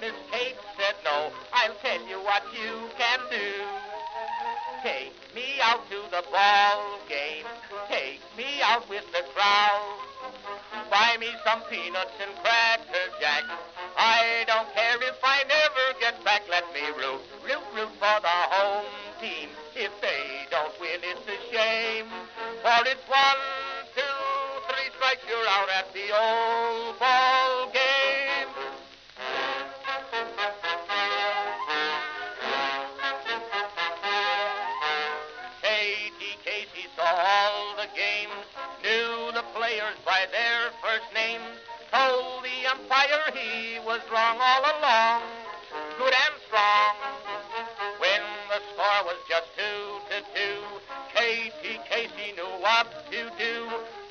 Miss Kate said no. I'll tell you what you can do. Take me out to the ball game. Take me out with the crowd. Buy me some peanuts and cracker jack. I don't care if I never get back. Let me root for the home team. If they don't win, it's a shame. For it's 1, 2, 3 strikes, you're out at the old ball game. Casey saw all the games, knew the players by their first names, told the umpire he was wrong all along, good and strong. When the score was just 2-2, Casey knew what to do.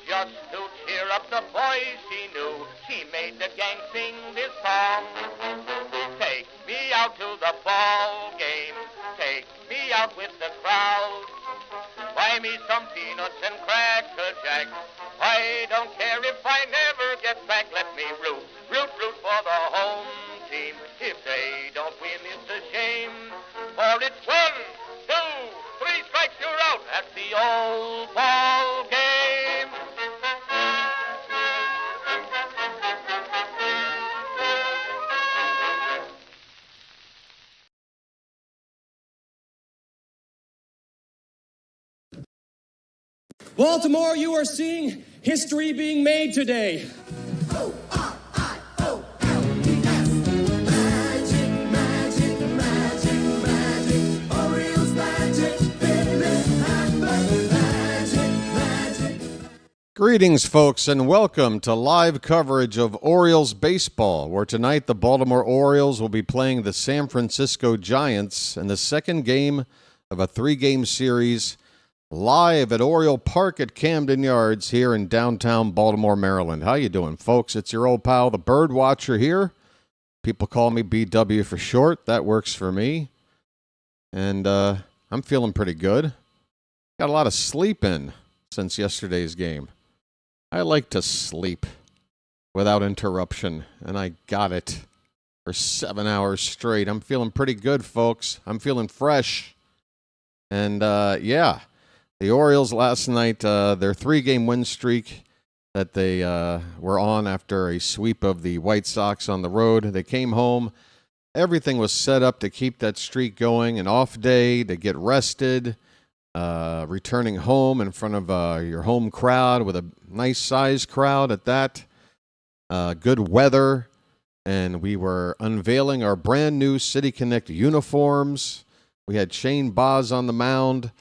Just to cheer up the boys she knew, she made the gang sing this song. Take me out to the ball game, take me out with the crowd. Buy me some peanuts and cracker jack. I don't care if I never get back. Let me root for the home team. If they don't win, it's a shame. For it's 1, 2, 3 strikes, you're out at the old ball game. Baltimore, you are seeing history being made today. O-R-I-O-L-E-S. Magic, magic, magic, magic. Orioles magic, Phillies magic. Greetings, folks, and welcome to live coverage of Orioles baseball, where tonight the Baltimore Orioles will be playing the San Francisco Giants in the second game of a 3-game series live at Oriole Park at Camden Yards here in downtown Baltimore, Maryland. How you doing, folks? It's your old pal, the BirdWatcher here. People call me BW for short. That works for me. And I'm feeling pretty good. Got a lot of sleep in since yesterday's game. I like to sleep without interruption, and I got it for 7 hours straight. I'm feeling pretty good, folks. I'm feeling fresh. And, yeah. The Orioles last night, their 3-game win streak that they were on after a sweep of the White Sox on the road. They came home. Everything was set up to keep that streak going. An off day to get rested, returning home in front of your home crowd with a nice sized crowd at that. Good weather. And we were unveiling our brand new City Connect uniforms. We had Shane Boz on the mound.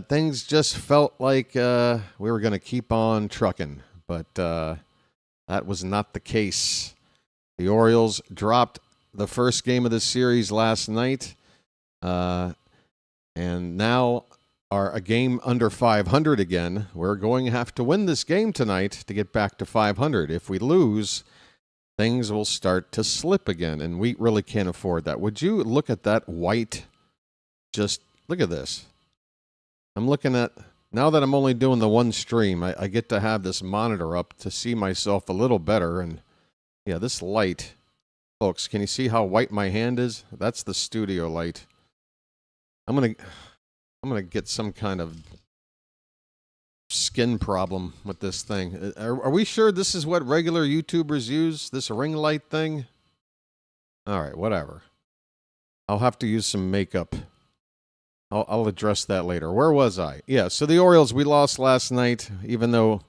Things just felt like we were going to keep on trucking, but that was not the case. The Orioles dropped the first game of the series last night, and now are a game under 500 again. We're going to have to win this game tonight to get back to 500. If we lose, things will start to slip again, and we really can't afford that. Would you look at that white? Just look at this. I'm looking at, now that I'm only doing the one stream, I get to have this monitor up to see myself a little better. And yeah, this light, folks, can you see how white my hand is? That's the studio light. I'm gonna get some kind of skin problem with this thing. Are we sure this is what regular YouTubers use, this ring light thing? All right, whatever. I'll have to use some makeup. I'll address that later. Where was I? Yeah, so the Orioles, we lost last night, even though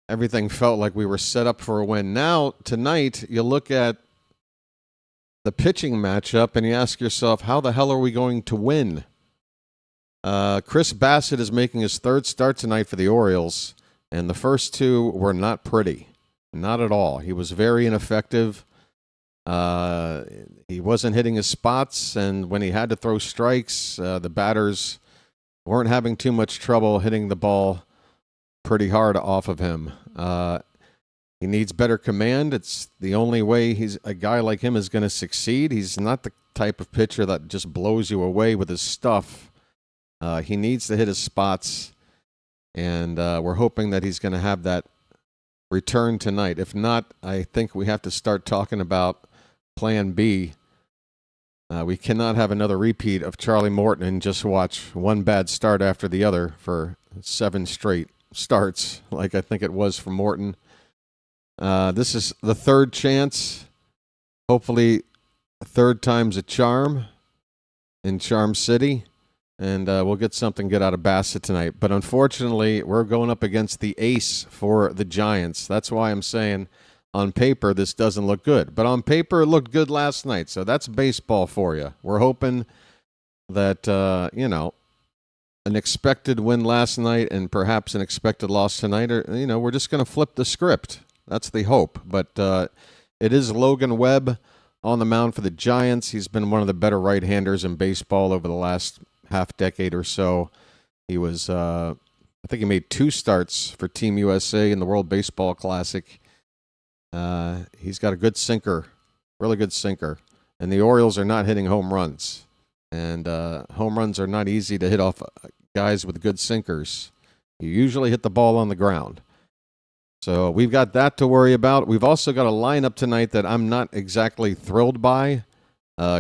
everything felt like we were set up for a win. Now, tonight, you look at the pitching matchup and you ask yourself, how the hell are we going to win? Chris Bassitt is making his third start tonight for the Orioles, and the first two were not pretty. Not at all. He was very ineffective. He wasn't hitting his spots, and when he had to throw strikes, the batters weren't having too much trouble hitting the ball pretty hard off of him. He needs better command. It's the only way a guy like him is going to succeed. He's not the type of pitcher that just blows you away with his stuff. He needs to hit his spots, and we're hoping that he's going to have that return tonight. If not, I think we have to start talking about plan B. We cannot have another repeat of Charlie Morton and just watch one bad start after the other for 7 straight starts, like I think it was for Morton. This is the third chance. Hopefully, third time's a charm in Charm City. And we'll get something good out of Bassitt tonight. But unfortunately, we're going up against the ace for the Giants. That's why I'm saying on paper this doesn't look good. But on paper it looked good last night. So that's baseball for you. We're hoping that, an expected win last night and perhaps an expected loss tonight. Or, we're just going to flip the script. That's the hope. But it is Logan Webb on the mound for the Giants. He's been one of the better right-handers in baseball over the last half-decade or so. He was, I think he made 2 starts for Team USA in the World Baseball Classic. He's got a good sinker, really good sinker. And the Orioles are not hitting home runs. And home runs are not easy to hit off guys with good sinkers. You usually hit the ball on the ground. So we've got that to worry about. We've also got a lineup tonight that I'm not exactly thrilled by.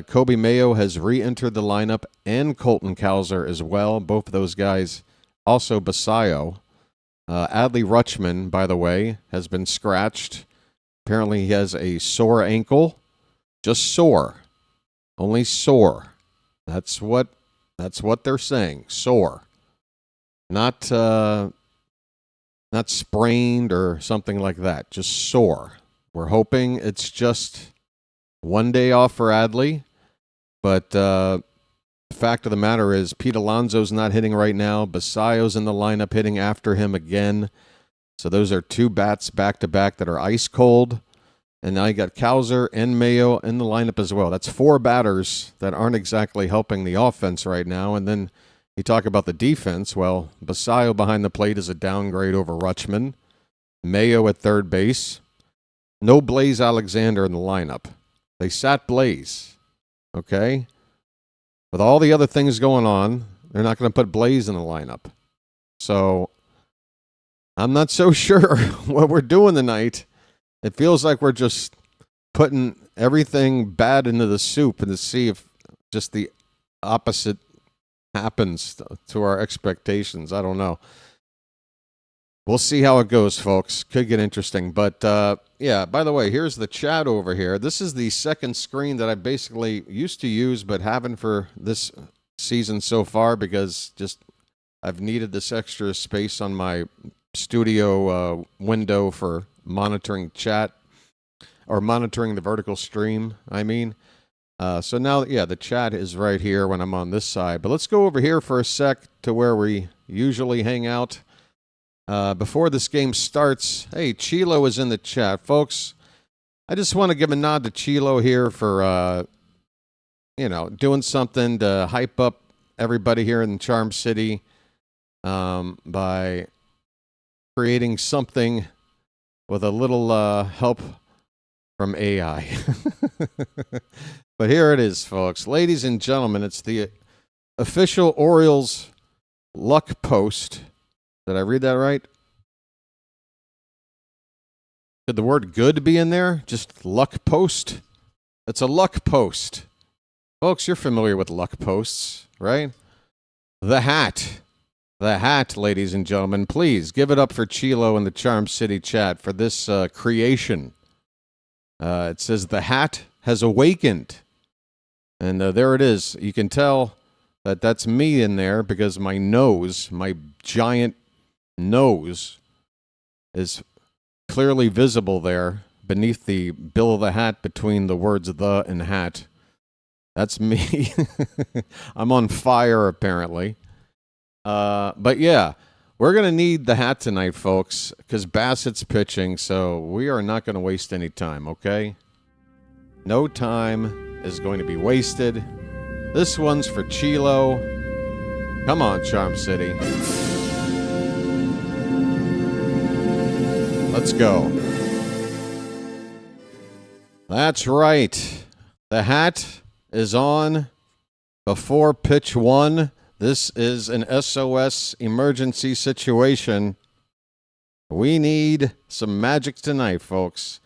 Kobe Mayo has re-entered the lineup, and Colton Cowser as well. Both of those guys. Also Basayo. Adley Rutschman, by the way, has been scratched. Apparently he has a sore ankle. Just sore. Only sore. That's what they're saying. Sore. Not sprained or something like that. Just sore. We're hoping it's just one day off for Adley, but the fact of the matter is Pete Alonso's not hitting right now. Basayo's in the lineup hitting after him again. So those are 2 bats back-to-back that are ice cold. And now you got Cowser and Mayo in the lineup as well. That's 4 batters that aren't exactly helping the offense right now. And then you talk about the defense. Well, Basayo behind the plate is a downgrade over Rutschman. Mayo at third base. No Blaze Alexander in the lineup. They sat Blaze, okay? With all the other things going on, they're not going to put Blaze in the lineup. So I'm not so sure what we're doing tonight. It feels like we're just putting everything bad into the soup and to see if just the opposite happens to our expectations. I don't know. We'll see how it goes, folks. Could get interesting. But, yeah, by the way, here's the chat over here. This is the second screen that I basically used to use but haven't for this season so far because just I've needed this extra space on my studio window for monitoring chat or monitoring the vertical stream, I mean. So now, yeah, the chat is right here when I'm on this side. But let's go over here for a sec to where we usually hang out. Before this game starts, hey, Chilo is in the chat. Folks, I just want to give a nod to Chilo here for, doing something to hype up everybody here in Charm City by creating something with a little help from AI. But here it is, folks. Ladies and gentlemen, it's the official Orioles luck post. Did I read that right? Could the word good be in there? Just luck post? It's a luck post. Folks, you're familiar with luck posts, right? The hat. The hat, ladies and gentlemen. Please give it up for Chilo in the Charm City chat for this creation. It says, the hat has awakened. And there it is. You can tell that that's me in there because my nose, my giant nose, is clearly visible there beneath the bill of the hat between the words the and hat. That's me. I'm on fire, apparently. But yeah, we're going to need the hat tonight, folks, because Bassitt's pitching, so we are not going to waste any time, okay? No time is going to be wasted. This one's for Chilo. Come on, Charm City. Let's go. That's right. The hat is on before pitch 1. This is an SOS emergency situation. We need some magic tonight, folks.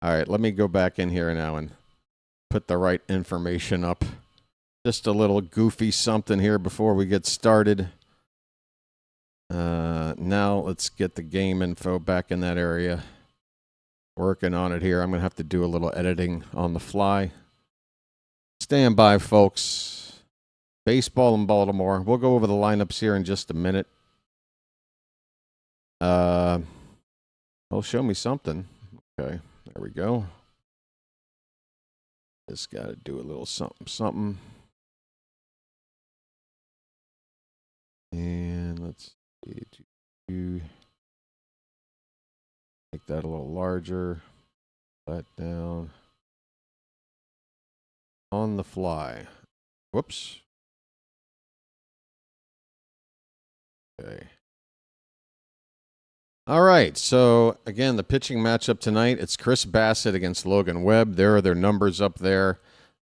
All right, let me go back in here now and put the right information up. Just a little goofy something here before we get started. Now let's get the game info back in that area. Working on it here. I'm going to have to do a little editing on the fly. Stand by, folks. Baseball in Baltimore. We'll go over the lineups here in just a minute. Oh, show me something. Okay, there we go. Just got to do a little something. And let's see. Make that a little larger. That down. On the fly. Whoops. Okay. All right. So, again, the pitching matchup tonight, it's Chris Bassitt against Logan Webb. There are their numbers up there.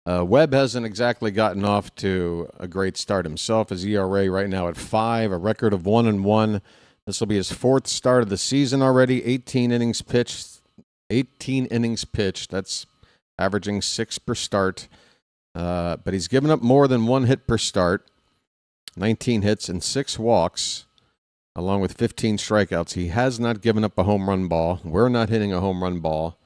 Webb hasn't exactly gotten off to a great start himself. His ERA right now at 5, a record of 1-1. This will be his 4th start of the season already. 18 innings pitched. That's averaging 6 per start. But he's given up more than 1 hit per start. 19 hits and 6 walks, along with 15 strikeouts. He has not given up a home run ball. We're not hitting a home run ball.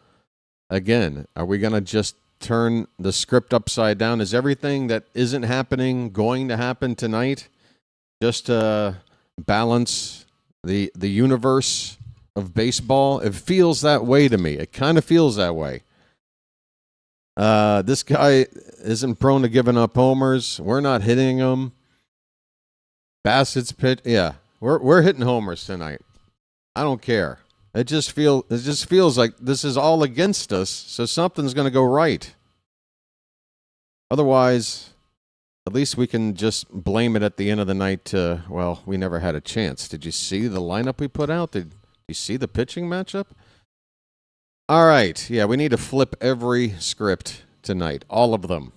Again, are we going to just turn the script upside down? Is everything that isn't happening going to happen tonight? Just to balance the universe of baseball? It feels that way to me. It kind of feels that way. This guy isn't prone to giving up homers. We're not hitting them. Bassett's pitch, yeah, we're hitting homers tonight. I don't care. It just feels like this is all against us, so something's going to go right. Otherwise, at least we can just blame it at the end of the night to, well, we never had a chance. Did you see the lineup we put out? Did you see the pitching matchup? All right. Yeah, we need to flip every script tonight. All of them.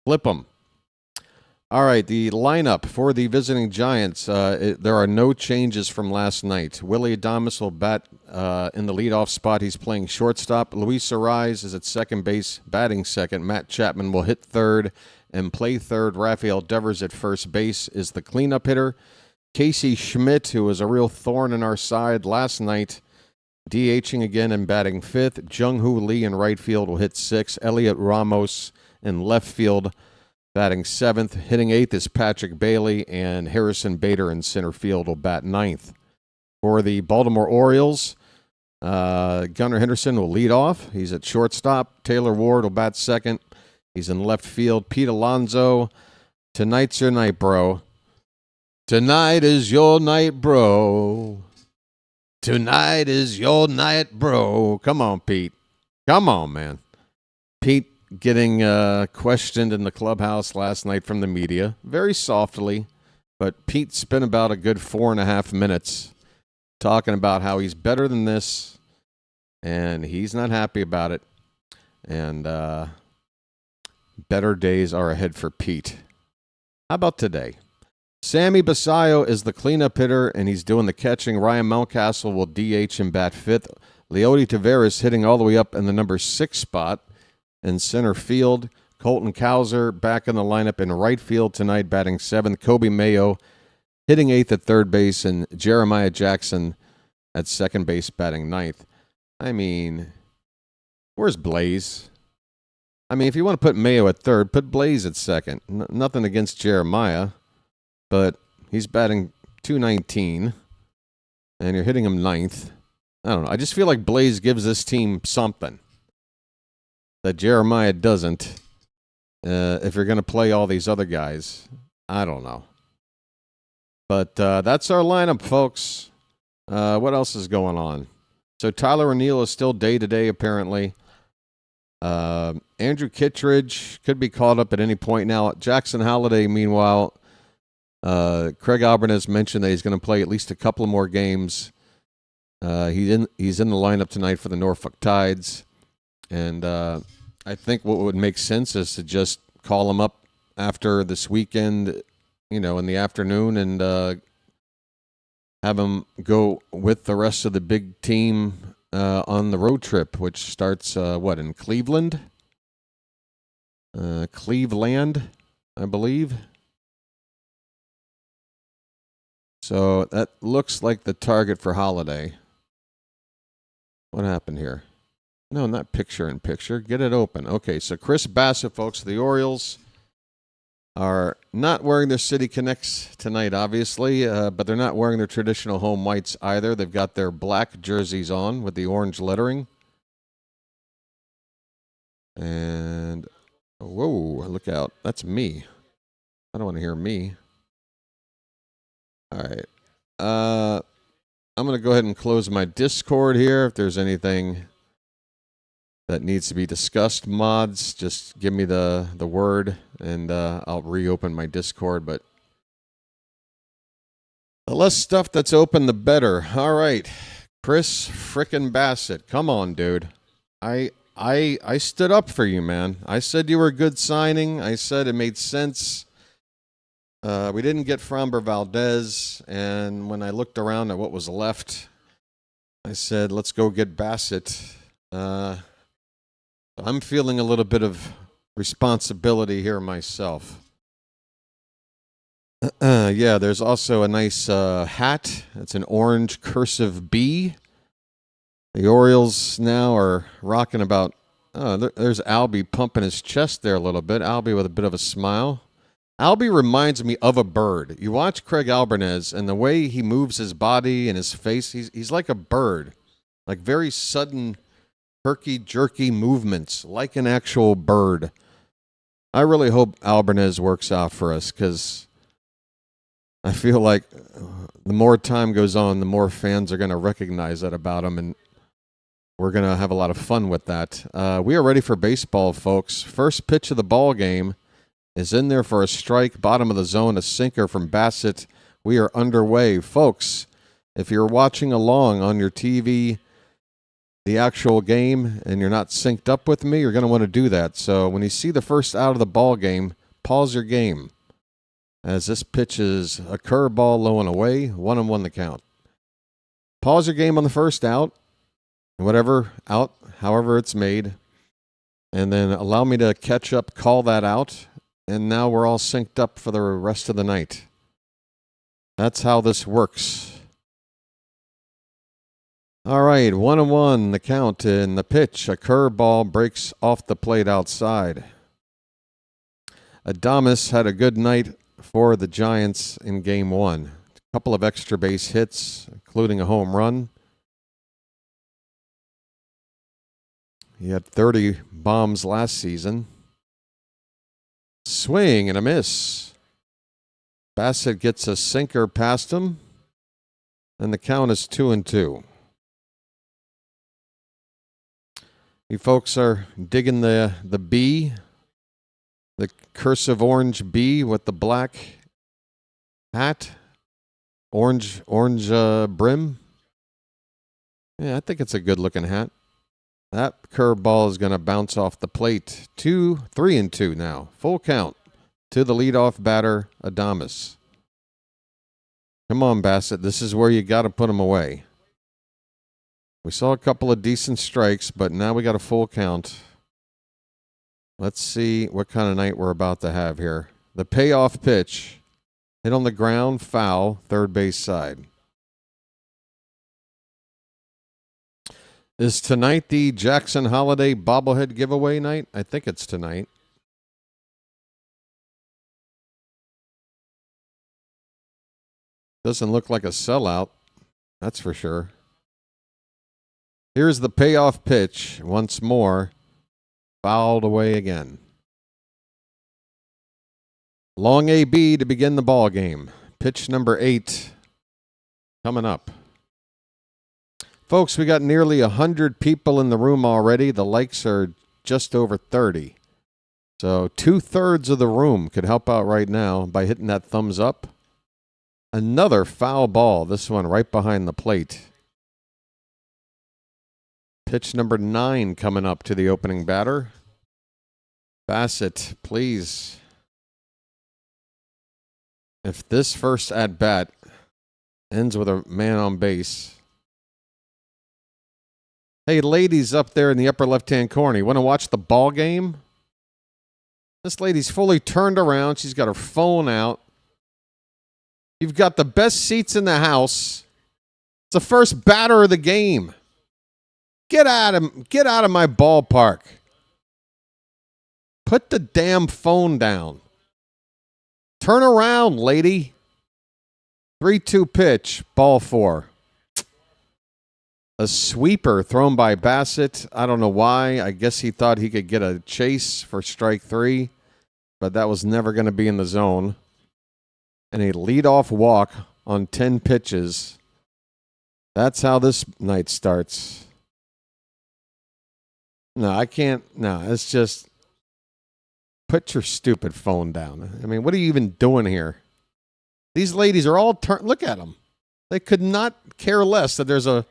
Flip them. All right, the lineup for the visiting Giants. There are no changes from last night. Willie Adames will bat in the leadoff spot. He's playing shortstop. Luis Ariz is at second base, batting second. Matt Chapman will hit third and play third. Rafael Devers at first base is the cleanup hitter. Casey Schmidt, who was a real thorn in our side last night, DHing again and batting fifth. Jung-Hoo Lee in right field will hit sixth. Elliot Ramos in left field batting seventh. Hitting eighth is Patrick Bailey, and Harrison Bader in center field will bat ninth. For the Baltimore Orioles, Gunnar Henderson will lead off. He's at shortstop. Taylor Ward will bat second. He's in left field. Pete Alonso, tonight's your night, bro. Tonight is your night, bro. Tonight is your night, bro. Come on, Pete. Come on, man. Pete getting questioned in the clubhouse last night from the media, very softly, but Pete spent about a good 4.5 minutes talking about how he's better than this, and he's not happy about it, and better days are ahead for Pete. How about today? Sammy Basayo is the cleanup hitter, and he's doing the catching. Ryan Mountcastle will DH and bat fifth. Leody Taveras hitting all the way up in the number 6 spot in center field. Colton Cowser back in the lineup in right field tonight, batting seventh. Kobe Mayo hitting eighth at third base, and Jeremiah Jackson at second base, batting ninth. I mean, where's Blaze? I mean, if you want to put Mayo at third, put Blaze at second. Nothing against Jeremiah, but he's batting .219, and you're hitting him ninth. I don't know. I just feel like Blaze gives this team something that Jeremiah doesn't. If you're going to play all these other guys, I don't know. But that's our lineup, folks. What else is going on? So Tyler O'Neill is still day-to-day, apparently. Andrew Kittredge could be called up at any point now. Jackson Holliday, meanwhile, Craig Albertez mentioned that he's going to play at least a couple more games. He's in the lineup tonight for the Norfolk Tides. And I think what would make sense is to just call him up after this weekend, in the afternoon, and have him go with the rest of the big team on the road trip, which starts, in Cleveland? Cleveland, I believe. So that looks like the target for Holiday. What happened here? No, not picture in picture. Get it open. Okay, so Chris Bassitt, folks, the Orioles are not wearing their City Connects tonight, obviously, but they're not wearing their traditional home whites either. They've got their black jerseys on with the orange lettering. And, whoa, look out. That's me. I don't want to hear me. All right. I'm going to go ahead and close my Discord here. If there's anything that needs to be discussed, mods, just give me the word, and I'll reopen my Discord. But the less stuff that's open, the better. All right, Chris frickin' Bassitt, come on, dude. I stood up for you, man. I said you were a good signing. I said it made sense. We didn't get Framber Valdez, and when I looked around at what was left, I said, let's go get Bassitt. I'm feeling a little bit of responsibility here myself. Yeah, there's also a nice hat. It's an orange cursive B. The Orioles now are rocking about... there's Albie pumping his chest there a little bit. Albie with a bit of a smile. Albie reminds me of a bird. You watch Craig Albanez, and the way he moves his body and his face, he's like a bird. Like very sudden, herky-jerky movements, like an actual bird. I really hope Albanez works out for us, because I feel like the more time goes on, the more fans are going to recognize that about him, and we're going to have a lot of fun with that. We are ready for baseball, folks. First pitch of the ball game is in there for a strike, bottom of the zone, a sinker from Bassitt. We are underway. Folks, if you're watching along on your TV, the actual game, and you're not synced up with me, you're going to want to do that. So when you see the first out of the ball game, pause your game, as this pitch is a curveball low and away, 1-1 the count. Pause your game on the first out, whatever out, however it's made, and then allow me to catch up, call that out, and now we're all synced up for the rest of the night. That's how this works. All right, 1-1 the count, and the pitch, a curveball breaks off the plate outside. Adames had a good night for the Giants in Game 1. A couple of extra base hits, including a home run. He had 30 bombs last season. Swing and a miss. Bassitt gets a sinker past him, and the count is 2-2. You folks are digging the B, the cursive orange B with the black hat, orange brim. Yeah, I think it's a good looking hat. That curveball is going to bounce off the plate. 3-2 now. Full count to the leadoff batter, Adames. Come on, Bassitt. This is where you got to put him away. We saw a couple of decent strikes, but now we got a full count. Let's see what kind of night we're about to have here. The payoff pitch. Hit on the ground, foul, third base side. Is tonight the Jackson Holiday bobblehead giveaway night? I think it's tonight. Doesn't look like a sellout, that's for sure. Here's the payoff pitch once more. Fouled away again. Long AB to begin the ball game. Pitch number 8 coming up. Folks, we got nearly 100 people in the room already. The likes are just over 30. So 2/3 of the room could help out right now by hitting that thumbs up. Another foul ball, this one right behind the plate. Pitch number 9 coming up to the opening batter. Bassitt, please. If this first at-bat ends with a man on base. Hey, ladies up there in the upper left-hand corner, you want to watch the ball game? This lady's fully turned around. She's got her phone out. You've got the best seats in the house. It's the first batter of the game. Get out of my ballpark. Put the damn phone down. Turn around, lady. 3-2 pitch, ball 4. A sweeper thrown by Bassitt. I don't know why. I guess he thought he could get a chase for strike 3, but that was never going to be in the zone. And a leadoff walk on 10 pitches. That's how this night starts. No, I can't. No, it's just put your stupid phone down. I mean, what are you even doing here? These ladies are all look at them. They could not care less that there's a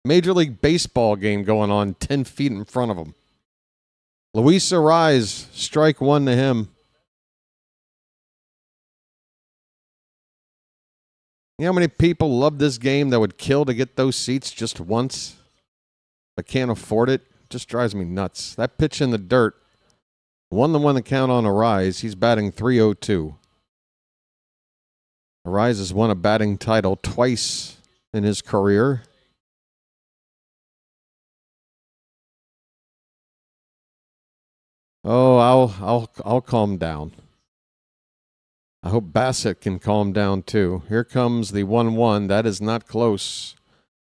Major League Baseball game going on 10 feet in front of them. Luis Arraez, strike 1 to him. You know how many people love this game that would kill to get those seats just once, but can't afford it? Just drives me nuts. That pitch in the dirt, 1-1 to count on Arraez. He's batting .302. Arraez has won a batting title twice in his career. Oh, I'll calm down. I hope Bassitt can calm down too. Here comes the 1-1. That is not close.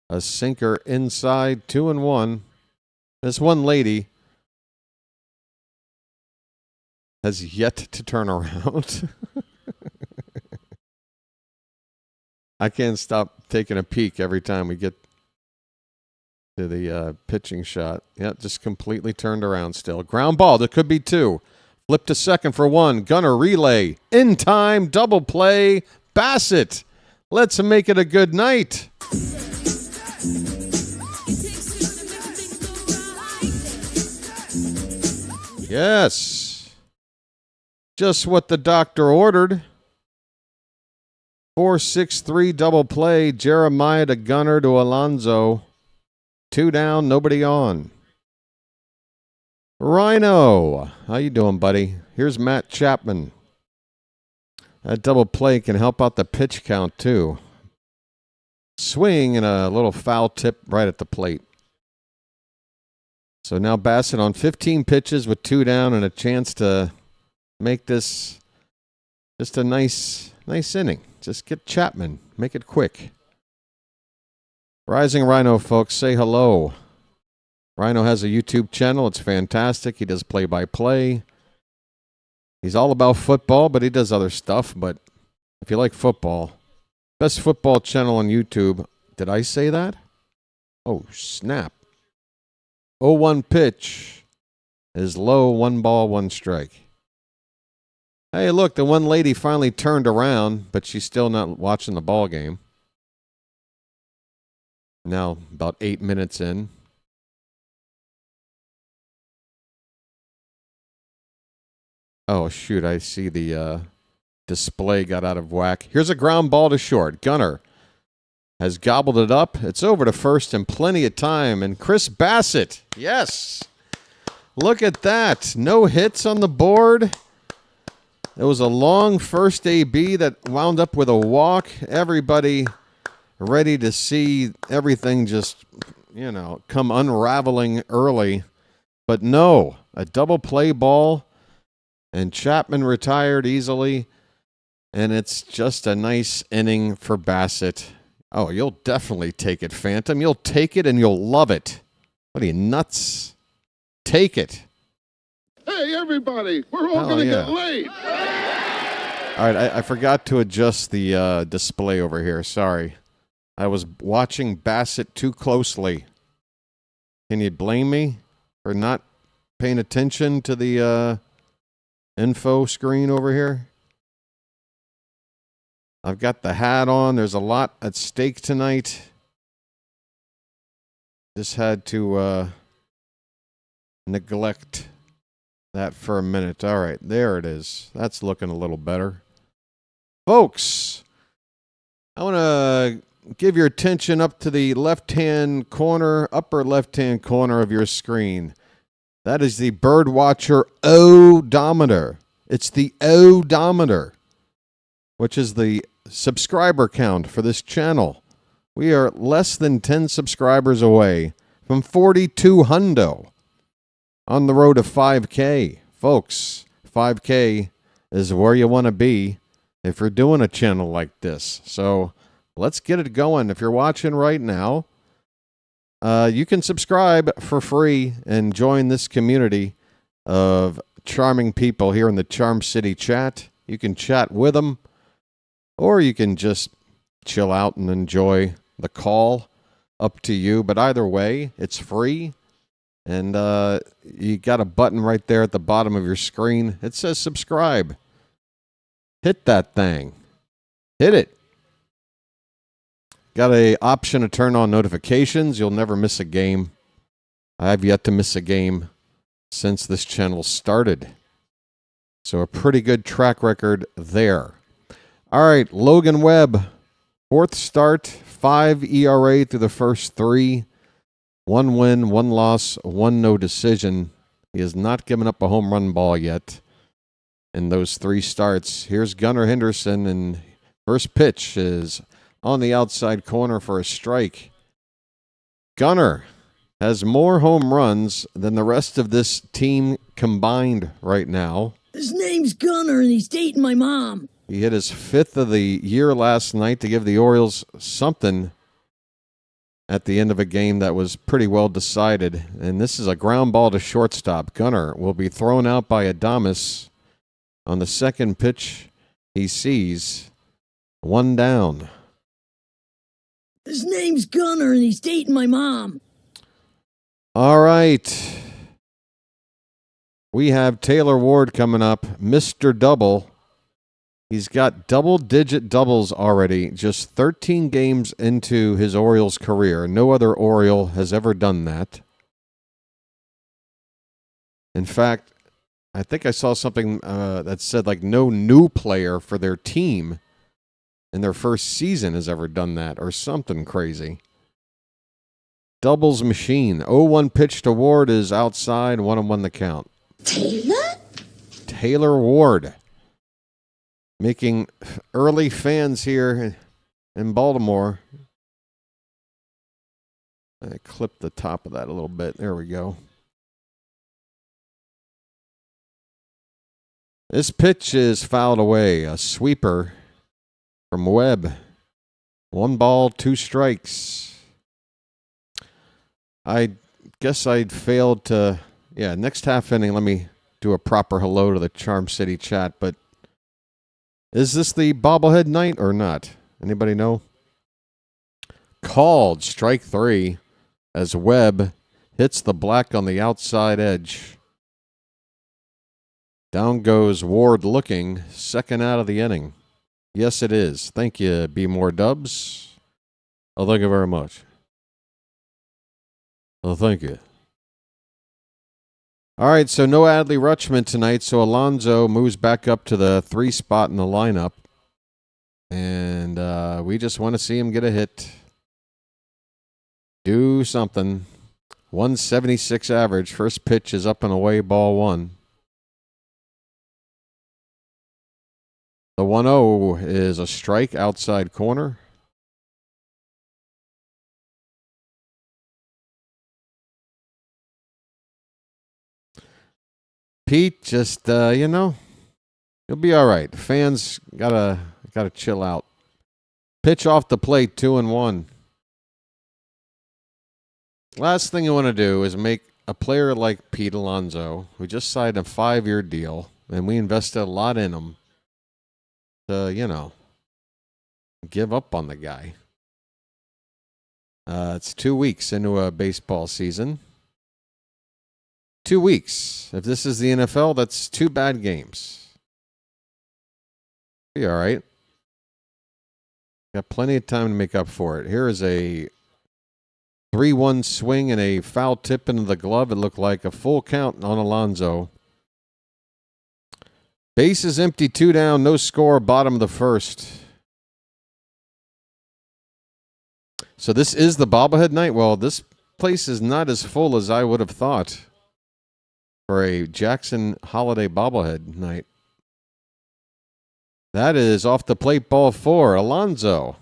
A sinker inside, 2-1. This one lady has yet to turn around. I can't stop taking a peek every time we get to the pitching shot. Yeah, just completely turned around still. Ground ball. There could be 2. Flip to second for 1. Gunnar relay. In time. Double play. Bassitt. Let's make it a good night. Yes. Just what the doctor ordered. 4-6-3 double play. Jeremiah to Gunnar to Alonso. 2 down, nobody on. Rhino, how you doing, buddy? Here's Matt Chapman. That double play can help out the pitch count, too. Swing and a little foul tip right at the plate. So now Bassitt on 15 pitches with 2 down and a chance to make this just a nice inning. Just get Chapman. Make it quick. Rising Rhino, folks, say hello. Rhino has a YouTube channel. It's fantastic. He does play-by-play. He's all about football, but he does other stuff. But if you like football, best football channel on YouTube. Did I say that? Oh, snap. 0-1 pitch is low, 1 ball, 1 strike. Hey, look, the one lady finally turned around, but she's still not watching the ball game. Now, about 8 minutes in. Oh, shoot, I see the display got out of whack. Here's a ground ball to short. Gunnar has gobbled it up. It's over to first in plenty of time. And Chris Bassitt, yes. Look at that. No hits on the board. It was a long first AB that wound up with a walk. Everybody ready to see everything just, come unraveling early. But no, a double play ball, and Chapman retired easily, and it's just a nice inning for Bassitt. Oh, you'll definitely take it, Phantom. You'll take it and you'll love it. What are you, nuts? Take it. Hey, everybody, we're all going to get laid. All right, I forgot to adjust the display over here. Sorry. I was watching Bassitt too closely. Can you blame me for not paying attention to the info screen over here? I've got the hat on. There's a lot at stake tonight. Just had to neglect that for a minute. All right, there it is. That's looking a little better. Folks, I want to give your attention up to the left-hand corner, upper left-hand corner of your screen. That is the BirdWatcher odometer. It's the odometer, which is the subscriber count for this channel. We are less than 10 subscribers away from 42 hundo on the road to 5K. Folks, 5K is where you want to be if you're doing a channel like this. So let's get it going. If you're watching right now, you can subscribe for free and join this community of charming people here in the Charm City chat. You can chat with them, or you can just chill out and enjoy the call. Up to you. But either way, it's free. And you got a button right there at the bottom of your screen. It says subscribe. Hit that thing. Hit it. Got an option to turn on notifications. You'll never miss a game. I have yet to miss a game since this channel started. So a pretty good track record there. All right, Logan Webb. 4th start, 5 ERA through the first 3. 1 win, 1 loss, 1 no decision. He has not given up a home run ball yet in those 3 starts. Here's Gunnar Henderson, and first pitch is on the outside corner for a strike. Gunnar has more home runs than the rest of this team combined right now. His name's Gunnar, and he's dating my mom. He hit his 5th of the year last night to give the Orioles something at the end of a game that was pretty well decided. And this is a ground ball to shortstop. Gunnar will be thrown out by Adames on the second pitch he sees. 1 down. His name's Gunnar, and he's dating my mom. All right. We have Taylor Ward coming up, Mr. Double. He's got double-digit doubles already, just 13 games into his Orioles career. No other Oriole has ever done that. In fact, I think I saw something that said like no new player for their team in their first season has ever done that, or something crazy. Doubles machine. 0-1 pitch to Ward is outside, 1-1 the count. Taylor Ward. Making early fans here in Baltimore. I clipped the top of that a little bit. There we go. This pitch is fouled away. A sweeper from Webb. 1 ball, 2 strikes. I guess I'd failed to... Yeah, next half inning, let me do a proper hello to the Charm City chat, but is this the bobblehead night or not? Anybody know? Called strike 3 as Webb hits the black on the outside edge. Down goes Ward looking, second out of the inning. Yes, it is. Thank you, Be More Dubs. Oh, thank you very much. Oh, thank you. All right, so no Adley Rutschman tonight, so Alonso moves back up to the 3 spot in the lineup. And we just want to see him get a hit. Do something. 176 average. First pitch is up and away, ball 1. The 1-0 is a strike outside corner. Pete, just, you'll be all right. Fans gotta chill out. Pitch off the plate, 2-1. Last thing you want to do is make a player like Pete Alonso, who just signed a 5-year deal, and we invested a lot in him, to, give up on the guy. It's 2 weeks into a baseball season. 2 weeks. If this is the NFL, that's 2 bad games. Be all right. Got plenty of time to make up for it. Here is a 3-1 swing and a foul tip into the glove. It looked like a full count on Alonso. Base is empty, 2 down, no score, bottom of the first. So this is the bobblehead night. Well, this place is not as full as I would have thought. for a Jackson Holiday bobblehead night. That is off the plate, ball 4, Alonso.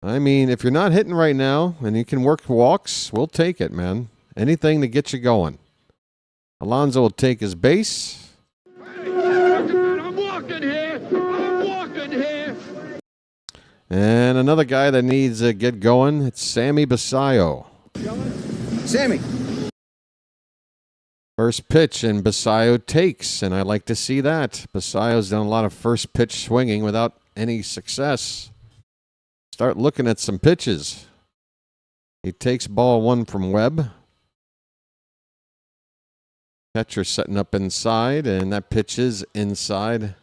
I mean, if you're not hitting right now and you can work walks, we'll take it, man. Anything to get you going. Alonso will take his base. I'm walking here. I'm walking here. And another guy that needs to get going, it's Sammy Basayo. Sammy. First pitch, and Basayo takes, and I like to see that. Basayo's done a lot of first pitch swinging without any success. Start looking at some pitches. He takes ball 1 from Webb. Catcher setting up inside, and that pitch is inside.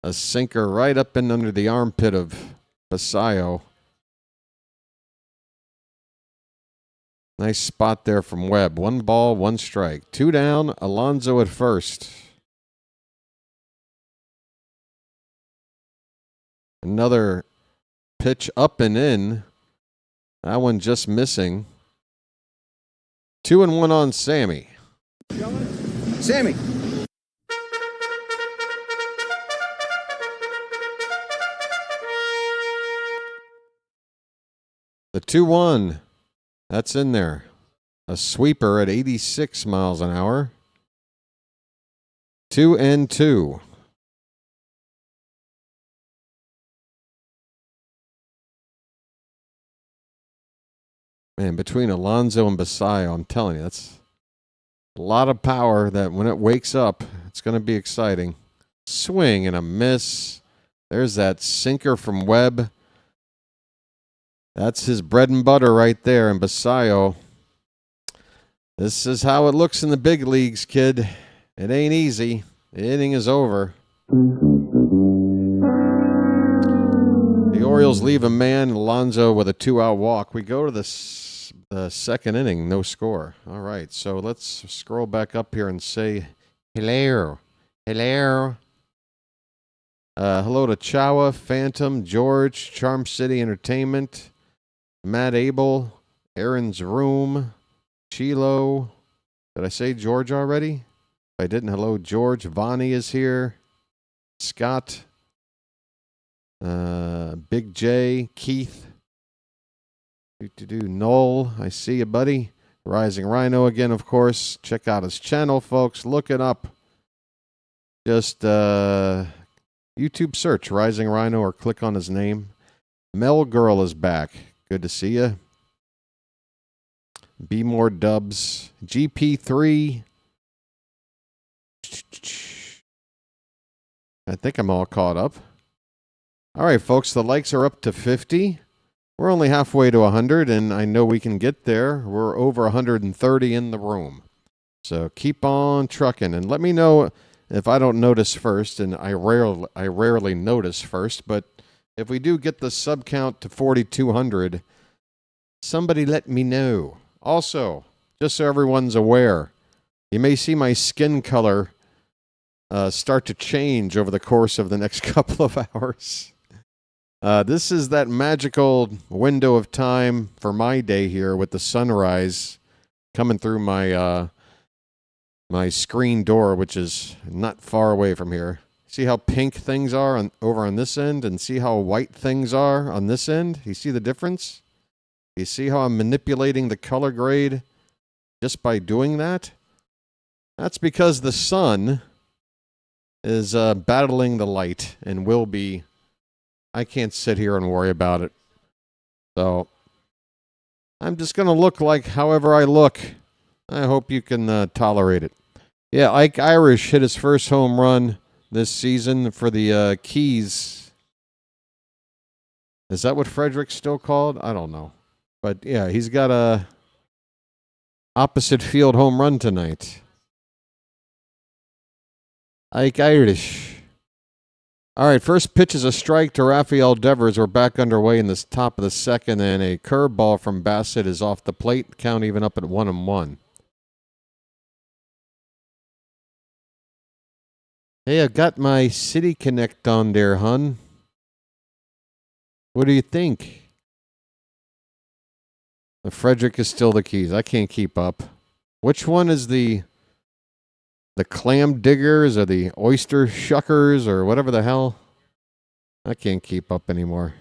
A sinker right up and under the armpit of Basayo. Nice spot there from Webb. 1 ball, 1 strike. 2 down, Alonso at first. Another pitch up and in. That one just missing. 2-1 on Sammy. Sammy. The 2-1. That's in there. A sweeper at 86 miles an hour. 2-2. Man, between Alonso and Basayo, I'm telling you, that's a lot of power that when it wakes up, it's going to be exciting. Swing and a miss. There's that sinker from Webb. That's his bread and butter right there. And Basayo, this is how it looks in the big leagues, kid. It ain't easy. The inning is over. The Orioles leave a man, Alonso, with a 2-out walk. We go to the second inning, no score. All right, so let's scroll back up here and say hello. Hello. Hello to Chawa, Phantom, George, Charm City Entertainment, Matt Abel, Aaron's Room, Chilo. Did I say George already? If I didn't, hello, George. Vonnie is here. Scott. Big J. Keith. Noel, I see you, buddy. Rising Rhino again, of course. Check out his channel, folks. Look it up. Just YouTube search Rising Rhino or click on his name. Mel Girl is back. Good to see you. Be More Dubs. GP3. I think I'm all caught up. All right, folks, the likes are up to 50. We're only halfway to 100, and I know we can get there. We're over 130 in the room. So keep on trucking, and let me know if I don't notice first, and I rarely notice first, but if we do get the sub count to 4,200, somebody let me know. Also, just so everyone's aware, you may see my skin color start to change over the course of the next couple of hours. This is that magical window of time for my day here with the sunrise coming through my my screen door, which is not far away from here. See how pink things are over on this end, and see how white things are on this end? You see the difference? You see how I'm manipulating the color grade just by doing that? That's because the sun is battling the light and will be. I can't sit here and worry about it. So I'm just going to look like however I look. I hope you can tolerate it. Yeah, Ike Irish hit his first home run this season for the Keys. Is that what Frederick's still called? I don't know. But yeah, he's got a opposite field home run tonight. Ike Irish. All right, first pitch is a strike to Rafael Devers. We're back underway in this top of the second, and a curveball from Bassitt is off the plate. Count even up at 1-1. Hey, I got my City Connect on there, hun. What do you think? The Frederick is still the Keys. I can't keep up. Which one is the the clam diggers or the oyster shuckers or whatever the hell. I can't keep up anymore.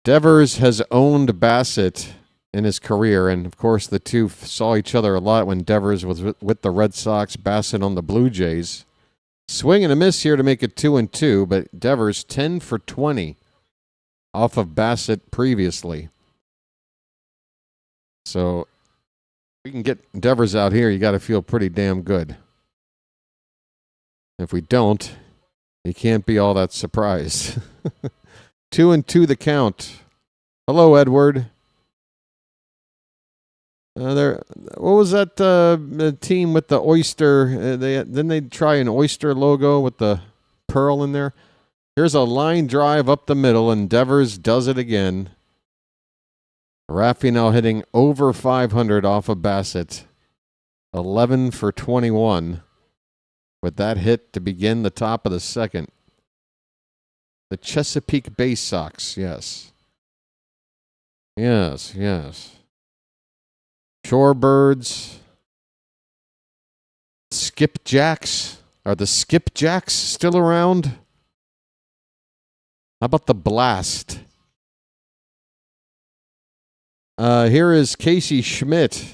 Devers has owned Bassitt in his career, and of course the two saw each other a lot when Devers was with the Red Sox, Bassitt on the Blue Jays. Swing and a miss here to make it 2-2, but Devers 10 for 20 off of Bassitt previously. So we can get Devers out here, you got to feel pretty damn good. If we don't, you can't be all that surprised. 2-2 the count. Hello, Edward. What was that team with the oyster? Didn't they try an oyster logo with the pearl in there? Here's a line drive up the middle, and Devers does it again. Raffy now hitting over 500 off of Bassitt. 11 for 21 with that hit to begin the top of the second. The Chesapeake Bay Sox, yes. Yes, yes. Shorebirds. Skipjacks. Are the Skipjacks still around? How about the Blast? Here is Casey Schmidt.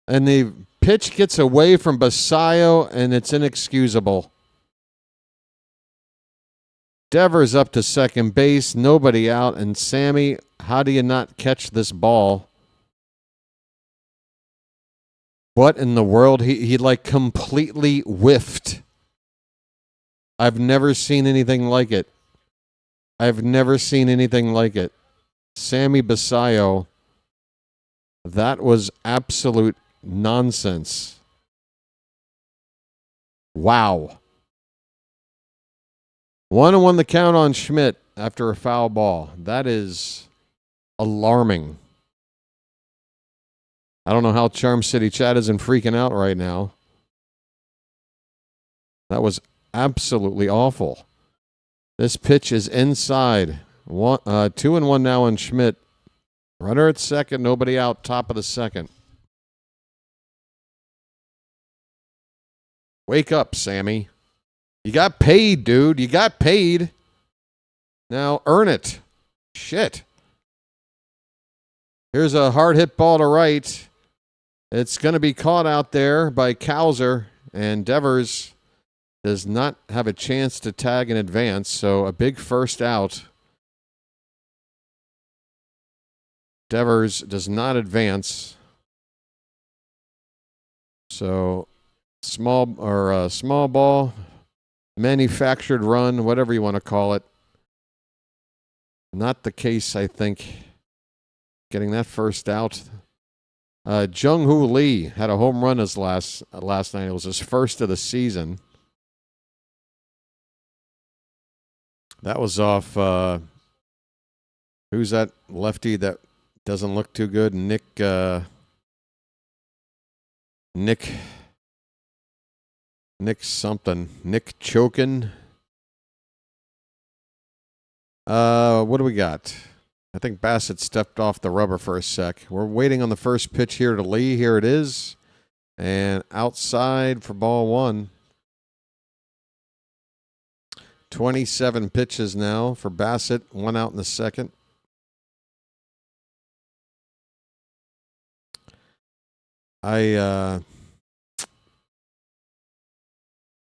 And the pitch gets away from Basayo, and it's inexcusable. Devers up to second base, nobody out, and Sammy, how do you not catch this ball? What in the world? He like completely whiffed. I've never seen anything like it. I've never seen anything like it. Sammy Basayo, that was absolute nonsense. Wow. 1-1 the count on Schmidt after a foul ball. That is alarming. I don't know how Charm City Chat isn't freaking out right now. That was absolutely awful. This pitch is inside. 2-1 now on Schmidt. Runner at second, nobody out, top of the second. Wake up, Sammy. You got paid, dude. You got paid. Now earn it. Shit. Here's a hard hit ball to right. It's going to be caught out there by Cowser, and Devers does not have a chance to tag in advance, so a big first out. Devers does not advance. So small ball, manufactured run, whatever you want to call it. Not the case, I think. Getting that first out. Jung-Hoo Lee had a home run last night. It was his first of the season. That was off. Who's that lefty that doesn't look too good? Nick something. Nick Chokin. What do we got? I think Bassitt stepped off the rubber for a sec. We're waiting on the first pitch here to Lee. Here it is. And outside for ball one. 27 pitches now for Bassitt. One out in the second. I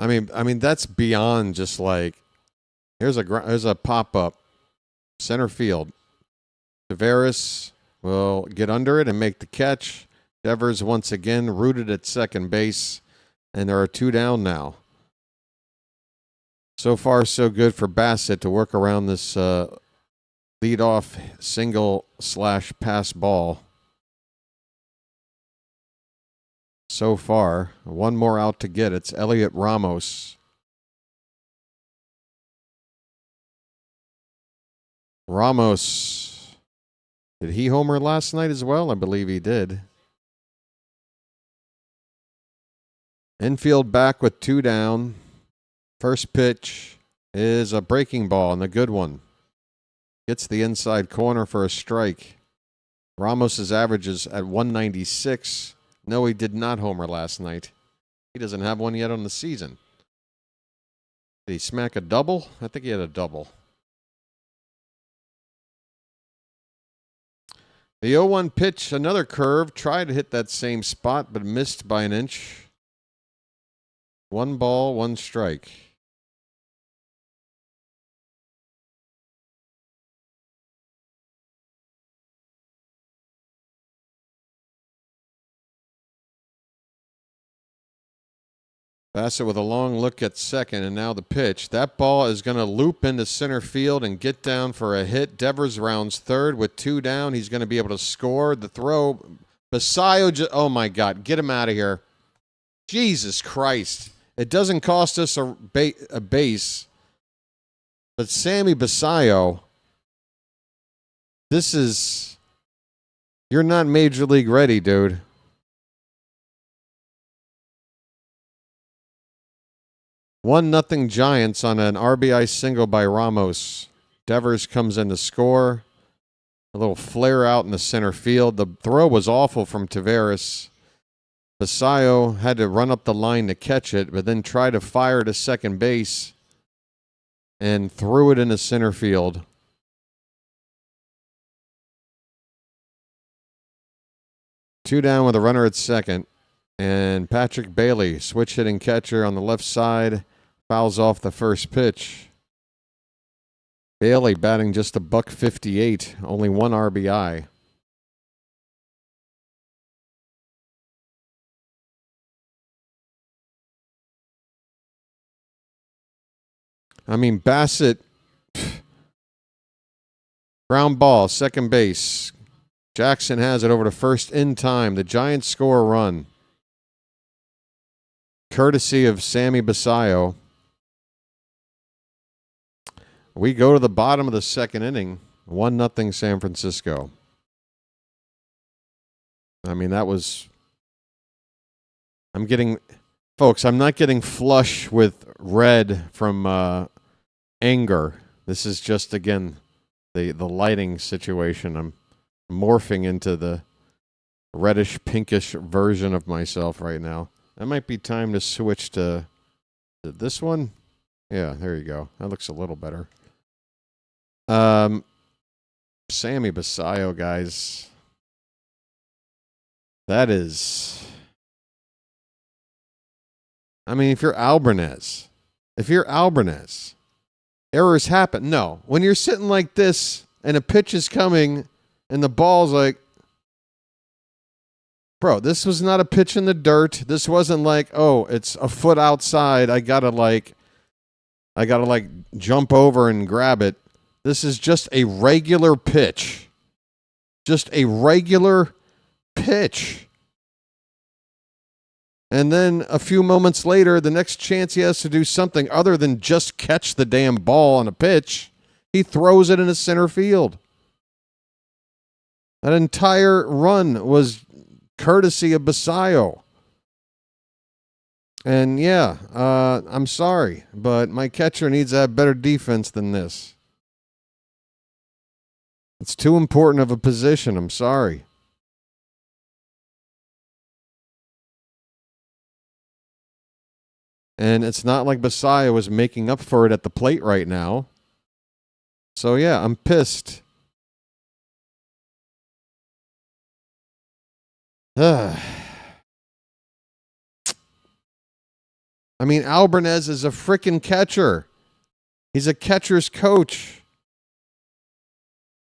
mean that's beyond just like here's a pop up center field. Tavares will get under it and make the catch. Devers once again rooted at second base, and there are two down now. So far, so good for Bassitt to work around this leadoff single/pass ball. So far, one more out to get. It's Elliot Ramos. Ramos, did he homer last night as well? I believe he did. Infield back with two down. First pitch is a breaking ball and a good one. Gets the inside corner for a strike. Ramos's average is at 196. No, he did not homer last night. He doesn't have one yet on the season. Did he smack a double? I think he had a double. The 0-1 pitch, another curve. Tried to hit that same spot, but missed by an inch. 1 ball, 1 strike. Bassitt with a long look at second, and now the pitch. That ball is going to loop into center field and get down for a hit. Devers rounds third with 2 down. He's going to be able to score. The throw. Bassitt, oh my God, get him out of here. Jesus Christ. It doesn't cost us a base. But Sammy Bassitt, this is, you're not major league ready, dude. One nothing Giants on an RBI single by Ramos. Devers comes in to score. A little flare out in the center field. The throw was awful from Taveras. Bassitt had to run up the line to catch it, but then try to fire to second base and threw it into center field. Two down with a runner at second. And Patrick Bailey, switch hitting catcher on the left side, fouls off the first pitch. Bailey batting just a $158, only 1 RBI. I mean, Bassitt, ground ball, second base. Jackson has it over to first in time. The Giants score a run. Courtesy of Sammy Bassitt. We go to the bottom of the second inning. 1-0 San Francisco. I mean, that was... I'm not getting flush with red from anger. This is just, again, the lighting situation. I'm morphing into the reddish, pinkish version of myself right now. That might be time to switch to this one. Yeah, there you go. That looks a little better. Sammy Bassitt, guys. That is... I mean, if you're Albernez, errors happen. No, when you're sitting like this and a pitch is coming and the ball's like, bro, this was not a pitch in the dirt. This wasn't like, oh, it's a foot outside. I gotta jump over and grab it. This is just a regular pitch. Just a regular pitch. And then a few moments later, the next chance he has to do something other than just catch the damn ball on a pitch, he throws it into center field. That entire run was courtesy of Bassitt. And yeah, I'm sorry, but my catcher needs to have better defense than this. It's too important of a position. I'm sorry. And it's not like Bassitt was making up for it at the plate right now. So yeah, I'm pissed. I mean, Albernez is a freaking catcher. He's a catcher's coach.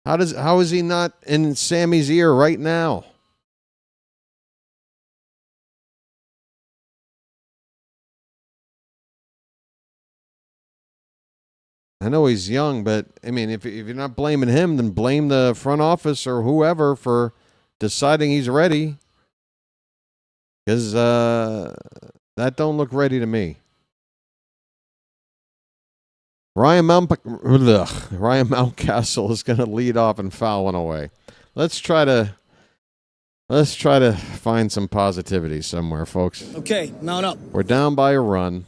How is he not in Sammy's ear right now? I know he's young, but I mean, if you're not blaming him, then blame the front office or whoever for deciding he's ready. Because that don't look ready to me. Ryan Mountcastle is going to lead off and foul one away. Let's try to find some positivity somewhere, folks. Okay, mount up. We're down by a run.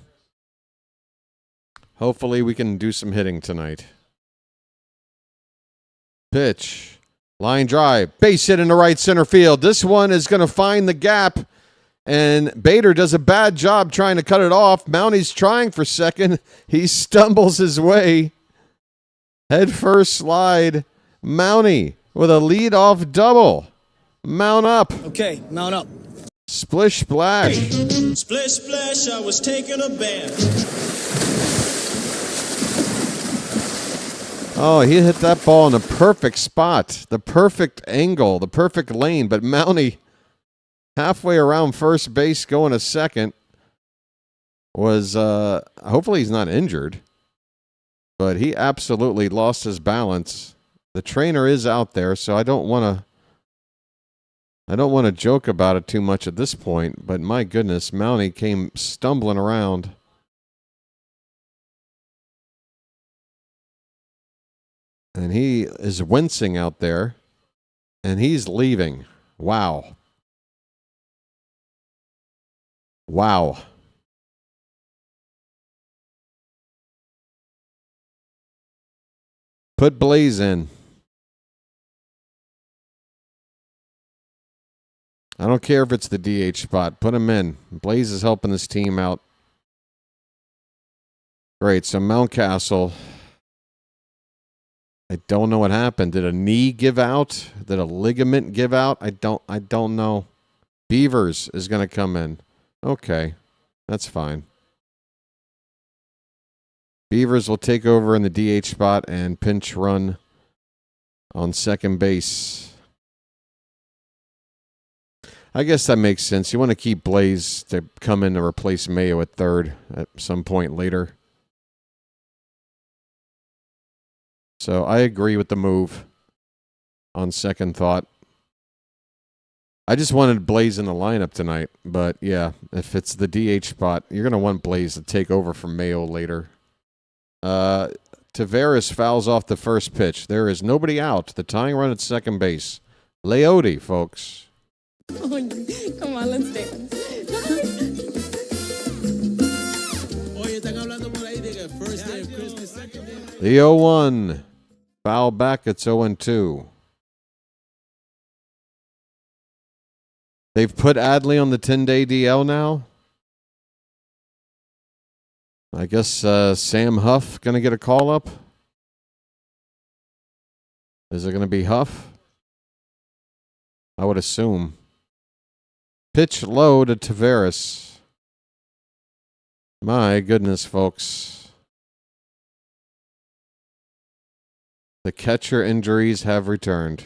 Hopefully we can do some hitting tonight. Pitch. Line drive. Base hit into right center field. This one is going to find the gap. And Bader does a bad job trying to cut it off. Mounty's trying for second. He stumbles his way. Head first slide. Mounty with a lead-off double. Mount up. Okay, mount up. Splish splash. Splish splash, I was taking a bath. Oh, he hit that ball in the perfect spot, the perfect angle, the perfect lane. But Mounty, halfway around first base, going to second, was hopefully he's not injured, but he absolutely lost his balance. The trainer is out there, so I don't want to joke about it too much at this point. But my goodness, Mounty came stumbling around. And he is wincing out there, and he's leaving. Wow. Wow. Put Blaze in. I don't care if it's the DH spot. Put him in. Blaze is helping this team out. Great. So Mountcastle. I don't know what happened. Did a knee give out? Did a ligament give out? I don't know. Beavers is going to come in. Okay. That's fine. Beavers will take over in the DH spot and pinch run on second base. I guess that makes sense. You want to keep Blaze to come in to replace Mayo at third at some point later. So I agree with the move on second thought. I just wanted Blaze in the lineup tonight, but yeah, if it's the DH spot, you're going to want Blaze to take over from Mayo later. Taveras fouls off the first pitch. There is nobody out. The tying run at second base. Leote, folks. Oh, come on, let's dance. The 0-1. Foul back. It's 0-2. They've put Adley on the 10-day DL now. I guess Sam Huff going to get a call up. Is it going to be Huff? I would assume. Pitch low to Taveras. My goodness, folks. The catcher injuries have returned.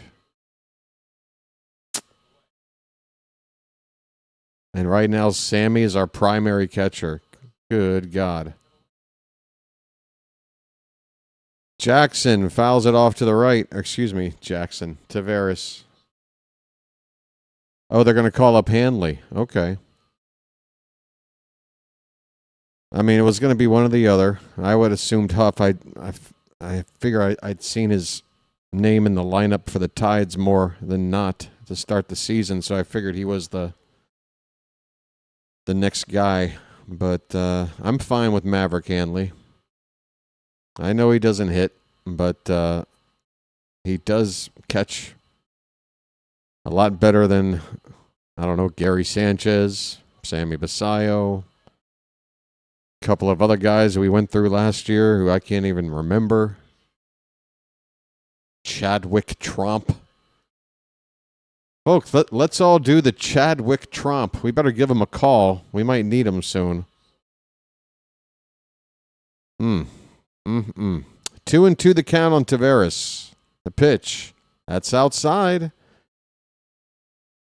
And right now, Sammy is our primary catcher. Good God. Jackson fouls it off to the right. Excuse me, Jackson. Taveras. Oh, they're going to call up Hanley. Okay. I mean, it was going to be one or the other. I would have assumed Huff. I figure I'd seen his name in the lineup for the Tides more than not to start the season, so I figured he was the next guy. But I'm fine with Maverick Hanley. I know he doesn't hit, but he does catch a lot better than, I don't know, Gary Sanchez, Sammy Basayo, a couple of other guys we went through last year who I can't even remember. Chadwick Tromp. Folks, let's all do the Chadwick Tromp. We better give him a call. We might need him soon. 2-2 the count on Taveras. The pitch. That's outside.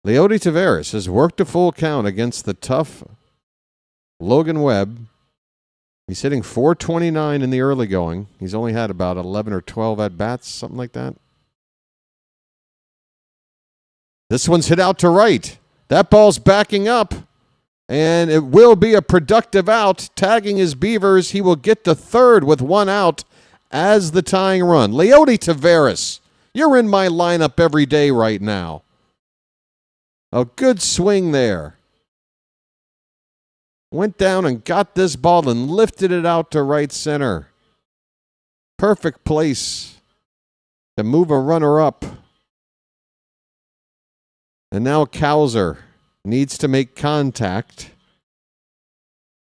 Leote Taveras has worked a full count against the tough Logan Webb. He's hitting .429 in the early going. He's only had about 11 or 12 at-bats, something like that. This one's hit out to right. That ball's backing up, and it will be a productive out. Tagging his Beavers, he will get to third with one out as the tying run. Leote Taveras, you're in my lineup every day right now. A good swing there. Went down and got this ball and lifted it out to right center. Perfect place to move a runner up. And now Cowser needs to make contact,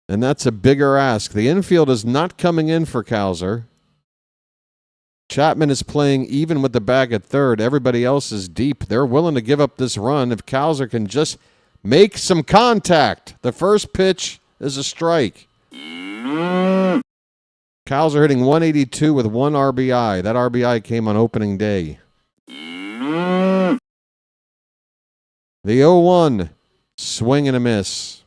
and that's a bigger ask. The infield is not coming in for Cowser. Chapman is playing even with the bag at third. Everybody else is deep. They're willing to give up this run if Cowser can just make some contact. The first pitch is a strike. Cowser hitting 182 with 1 RBI. That RBI came on opening day. The 0-1, swing and a miss.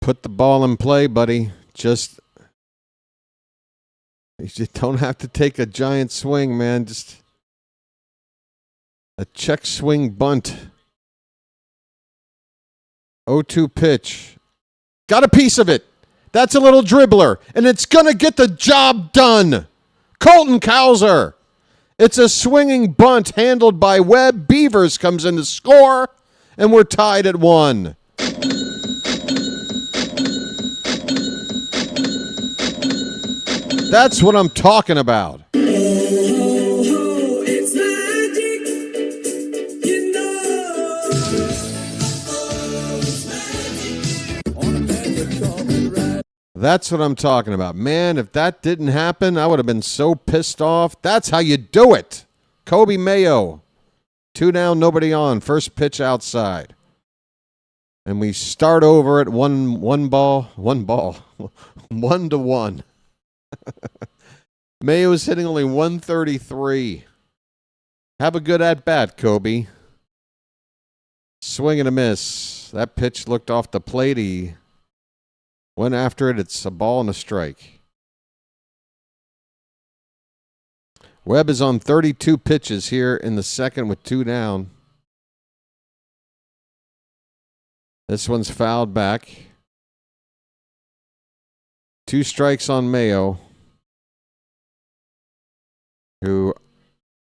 Put the ball in play, buddy. You just don't have to take a giant swing, man. Just a check swing bunt. 0-2 pitch. Got a piece of it. That's a little dribbler, and it's going to get the job done. Colton Cowser. It's a swinging bunt handled by Webb. Beavers comes in to score, and we're tied at 1. That's what I'm talking about. That's what I'm talking about. Man, if that didn't happen, I would have been so pissed off. That's how you do it. Kobe Mayo. 2 down, nobody on. First pitch outside. And we start over at one ball. 1-1. Mayo's hitting only 133. Have a good at-bat, Kobe. Swing and a miss. That pitch looked off the plate. He went after it. It's a ball and a strike. Webb is on 32 pitches here in the second with 2 down. This one's fouled back. 2 strikes on Mayo, who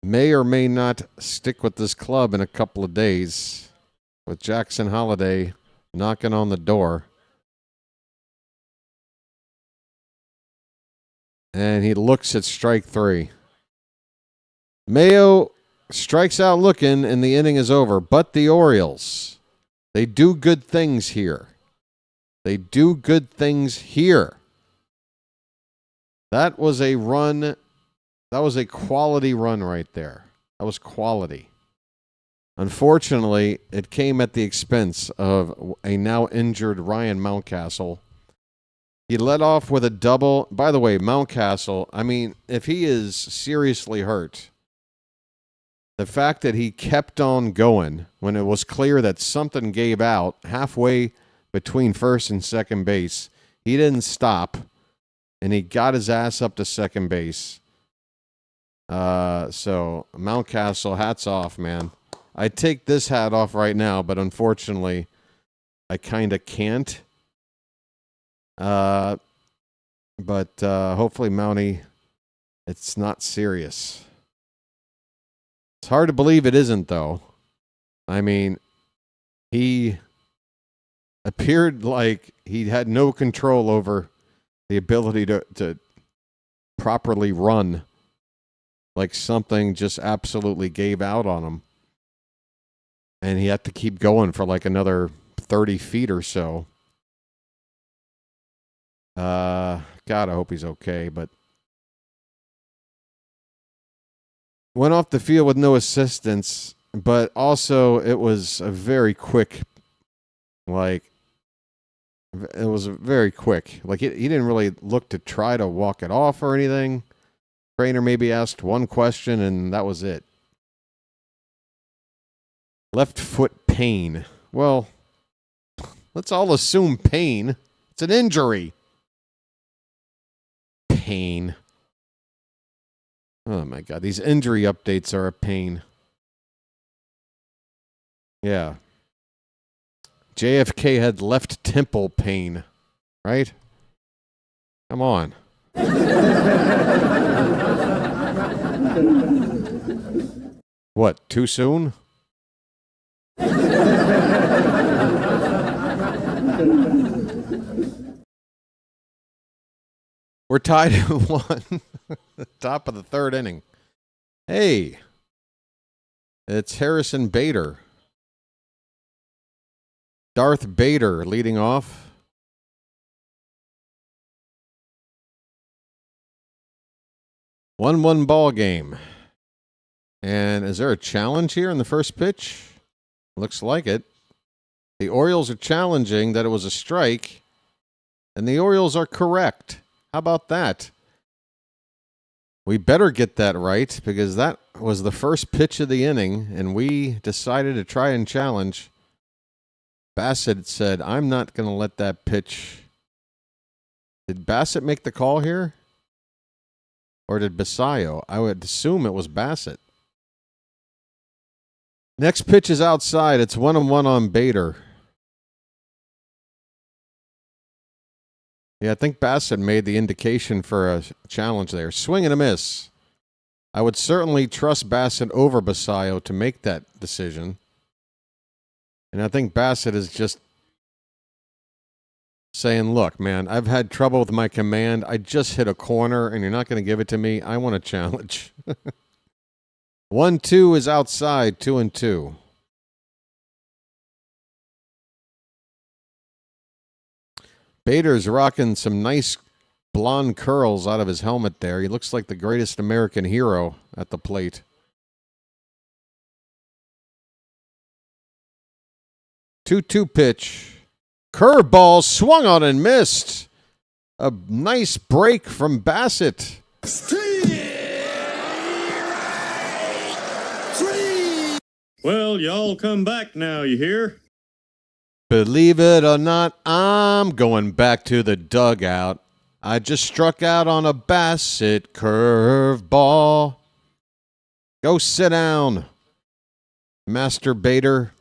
may or may not stick with this club in a couple of days, with Jackson Holliday knocking on the door. And he looks at strike 3. Mayo strikes out looking, and the inning is over. But the Orioles, they do good things here. They do good things here. That was a run. That was a quality run right there. That was quality. Unfortunately, it came at the expense of a now injured Ryan Mountcastle. He led off with a double. By the way, Mountcastle, I mean, if he is seriously hurt, the fact that he kept on going when it was clear that something gave out halfway between first and second base, he didn't stop, and he got his ass up to second base. So Mountcastle, hats off, man. I take this hat off right now, but unfortunately, I kind of can't. But hopefully Mountie, it's not serious. It's hard to believe it isn't, though. I mean, he appeared like he had no control over the ability to properly run. Like something just absolutely gave out on him. And he had to keep going for like another 30 feet or so. God, I hope he's okay, but went off the field with no assistance, but also it was a very quick, like, it was very quick. Like, he didn't really look to try to walk it off or anything. Trainer maybe asked one question, and that was it. Left foot pain. Well, let's all assume pain. It's an injury. Pain. Oh, my God. These injury updates are a pain. Yeah. JFK had left temple pain, right? Come on. What, too soon? We're tied at 1. Top of the third inning. Hey, it's Harrison Bader. Darth Bader leading off. One ball game. And is there a challenge here in the first pitch? Looks like it. The Orioles are challenging that it was a strike, and the Orioles are correct. How about that? We better get that right, because that was the first pitch of the inning, and we decided to try and challenge. Bassitt said, I'm not going to let that pitch. Did Bassitt make the call here? Or did Basayo? I would assume it was Bassitt. Next pitch is outside. It's 1-1 on Bader. Yeah, I think Bassitt made the indication for a challenge there. Swing and a miss. I would certainly trust Bassitt over Basayo to make that decision. And I think Bassitt is just saying, look, man, I've had trouble with my command. I just hit a corner, and you're not going to give it to me. I want a challenge. 1-2 is outside, 2-2. Bader's rocking some nice blonde curls out of his helmet there. He looks like the greatest American hero at the plate. 2-2 pitch. Curveball swung on and missed. A nice break from Bassitt. Well, y'all come back now, you hear? Believe it or not, I'm going back to the dugout. I just struck out on a Bassitt curveball. Go sit down, Master Bader.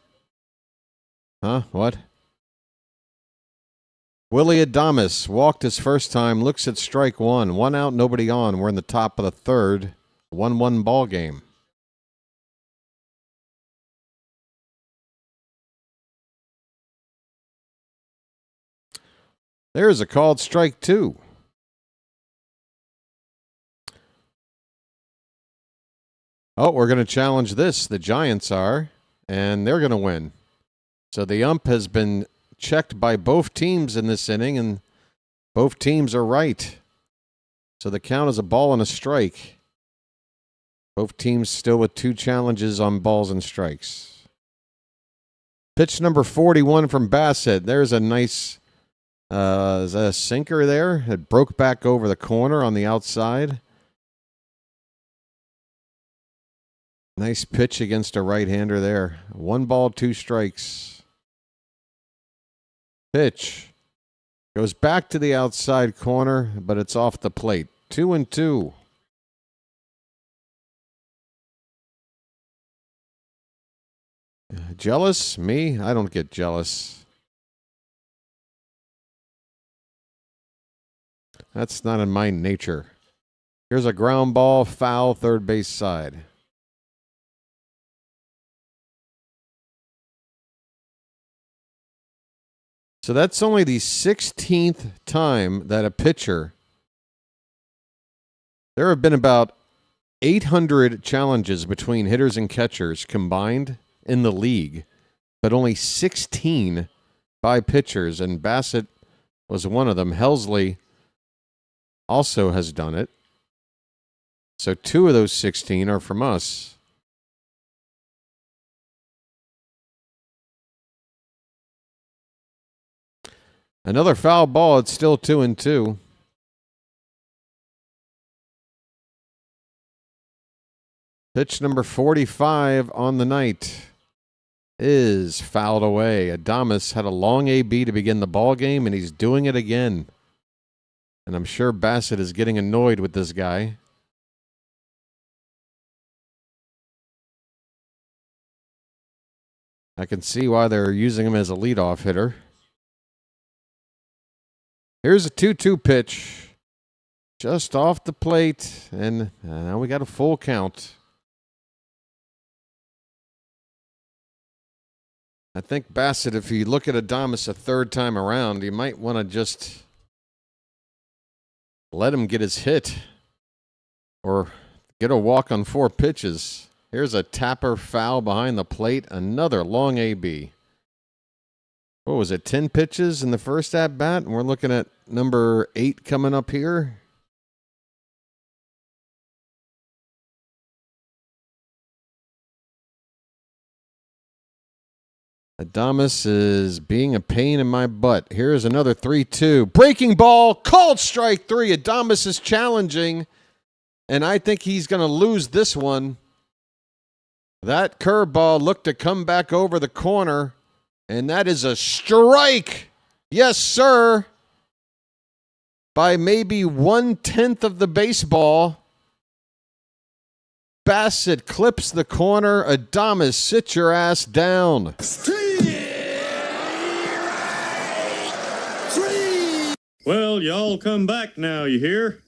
Huh? What? Willie Adames walked his first time, looks at strike one. 1 out, nobody on. We're in the top of the third. 1-1 ball game. There's a called strike 2. Oh, we're going to challenge this. The Giants are, and they're going to win. So the ump has been checked by both teams in this inning, and both teams are right. So the count is a ball and a strike. Both teams still with 2 challenges on balls and strikes. Pitch number 41 from Bassitt. There's a nice... is that a sinker there? It broke back over the corner on the outside. Nice pitch against a right-hander there. 1 ball, 2 strikes. Pitch. Goes back to the outside corner, but it's off the plate. 2-2. Jealous? Me? I don't get jealous. That's not in my nature. Here's a ground ball, foul, third base side. So that's only the 16th time that a pitcher... There have been about 800 challenges between hitters and catchers combined in the league, but only 16 by pitchers, and Bassitt was one of them. Helsley also has done it. So 2 of those 16 are from us. Another foul ball. It's still 2-2. Pitch number 45 on the night is fouled away. Adames had a long AB to begin the ball game, and he's doing it again. And I'm sure Bassitt is getting annoyed with this guy. I can see why they're using him as a leadoff hitter. Here's a 2-2 pitch. Just off the plate, and now we got a full count. I think Bassitt, if you look at Adames a third time around, you might want to just let him get his hit or get a walk on 4 pitches. Here's a tapper foul behind the plate. Another long AB. What was it, 10 pitches in the first at-bat? And we're looking at number 8 coming up here. Adames is being a pain in my butt. Here's another 3-2. Breaking ball, called strike 3. Adames is challenging, and I think he's going to lose this one. That curveball looked to come back over the corner, and that is a strike. Yes, sir. By maybe 1/10 of the baseball. Bassitt clips the corner. Adames, sit your ass down. Well, y'all come back now, you hear?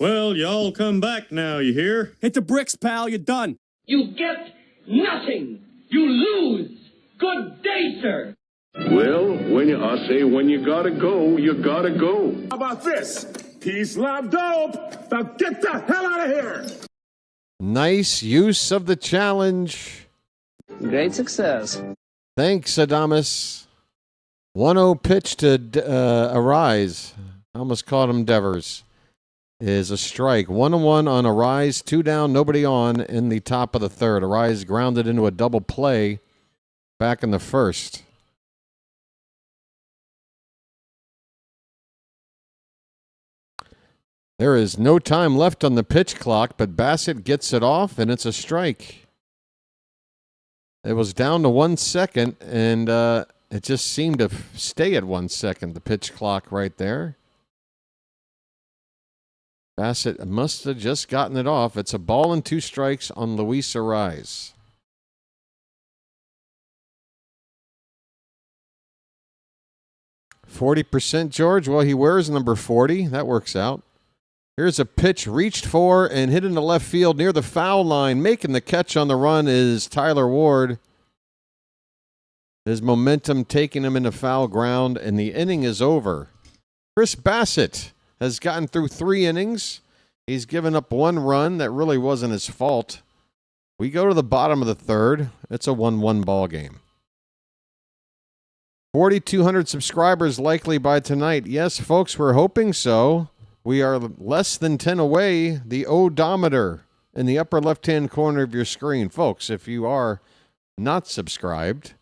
Well, y'all come back now, you hear? Hit the bricks, pal. You're done. You get nothing. You lose. Good day, sir. Well, when you gotta go, you gotta go. How about this? Peace, love, dope. Now get the hell out of here. Nice use of the challenge. Great success. Thanks, Adames. 1-0 pitch to Arise. I almost called him Devers. Is a strike. 1-1 on Arise. 2 down, nobody on in the top of the third. Arise grounded into a double play back in the first. There is no time left on the pitch clock, but Bassitt gets it off, and it's a strike. It was down to 1 second, and it just seemed to stay at 1 second, the pitch clock right there. Bassitt must have just gotten it off. It's a ball and 2 strikes on Luis Arise. %, George. Well, he wears number 40. That works out. Here's a pitch reached for and hit into left field near the foul line. Making the catch on the run is Tyler Ward. His momentum taking him into foul ground, and the inning is over. Chris Bassitt has gotten through 3 innings. He's given up 1 run. That really wasn't his fault. We go to the bottom of the third. It's a 1-1 ball game. 4,200 subscribers likely by tonight. Yes, folks, we're hoping so. We are less than 10 away. The odometer in the upper left-hand corner of your screen. Folks, if you are not subscribed,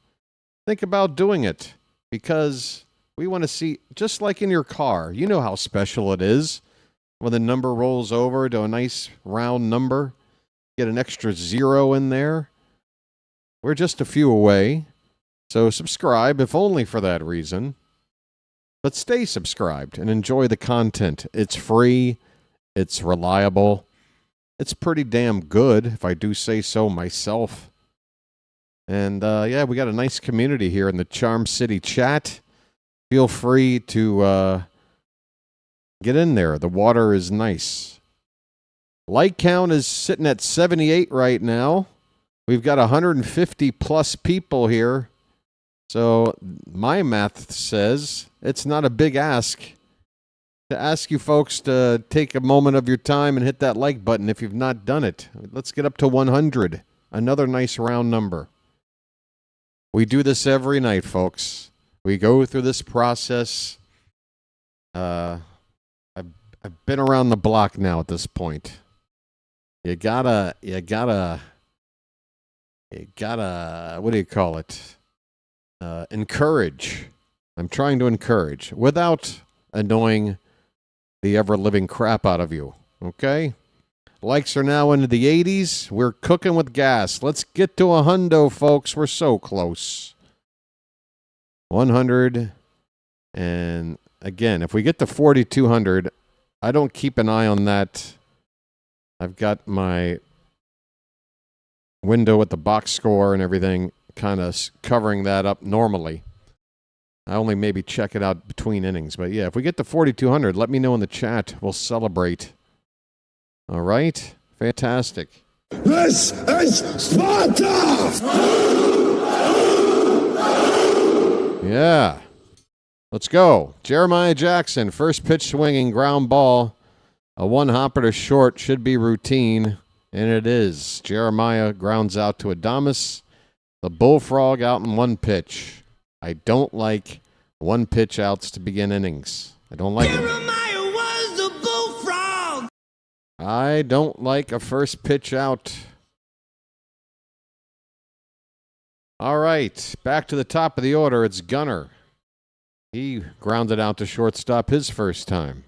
think about doing it, because we want to see, just like in your car, you know how special it is when the number rolls over to a nice round number. Get an extra 0 in there. We're just a few away. So subscribe, if only for that reason. But stay subscribed and enjoy the content. It's free. It's reliable. It's pretty damn good, if I do say so myself. And, yeah, we got a nice community here in the Charm City chat. Feel free to get in there. The water is nice. Like count is sitting at 78 right now. We've got 150-plus people here. So my math says it's not a big ask to ask you folks to take a moment of your time and hit that like button if you've not done it. Let's get up to 100. Another nice round number. We do this every night, folks. We go through this process. I've been around the block now at this point. You gotta, what do you call it? Encourage. I'm trying to encourage without annoying the ever-living crap out of you. Okay? Likes are now into the 80s. We're cooking with gas. Let's get to a hundo, folks. We're so close. 100. And again, if we get to 4,200, I don't keep an eye on that. I've got my window with the box score and everything kind of covering that up normally. I only maybe check it out between innings. But yeah, if we get to 4,200, let me know in the chat. We'll celebrate. All right? Fantastic. This is Sparta! Yeah. Let's go. Jeremiah Jackson, first pitch swinging, ground ball. A one-hopper to short should be routine, and it is. Jeremiah grounds out to Adames. The Bullfrog out in one pitch. I don't like one pitch outs to begin innings. I don't like it. Jeremiah was the bullfrog. I don't like a first pitch out. All right, back to the top of the order. It's Gunnar. He grounded out to shortstop his first time.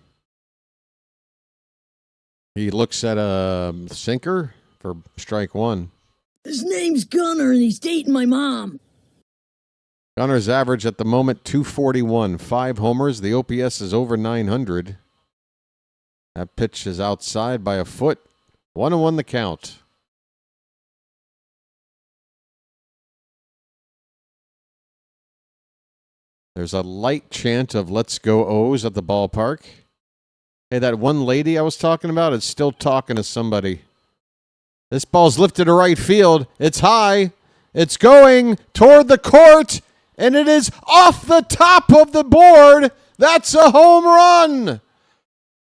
He looks at a sinker for strike one. His name's Gunnar, and he's dating my mom. Gunnar's average at the moment, 241. 5 homers. The OPS is over 900. That pitch is outside by a foot. 1-1 the count. There's a light chant of "Let's Go O's" at the ballpark. Hey, that one lady I was talking about is still talking to somebody. This ball's lifted to right field. It's high. It's going toward the court, and it is off the top of the board. That's a home run.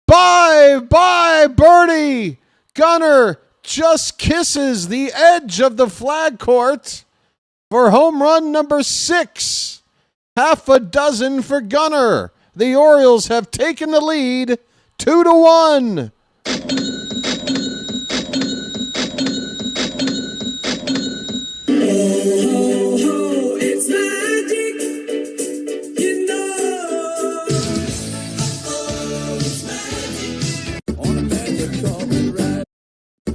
Bye, birdie. Gunnar just kisses the edge of the flag court for home run number 6. Half a dozen for Gunnar. The Orioles have taken the lead 2-1. It's magic, you know. It's magic. On a magic carpet ride.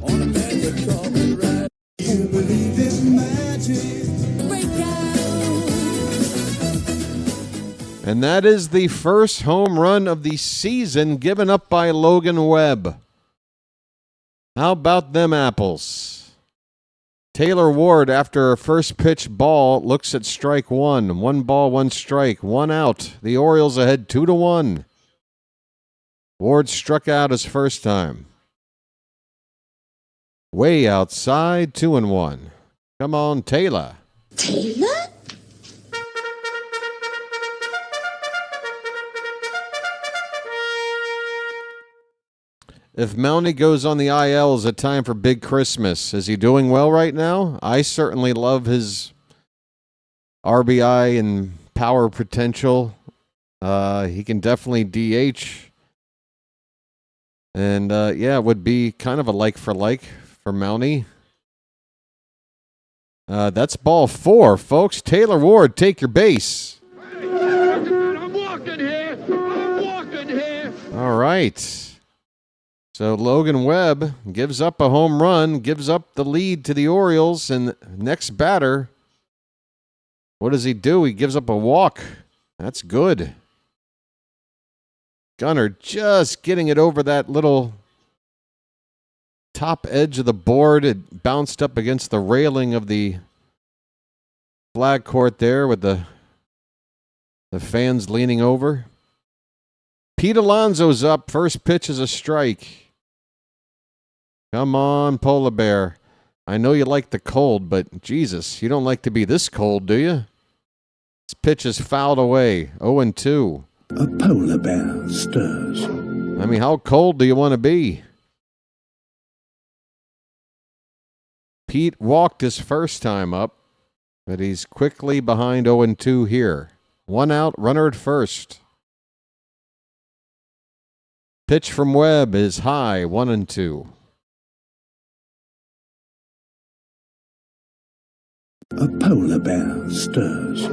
On a magic carpet ride. You believe in magic. And that is the first home run of the season given up by Logan Webb. How about them apples? Taylor Ward, after a first pitch ball, looks at strike one. 1 ball, 1 strike, 1 out. The Orioles ahead 2-1. Ward struck out his first time. Way outside, 2-1. Come on, Taylor. Taylor? If Mountie goes on the IL, is it time for Big Christmas? Is he doing well right now? I certainly love his RBI and power potential. He can definitely DH. And, it would be kind of a like for Mountie. That's ball 4, folks. Taylor Ward, take your base. I'm walking here. All right. So Logan Webb gives up a home run, gives up the lead to the Orioles, and next batter, what does he do? He gives up a walk. That's good. Gunnar just getting it over that little top edge of the board. It bounced up against the railing of the flag court there with the fans leaning over. Pete Alonso's up. First pitch is a strike. Come on, Polar Bear. I know you like the cold, but Jesus, you don't like to be this cold, do you? This pitch is fouled away. 0-2. A polar bear stirs. I mean, how cold do you want to be? Pete walked his first time up, but he's quickly behind 0-2 here. 1 out, runner at first. Pitch from Webb is high, 1-2. A polar bear stirs.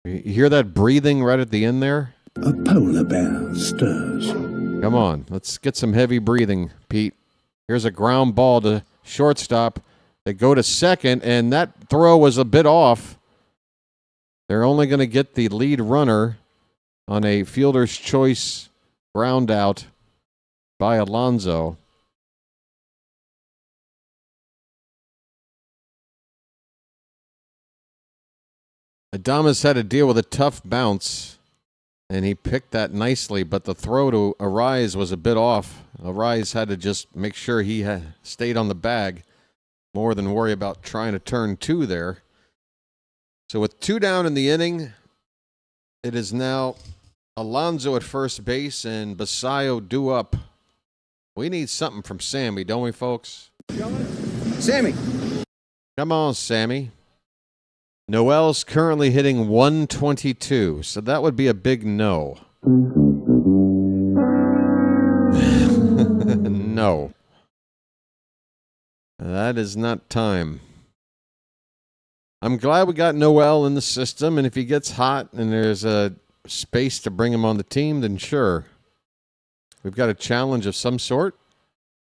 You hear that breathing right at the end there? A polar bear stirs. Come on, let's get some heavy breathing, Pete. Here's a ground ball to shortstop. They go to second, and that throw was a bit off. They're only going to get the lead runner on a fielder's choice ground out by Alonso. Adames had to deal with a tough bounce, and he picked that nicely, but the throw to Arise was a bit off. Arise had to just make sure he stayed on the bag more than worry about trying to turn 2 there. So with 2 down in the inning, it is now Alonso at first base and Basayo due up We need something from Sammy, don't we, folks? Sammy. Come on, Sammy. Noel's currently hitting 122, so that would be a big no. No. That is not time. I'm glad we got Noel in the system, and if he gets hot and there's a space to bring him on the team, then sure. We've got a challenge of some sort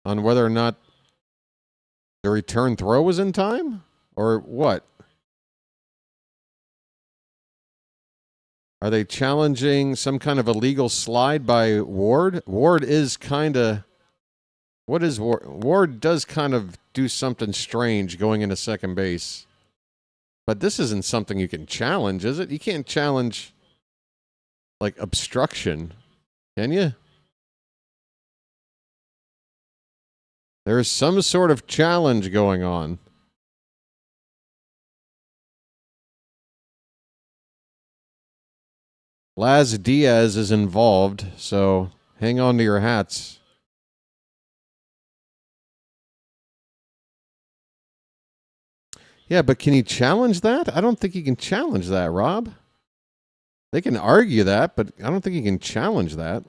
on whether or not the return throw was in time, or what? Are they challenging some kind of illegal slide by Ward? Ward is kind of... What is Ward? Ward does kind of do something strange going into second base. But this isn't something you can challenge, is it? You can't challenge, like, obstruction, can you? There's some sort of challenge going on. Laz Diaz is involved, so hang on to your hats. Yeah, but can he challenge that? I don't think he can challenge that, Rob. They can argue that, but I don't think he can challenge that.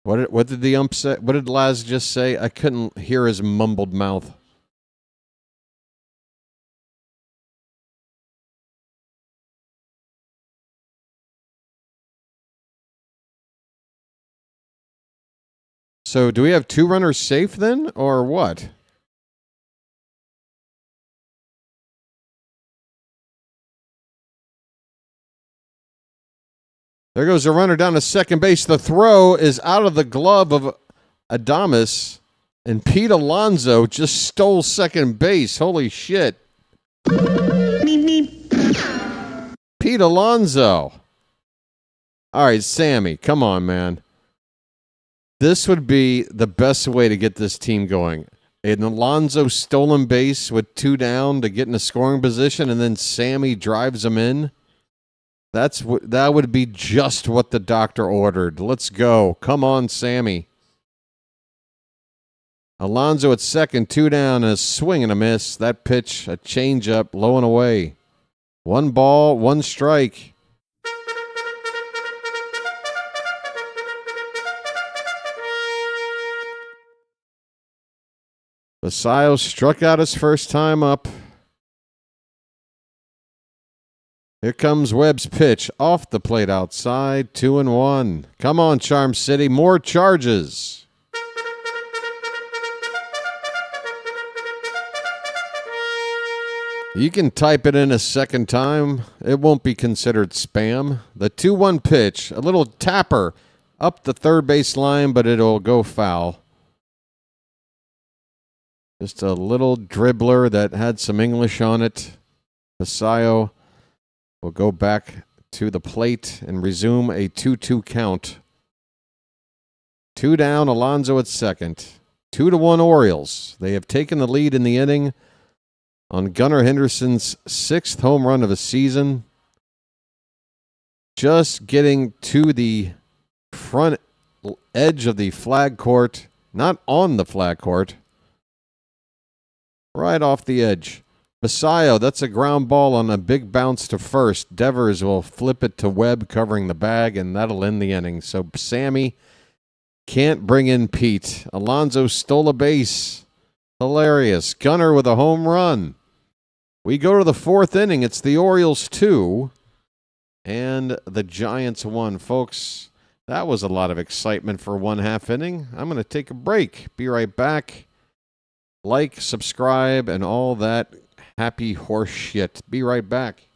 What did the ump say? What did Laz just say? I couldn't hear his mumbled mouth. So do we have two runners safe then, or what? There goes a runner down to second base. The throw is out of the glove of Adames, and Pete Alonso just stole second base. Holy shit. Pete Alonso. All right, Sammy, come on, man. This would be the best way to get this team going. An Alonso stolen base with two down to get in a scoring position, and then Sammy drives him in. That would be just what the doctor ordered. Let's go. Come on, Sammy. Alonso at second, two down, and a swing and a miss. That pitch, a changeup, low and away. 1 ball, 1 strike. Bassitt struck out his first time up. Here comes Webb's pitch off the plate outside, 2-1. Come on, Charm City, more charges. You can type it in a second time. It won't be considered spam. The 2-1 pitch, a little tapper up the third base line, but it'll go foul. Just a little dribbler that had some English on it. Bassitt will go back to the plate and resume a 2-2 count. 2 down, Alonso at second. 2-1 Orioles. They have taken the lead in the inning on Gunnar Henderson's 6th home run of the season. Just getting to the front edge of the flag court. Not on the flag court. Right off the edge. Bassitt, that's a ground ball on a big bounce to first. Devers will flip it to Webb covering the bag, and that'll end the inning. So Sammy can't bring in Pete. Alonso stole a base. Hilarious. Gunnar with a home run. We go to the 4th inning. It's the Orioles 2 and the Giants 1. Folks, that was a lot of excitement for 1/2 inning. I'm going to take a break. Be right back. Like, subscribe, and all that happy horse shit. Be right back.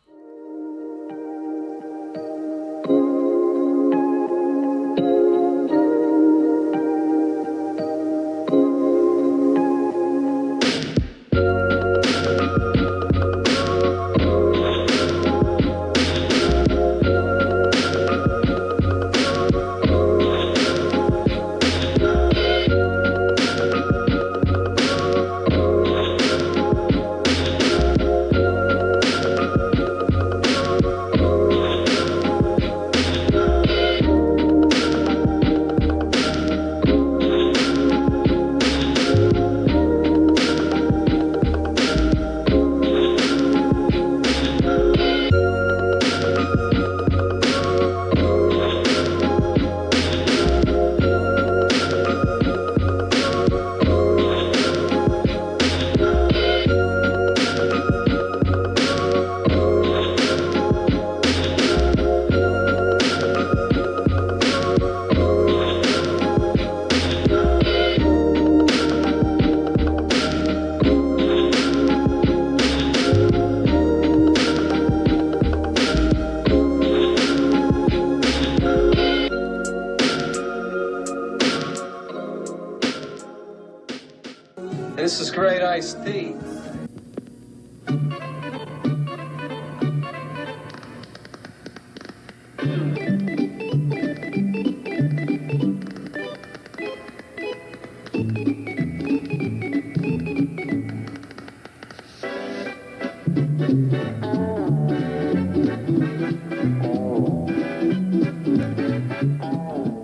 This is great iced tea.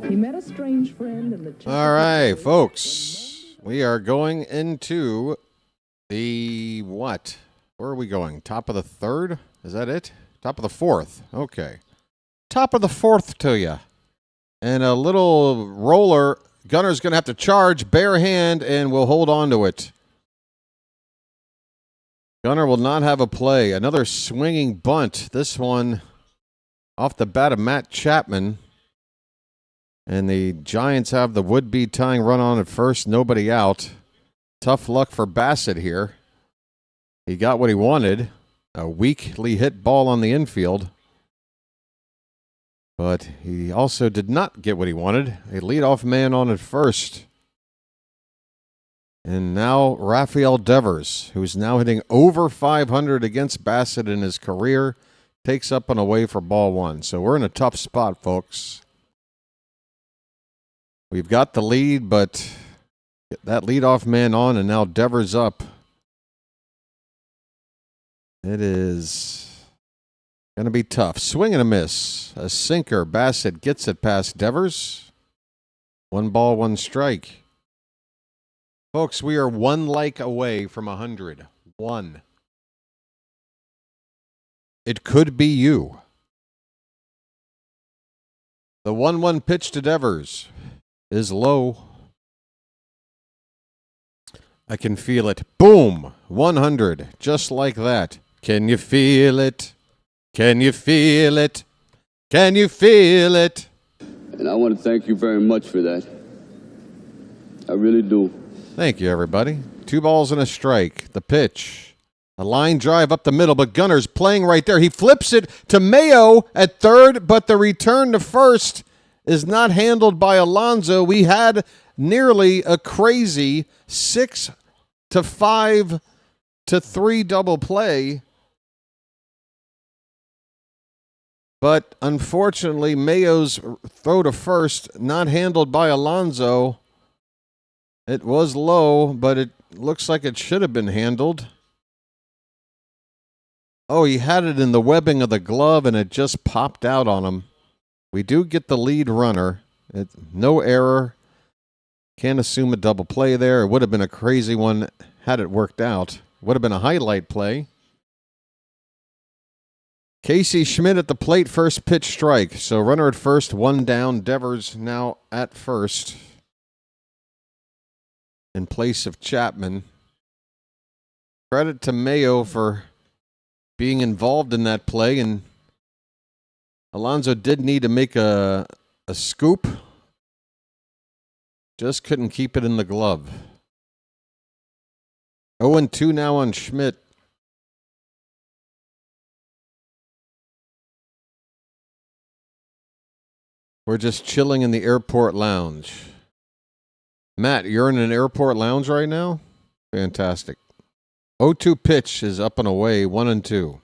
He met a strange friend in the All right, folks. We are going into the what? Where are we going? Top of the third? Is that it? Top of the fourth. Okay. Top of the fourth to you. And a little roller. Gunner's going to have to charge bare hand, and we'll hold on to it. Gunnar will not have a play. Another swinging bunt. This one off the bat of Matt Chapman. And the Giants have the would-be tying run on at first. Nobody out. Tough luck for Bassitt here. He got what he wanted. A weakly hit ball on the infield. But he also did not get what he wanted. A leadoff man on at first. And now Rafael Devers, who's now hitting over 500 against Bassitt in his career, takes up and away for ball one. So we're in a tough spot, folks. We've got the lead, but get that leadoff man on, and now Devers up. It is going to be tough. Swing and a miss. A sinker. Bassitt gets it past Devers. 1 ball, 1 strike. Folks, we are 1 like away from 100. 1. It could be you. The 1-1 pitch to Devers is low. I can feel it. Boom! 100. Just like that. Can you feel it? Can you feel it? Can you feel it? And I want to thank you very much for that. I really do. Thank you, everybody. 2 balls and a strike. The pitch. A line drive up the middle, but Gunner's playing right there. He flips it to Mayo at third, but the return to first is not handled by Alonso. We had nearly a crazy 6-5-3 double play. But unfortunately, Mayo's throw to first, not handled by Alonso. It was low, but it looks like it should have been handled. Oh, he had it in the webbing of the glove, and it just popped out on him. We do get the lead runner. No error. Can't assume a double play there. It would have been a crazy one had it worked out. Would have been a highlight play. Casey Schmidt at the plate, first pitch strike. So runner at first, 1 down. Devers now at first in place of Chapman. Credit to Mayo for being involved in that play, and Alonso did need to make a scoop. Just couldn't keep it in the glove. 0-2 now on Schmidt. We're just chilling in the airport lounge. Matt, you're in an airport lounge right now? Fantastic. 0-2 pitch is up and away, 1-2.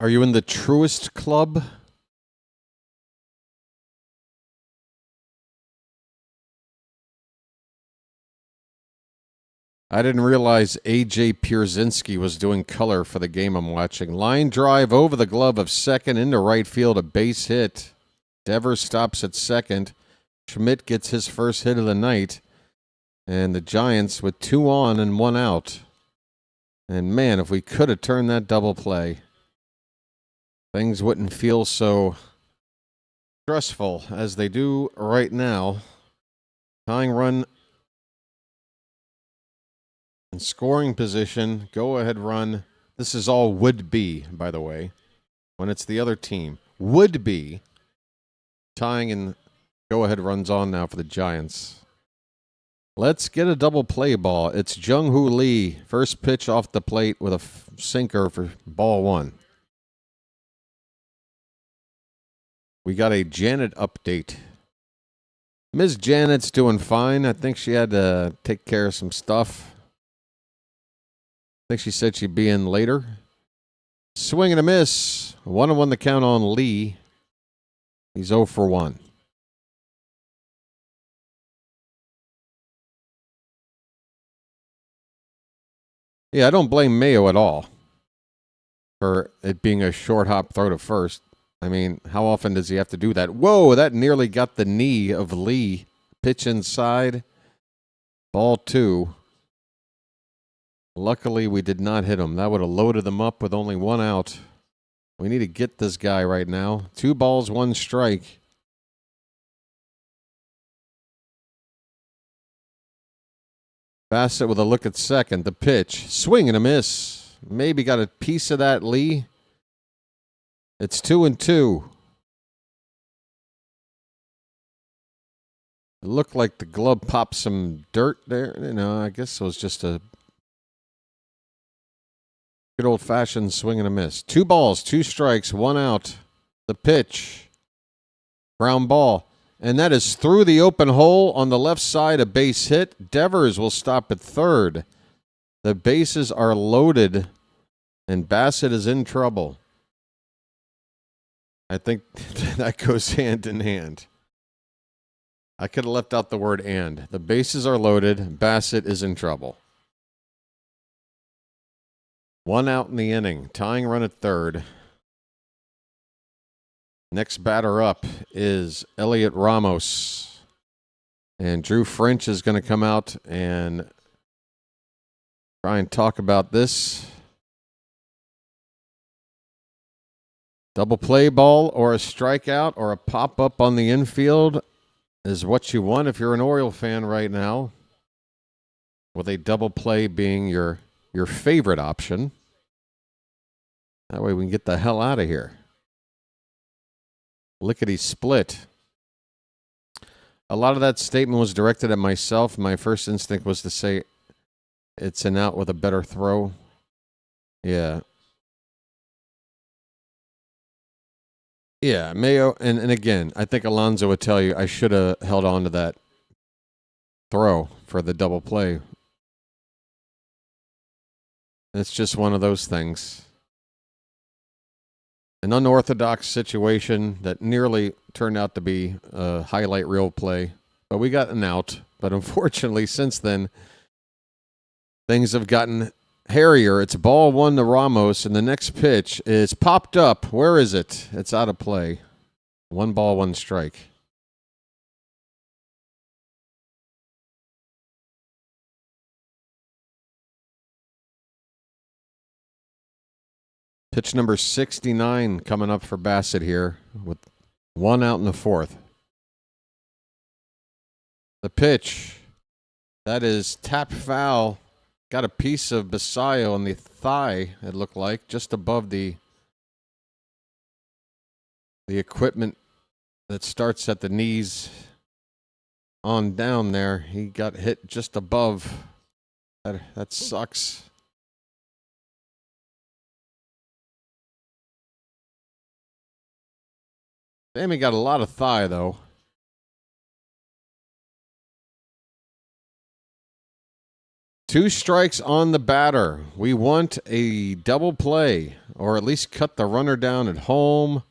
Are you in the Truist Club? I didn't realize A.J. Pierzynski was doing color for the game I'm watching. Line drive over the glove of second into right field, a base hit. Devers stops at second. Schmidt gets his first hit of the night. And the Giants with 2 on and 1 out. And man, if we could have turned that double play, things wouldn't feel so stressful as they do right now. Tying run in scoring position, go ahead run. This is all would be, by the way, when it's the other team. Would be tying and go ahead runs on now for the Giants. Let's get a double play ball. It's Jung-Hoo Lee. First pitch off the plate with a sinker for ball 1. We got a Janet update. Ms. Janet's doing fine. I think she had to take care of some stuff. I think she said she'd be in later. Swing and a miss. 1-1 the count on Lee. He's 0 for 1. Yeah, I don't blame Mayo at all for it being a short hop throw to first. I mean, how often does he have to do that? Whoa, that nearly got the knee of Lee. Pitch inside. Ball 2. Luckily, we did not hit him. That would have loaded them up with only 1 out. We need to get this guy right now. 2 balls, 1 strike. Bassitt with a look at second. The pitch. Swing and a miss. Maybe got a piece of that, Lee. It's 2-2. It looked like the glove popped some dirt there. You know, I guess it was just a good old-fashioned swing and a miss. 2 balls, 2 strikes, 1 out. The pitch. Ground ball. And that is through the open hole on the left side, a base hit. Devers will stop at third. The bases are loaded, and Bassitt is in trouble. I think that goes hand in hand. I could have left out the word and. The bases are loaded. Bassitt is in trouble. 1 out in the inning. Tying run at third. Next batter up is Elliot Ramos. And Drew French is going to come out and try and talk about this. Double play ball or a strikeout or a pop-up on the infield is what you want if you're an Oriole fan right now. With a double play being your favorite option. That way we can get the hell out of here. Lickety split. A lot of that statement was directed at myself. My first instinct was to say it's an out with a better throw. Yeah. Yeah, Mayo, and again, I think Alonso would tell you I should have held on to that throw for the double play. It's just one of those things. An unorthodox situation that nearly turned out to be a highlight reel play. But we got an out. But unfortunately, since then, things have gotten hairier. It's ball 1 to Ramos, and the next pitch is popped up. Where is it? It's out of play. 1 ball, 1 strike. Pitch number 69 coming up for Bassitt here with 1 out in the 4th. The pitch. That is tap foul. Got a piece of Basayo on the thigh, it looked like, just above the equipment that starts at the knees on down there. He got hit just above. That sucks. Sammy got a lot of thigh, though. Two strikes on the batter. We want a double play, or at least cut the runner down at home,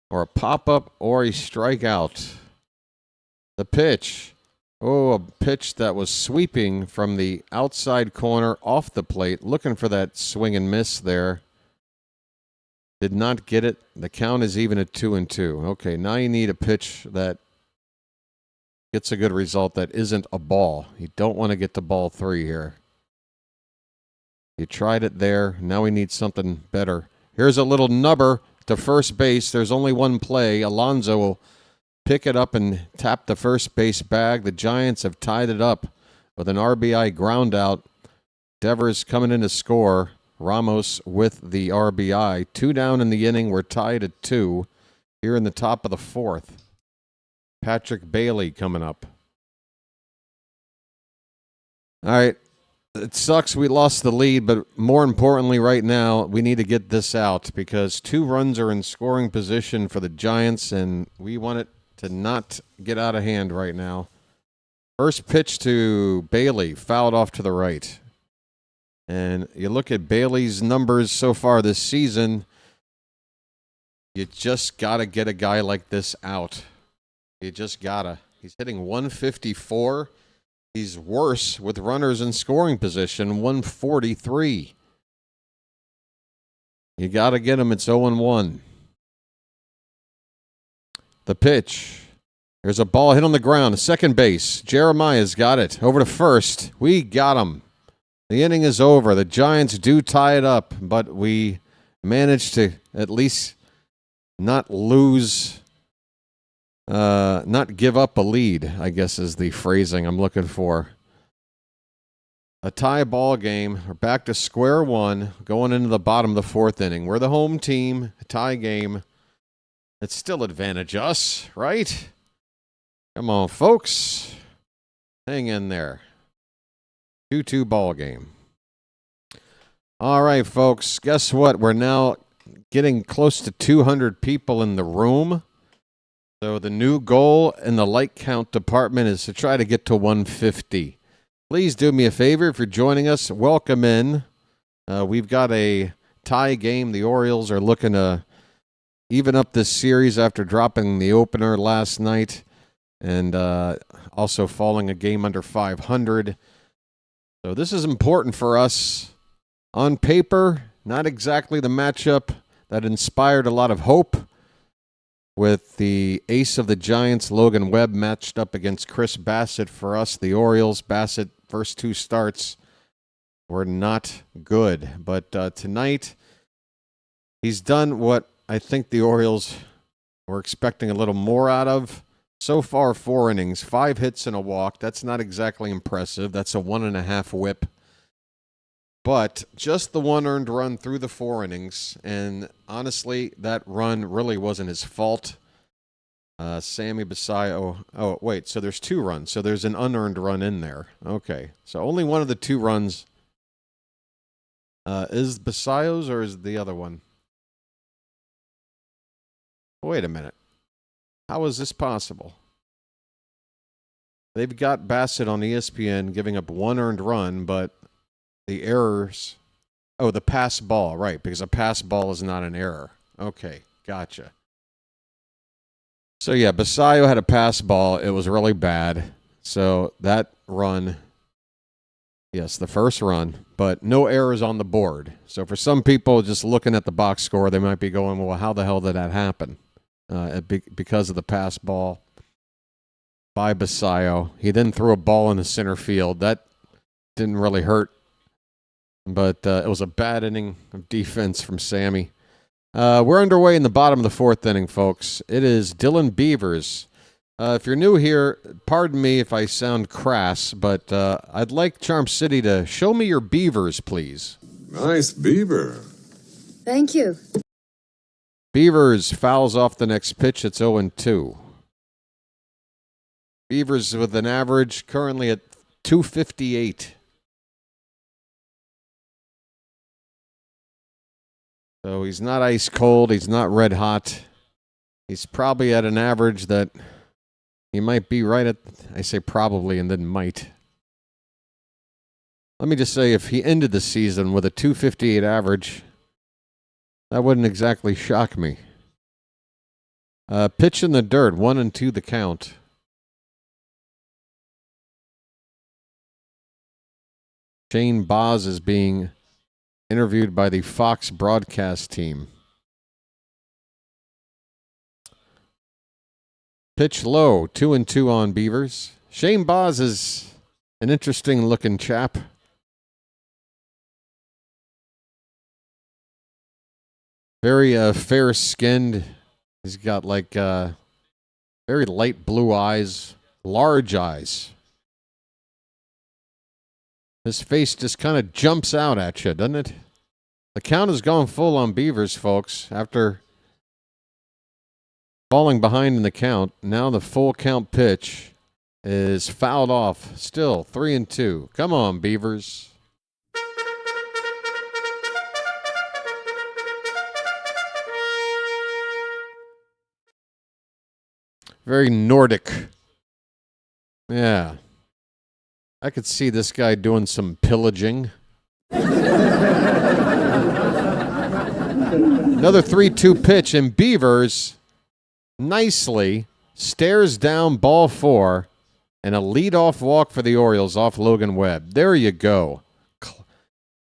or a pop-up, or a strikeout. The pitch. Oh, a pitch that was sweeping from the outside corner off the plate, looking for that swing and miss there. Did not get it. The count is even at 2-2. Okay, now you need a pitch that gets a good result that isn't a ball. You don't want to get to ball 3 here. You tried it there. Now we need something better. Here's a little nubber to first base. There's only one play. Alonso will pick it up and tap the first base bag. The Giants have tied it up with an RBI ground out. Devers coming in to score. Ramos with the RBI. 2 down in the inning. We're tied at 2 here in the top of the 4th. Patrick Bailey coming up. All right. It sucks we lost the lead, but more importantly right now, we need to get this out because 2 runs are in scoring position for the Giants, and we want it to not get out of hand right now. First pitch to Bailey, fouled off to the right. And you look at Bailey's numbers so far this season, you just got to get a guy like this out. You just got to. He's hitting 154. He's worse with runners in scoring position, 143. You got to get him. It's 0-1. The pitch. There's a ball hit on the ground. Second base. Jeremiah's got it. Over to first. We got him. The inning is over. The Giants do tie it up, but we managed to at least not lose, not give up a lead, I guess is the phrasing I'm looking for. A tie ball game. We're back to square one, going into the bottom of the fourth inning. We're the home team, a tie game. It's still advantage us, right? Come on, folks. Hang in there. 2-2 ball game. All right, folks. Guess what? We're now getting close to 200 people in the room. So the new goal in the like count department is to try to get to 150. Please do me a favor. If you're joining us, welcome in. We've got a tie game. The Orioles are looking to even up this series after dropping the opener last night and also falling a game under 500. So this is important for us. On paper, not exactly the matchup that inspired a lot of hope, with the ace of the Giants, Logan Webb, matched up against Chris Bassitt for us, the Orioles. Bassitt, first two starts were not good. But tonight, he's done what I think the Orioles were expecting a little more out of. So far, 4 innings, 5 hits and a walk. That's not exactly impressive. That's a 1.5 whip. But just the 1 earned run through the 4 innings. And honestly, that run really wasn't his fault. Sammy Basayo. Oh, wait. So there's 2 runs. So there's an unearned run in there. Okay. So only one of the 2 runs is Basayo's, or is the other one? Wait a minute. How is this possible? They've got Bassitt on ESPN giving up 1 earned run, but the errors... Oh, the pass ball, right, because a pass ball is not an error. Okay, gotcha. So, yeah, Basayo had a pass ball. It was really bad. So that run, yes, the first run, but no errors on the board. So for some people just looking at the box score, they might be going, well, how the hell did that happen? Because of the pass ball by Basayo. He then threw a ball in the center field. That didn't really hurt, but it was a bad inning of defense from Sammy. We're underway in the bottom of the 4th inning, folks. It is Dylan Beavers. If you're new here, pardon me if I sound crass, but I'd like Charm City to show me your beavers, please. Nice beaver. Thank you. Beavers fouls off the next pitch. It's 0-2. Beavers with an average currently at 258. So he's not ice cold. He's not red hot. He's probably at an average that he might be right at. I say probably and then might. Let me just say, if he ended the season with a 258 average, that wouldn't exactly shock me. Pitch in the dirt, 1-2 the count. Shane Boz is being interviewed by the Fox broadcast team. Pitch low, 2-2 on Beavers. Shane Boz is an interesting looking chap. Very fair-skinned. He's got like very light blue eyes, large eyes. His face just kind of jumps out at you, doesn't it? The count has gone full on Beavers, folks. After falling behind in the count, now the full count pitch is fouled off. Still 3-2. Come on, Beavers. Very Nordic. Yeah. I could see this guy doing some pillaging. Another 3-2 pitch, and Beavers nicely stares down ball 4, and a leadoff walk for the Orioles off Logan Webb. There you go.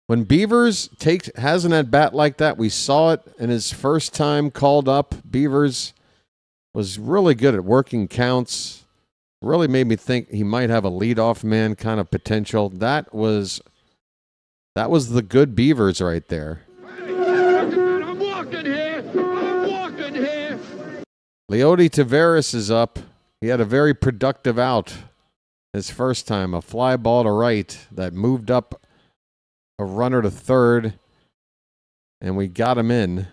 When Beavers has an at-bat like that, we saw it in his first time called up. Beavers was really good at working counts. Really made me think he might have a leadoff man kind of potential. That was the good Beavers right there. I'm walking here. I'm walking here. Leody Taveras is up. He had a very productive out his first time. A fly ball to right that moved up a runner to third, and we got him in.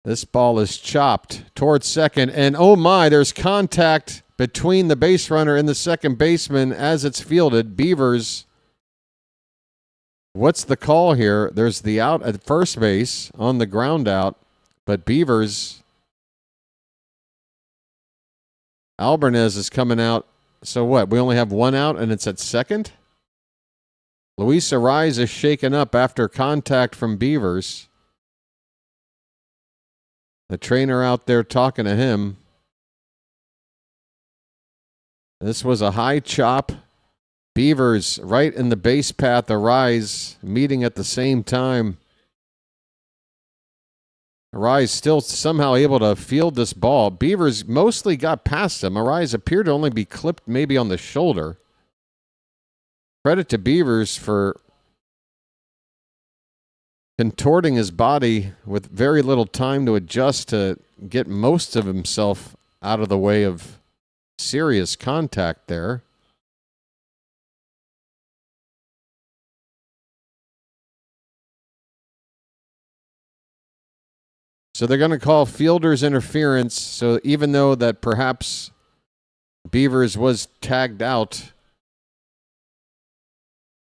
This ball is chopped towards second, and oh my, there's contact between the base runner and the second baseman as it's fielded. Beavers, what's the call here? There's the out at first base on the ground out, but Beavers, Albarnez is coming out. So what? We only have one out, and it's at second? Luis Arraez is shaken up after contact from Beavers. The trainer out there talking to him. This was a high chop. Beavers right in the base path. Arraez meeting at the same time. Arraez still somehow able to field this ball. Beavers mostly got past him. Arraez appeared to only be clipped maybe on the shoulder. Credit to Beavers for contorting his body with very little time to adjust to get most of himself out of the way of serious contact there. So they're going to call fielder's interference. So even though that perhaps Beavers was tagged out,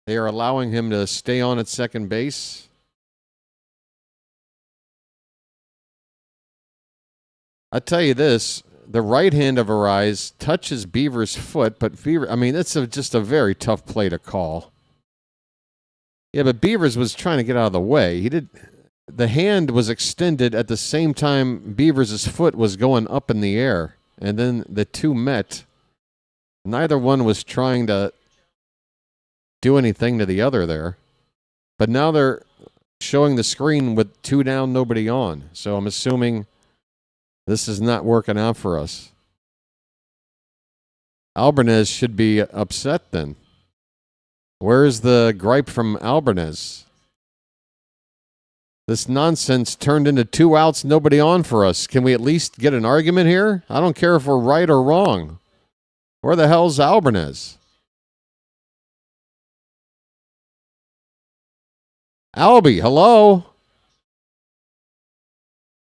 they are allowing him to stay on at second base. I tell you this, the right hand of Arraez touches Beavers' foot, but it's just a very tough play to call. Yeah, but Beavers was trying to get out of the way. The hand was extended at the same time Beavers' foot was going up in the air, and then the two met. Neither one was trying to do anything to the other there. But now they're showing the screen with 2 down, nobody on. So I'm assuming this is not working out for us. Albarnez should be upset then. Where's the gripe from Albarnez? This nonsense turned into 2 outs, nobody on for us. Can we at least get an argument here? I don't care if we're right or wrong. Where the hell's Albarnez? Albie, hello?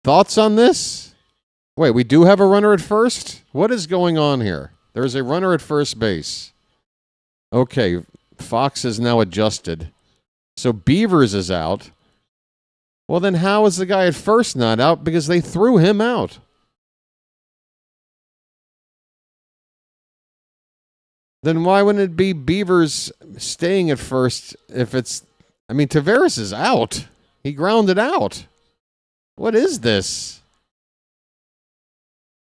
Thoughts on this? Wait, we do have a runner at first? What is going on here? There's a runner at first base. Okay, Fox is now adjusted. So Beavers is out. Well, then how is the guy at first not out? Because they threw him out. Then why wouldn't it be Beavers staying at first if it's... Taveras is out. He grounded out. What is this?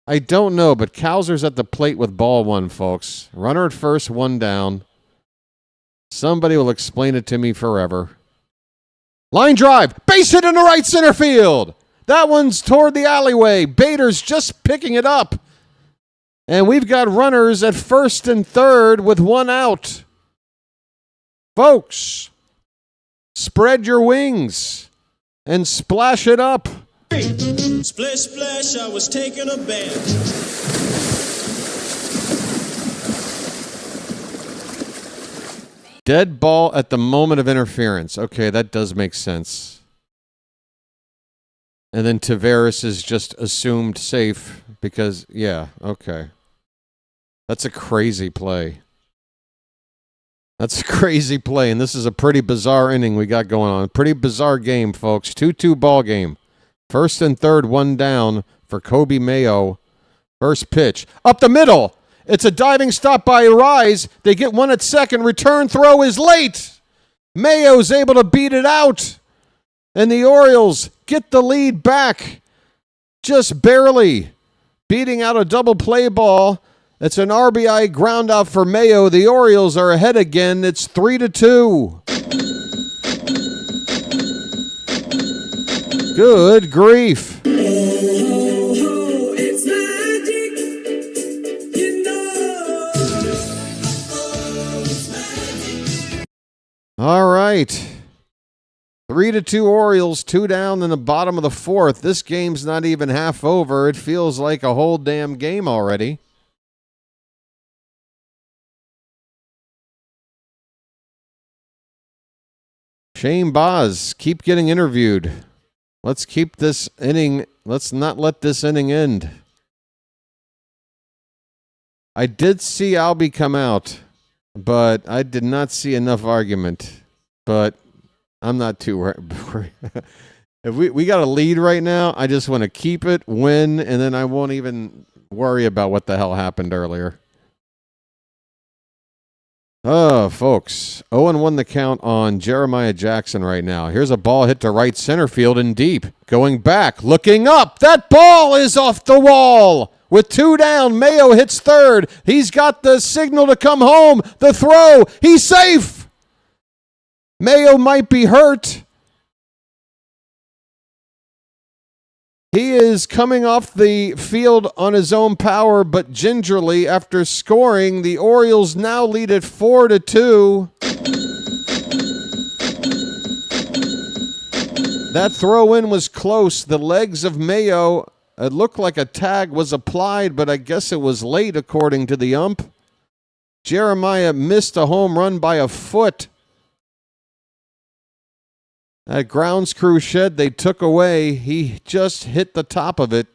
I don't know, but Cowser's at the plate with ball 1, folks. Runner at first, 1 down. Somebody will explain it to me forever. Line drive. Base hit into right center field. That one's toward the alleyway. Bader's just picking it up. And we've got runners at first and third with 1 out. Folks, spread your wings and splash it up. Splish, splash, I was taking a bath. Dead ball at the moment of interference. Okay, that does make sense. And then Taveras is just assumed safe because, yeah, okay. That's a crazy play. That's a crazy play, and this is a pretty bizarre inning we got going on. Pretty bizarre game, folks. 2-2 ball game. First and third, 1 down. for Kobe Mayo. First pitch. Up the middle. It's a diving stop by Rise. They get one at second. Return throw is late. Mayo's able to beat it out. And the Orioles get the lead back. Just barely. Beating out a double play ball. It's an RBI ground out for Mayo. The Orioles are ahead again. It's 3-2. Good grief. It's magic, you know. It's magic. All right. 3-2 Orioles, 2 down in the bottom of the fourth. This game's not even half over. It feels like a whole damn game already. Shane Baz, keep getting interviewed. Let's keep this inning. Let's not let this inning end. I did see Albie come out, but I did not see enough argument. But I'm not too worried. If we got a lead right now, I just want to keep it, win, and then I won't even worry about what the hell happened earlier. Oh, folks. 0-1 the count on Jeremiah Jackson right now. Here's a ball hit to right center field and deep. Going back, looking up. That ball is off the wall. With 2 down, Mayo hits third. He's got the signal to come home. The throw. He's safe. Mayo might be hurt. He is coming off the field on his own power, but gingerly after scoring, the Orioles now lead at 4-2. That throw-in was close. The legs of Mayo, it looked like a tag was applied, but I guess it was late according to the ump. Jeremiah missed a home run by a foot. That grounds crew shed they took away, he just hit the top of it.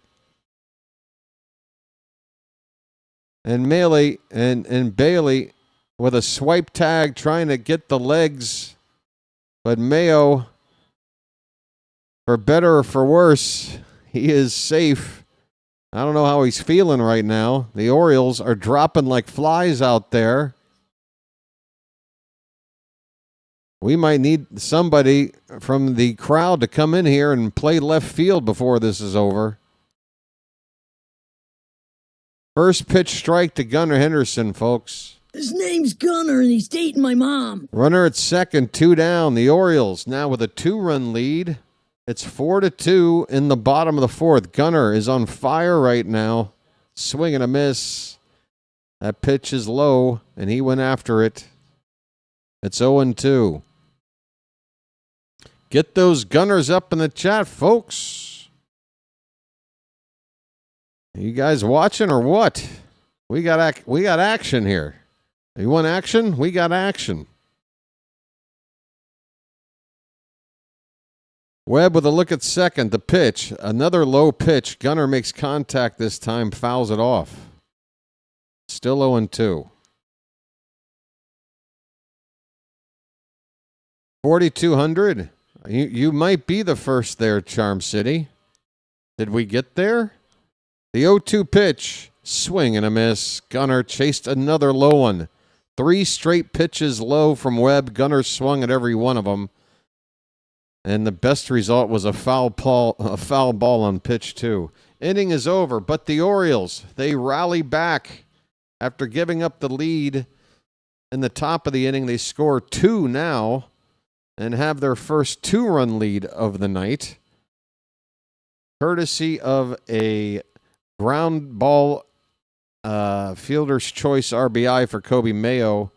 And Bailey with a swipe tag trying to get the legs. But Mayo, for better or for worse, he is safe. I don't know how he's feeling right now. The Orioles are dropping like flies out there. We might need somebody from the crowd to come in here and play left field before this is over. First pitch strike to Gunnar Henderson, folks. His name's Gunnar, and he's dating my mom. Runner at second, 2 down. The Orioles now with a 2-run lead. It's 4-2 in the bottom of the fourth. Gunnar is on fire right now. Swing and a miss. That pitch is low, and he went after it. It's 0-2. Get those Gunners up in the chat, folks. Are you guys watching or what? We got action here. You want action? We got action. Webb with a look at second. The pitch. Another low pitch. Gunnar makes contact this time. Fouls it off. Still 0-2. 4,200. You might be the first there, Charm City. Did we get there? The 0-2 pitch. Swing and a miss. Gunnar chased another low one. 3 straight pitches low from Webb. Gunnar swung at every one of them. And the best result was a foul ball on pitch 2. Inning is over, but the Orioles, they rally back. After giving up the lead in the top of the inning, they score 2 now and have their first 2-run lead of the night, courtesy of a ground ball fielder's choice RBI for Kobe Mayo.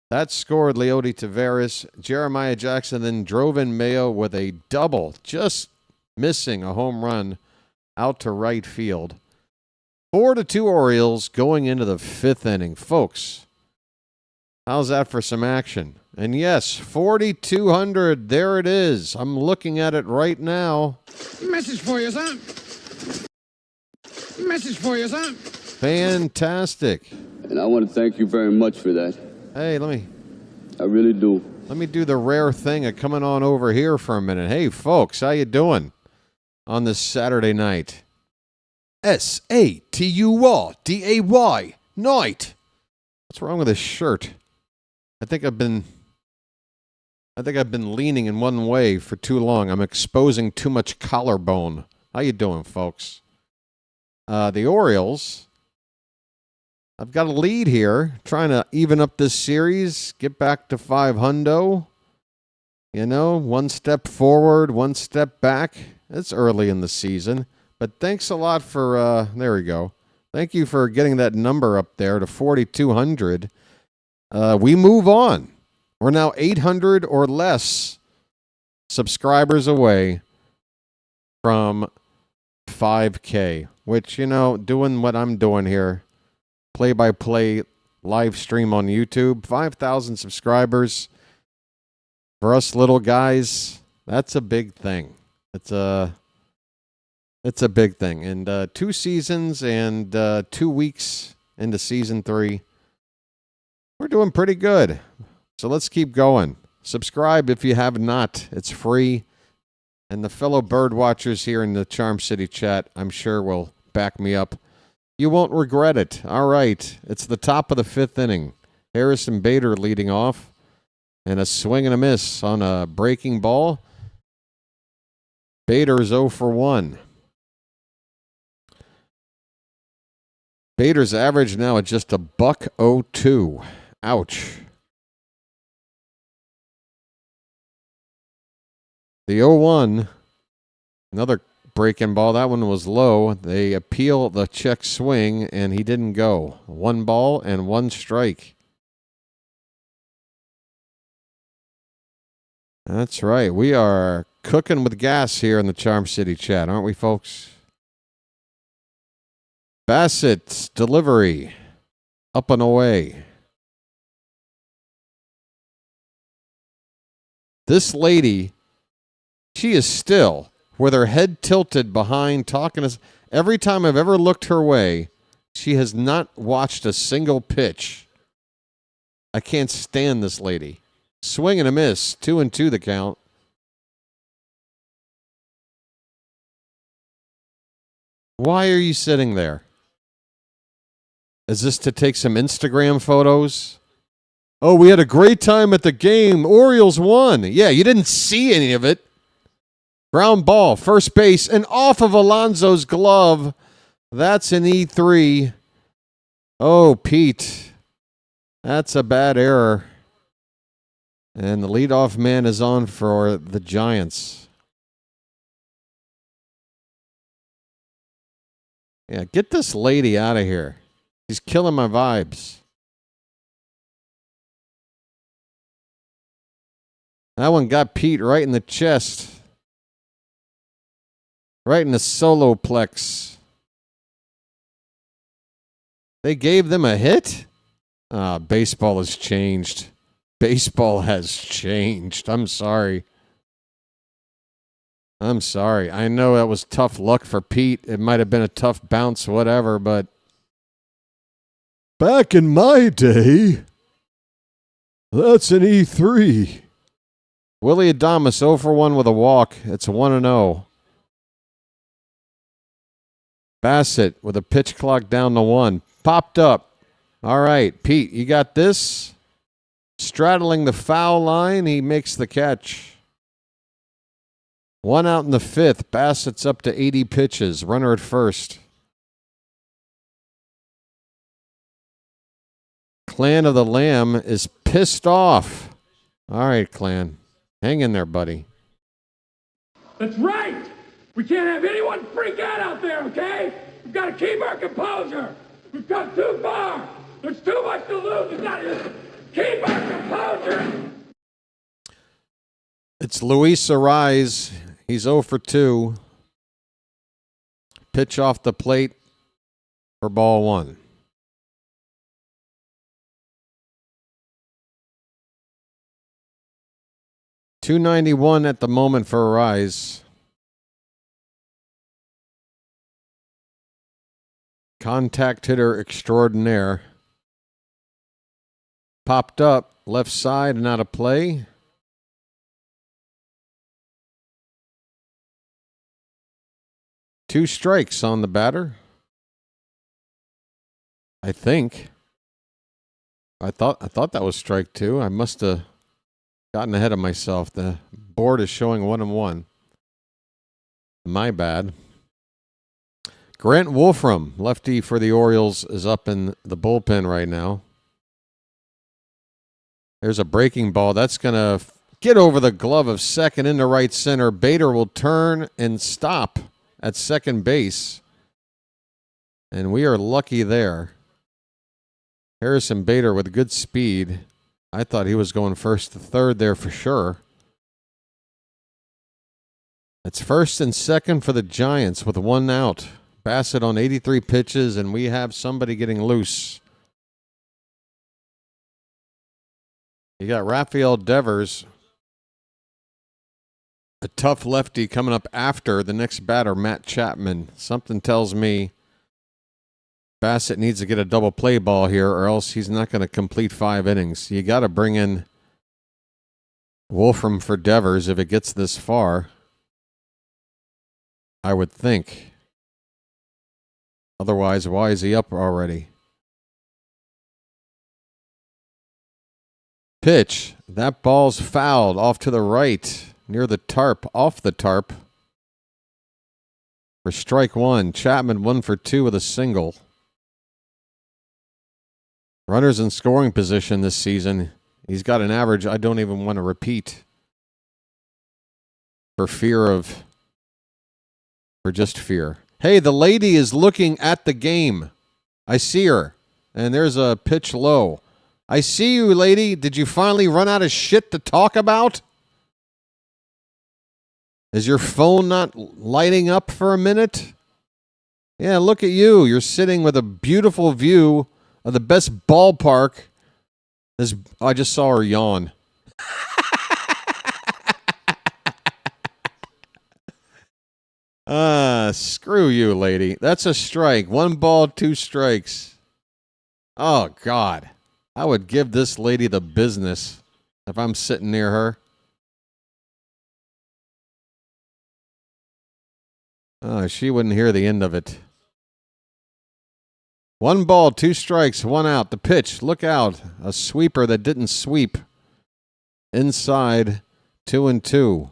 That scored Leody Taveras. Jeremiah Jackson then drove in Mayo with a double, just missing a home run out to right field. 4-2 Orioles going into the 5th inning. Folks, how's that for some action? And yes, 4,200. There it is. I'm looking at it right now. Message for you, son. Message for you, son. Fantastic. And I want to thank you very much for that. Hey, I really do. Let me do the rare thing of coming on over here for a minute. Hey, folks, how you doing on this Saturday night? Saturday. Night. What's wrong with this shirt? I think I've been leaning in one way for too long. I'm exposing too much collarbone. How you doing, folks? The Orioles. I've got a lead here, trying to even up this series, get back to 500. You know, one step forward, one step back. It's early in the season, but thanks a lot for, there we go. Thank you for getting that number up there to 4,200. We move on. We're now 800 or less subscribers away from 5K, which, you know, doing what I'm doing here, play-by-play live stream on YouTube, 5,000 subscribers. For us little guys, that's a big thing. It's a big thing. And 2 seasons and 2 weeks into season 3, we're doing pretty good. So let's keep going. Subscribe if you have not. It's free. And the fellow bird watchers here in the Charm City chat, I'm sure, will back me up. You won't regret it. All right. It's the top of the 5th inning. Harrison Bader leading off. And a swing and a miss on a breaking ball. Bader is 0 for 1. Bader's average now at just $1.02. Ouch. The 0-1, another breaking ball. That one was low. They appeal the check swing, and he didn't go. 1 ball and 1 strike. That's right. We are cooking with gas here in the Charm City chat, aren't we, folks? Bassitt's delivery. Up and away. This lady, she is still with her head tilted behind talking to us. Every time I've ever looked her way, she has not watched a single pitch. I can't stand this lady. Swing and a miss. 2-2 the count. Why are you sitting there? Is this to take some Instagram photos? Oh, we had a great time at the game. Orioles won. Yeah, you didn't see any of it. Ground ball, first base, and off of Alonso's glove. That's an E3. Oh, Pete. That's a bad error. And the leadoff man is on for the Giants. Yeah, get this lady out of here. She's killing my vibes. That one got Pete right in the chest. Right in the solo plex. They gave them a hit? Baseball has changed. Baseball has changed. I'm sorry. I know that was tough luck for Pete. It might have been a tough bounce, whatever, but back in my day, that's an E3. Willie Adames 0 for 1 with a walk. It's 1-0. Bassitt with a pitch clock down to 1. Popped up. All right, Pete, you got this. Straddling the foul line, he makes the catch. 1 out in the 5th. Bassitt's up to 80 pitches. Runner at first. Clan of the Lamb is pissed off. All right, Clan. Hang in there, buddy. That's right. We can't have anyone freak out there, okay? We've got to keep our composure. We've come too far. There's too much to lose. We've got to keep our composure. It's Luis Arise. He's 0 for 2. Pitch off the plate for ball 1. .291 at the moment for Arise. Contact hitter extraordinaire. Popped up, left side and out of play. Two strikes on the batter. I think. I thought that was strike 2. I must have gotten ahead of myself. The board is showing 1-1. My bad. Grant Wolfram, lefty for the Orioles, is up in the bullpen right now. There's a breaking ball. That's going to get over the glove of second into right center. Bader will turn and stop at second base. And we are lucky there. Harrison Bader with good speed. I thought he was going first to third there for sure. It's first and second for the Giants with 1 out. Bassitt on 83 pitches, and we have somebody getting loose. You got Rafael Devers, a tough lefty coming up after the next batter, Matt Chapman. Something tells me Bassitt needs to get a double play ball here, or else he's not going to complete 5 innings. You got to bring in Wolfram for Devers if it gets this far, I would think. Otherwise, why is he up already? Pitch. That ball's fouled off to the right, near the tarp, off the tarp. For strike 1, Chapman 1 for 2 with a single. Runners in scoring position this season. He's got an average I don't even want to repeat. For just fear. Hey, the lady is looking at the game. I see her. And there's a pitch low. I see you, lady. Did you finally run out of shit to talk about? Is your phone not lighting up for a minute? Yeah, look at you. You're sitting with a beautiful view of the best ballpark. I just saw her yawn. Screw you, lady. That's a strike. 1 ball, 2 strikes. Oh, God. I would give this lady the business if I'm sitting near her. Oh, she wouldn't hear the end of it. 1 ball, 2 strikes, 1 out. The pitch, look out. A sweeper that didn't sweep. Inside, 2-2.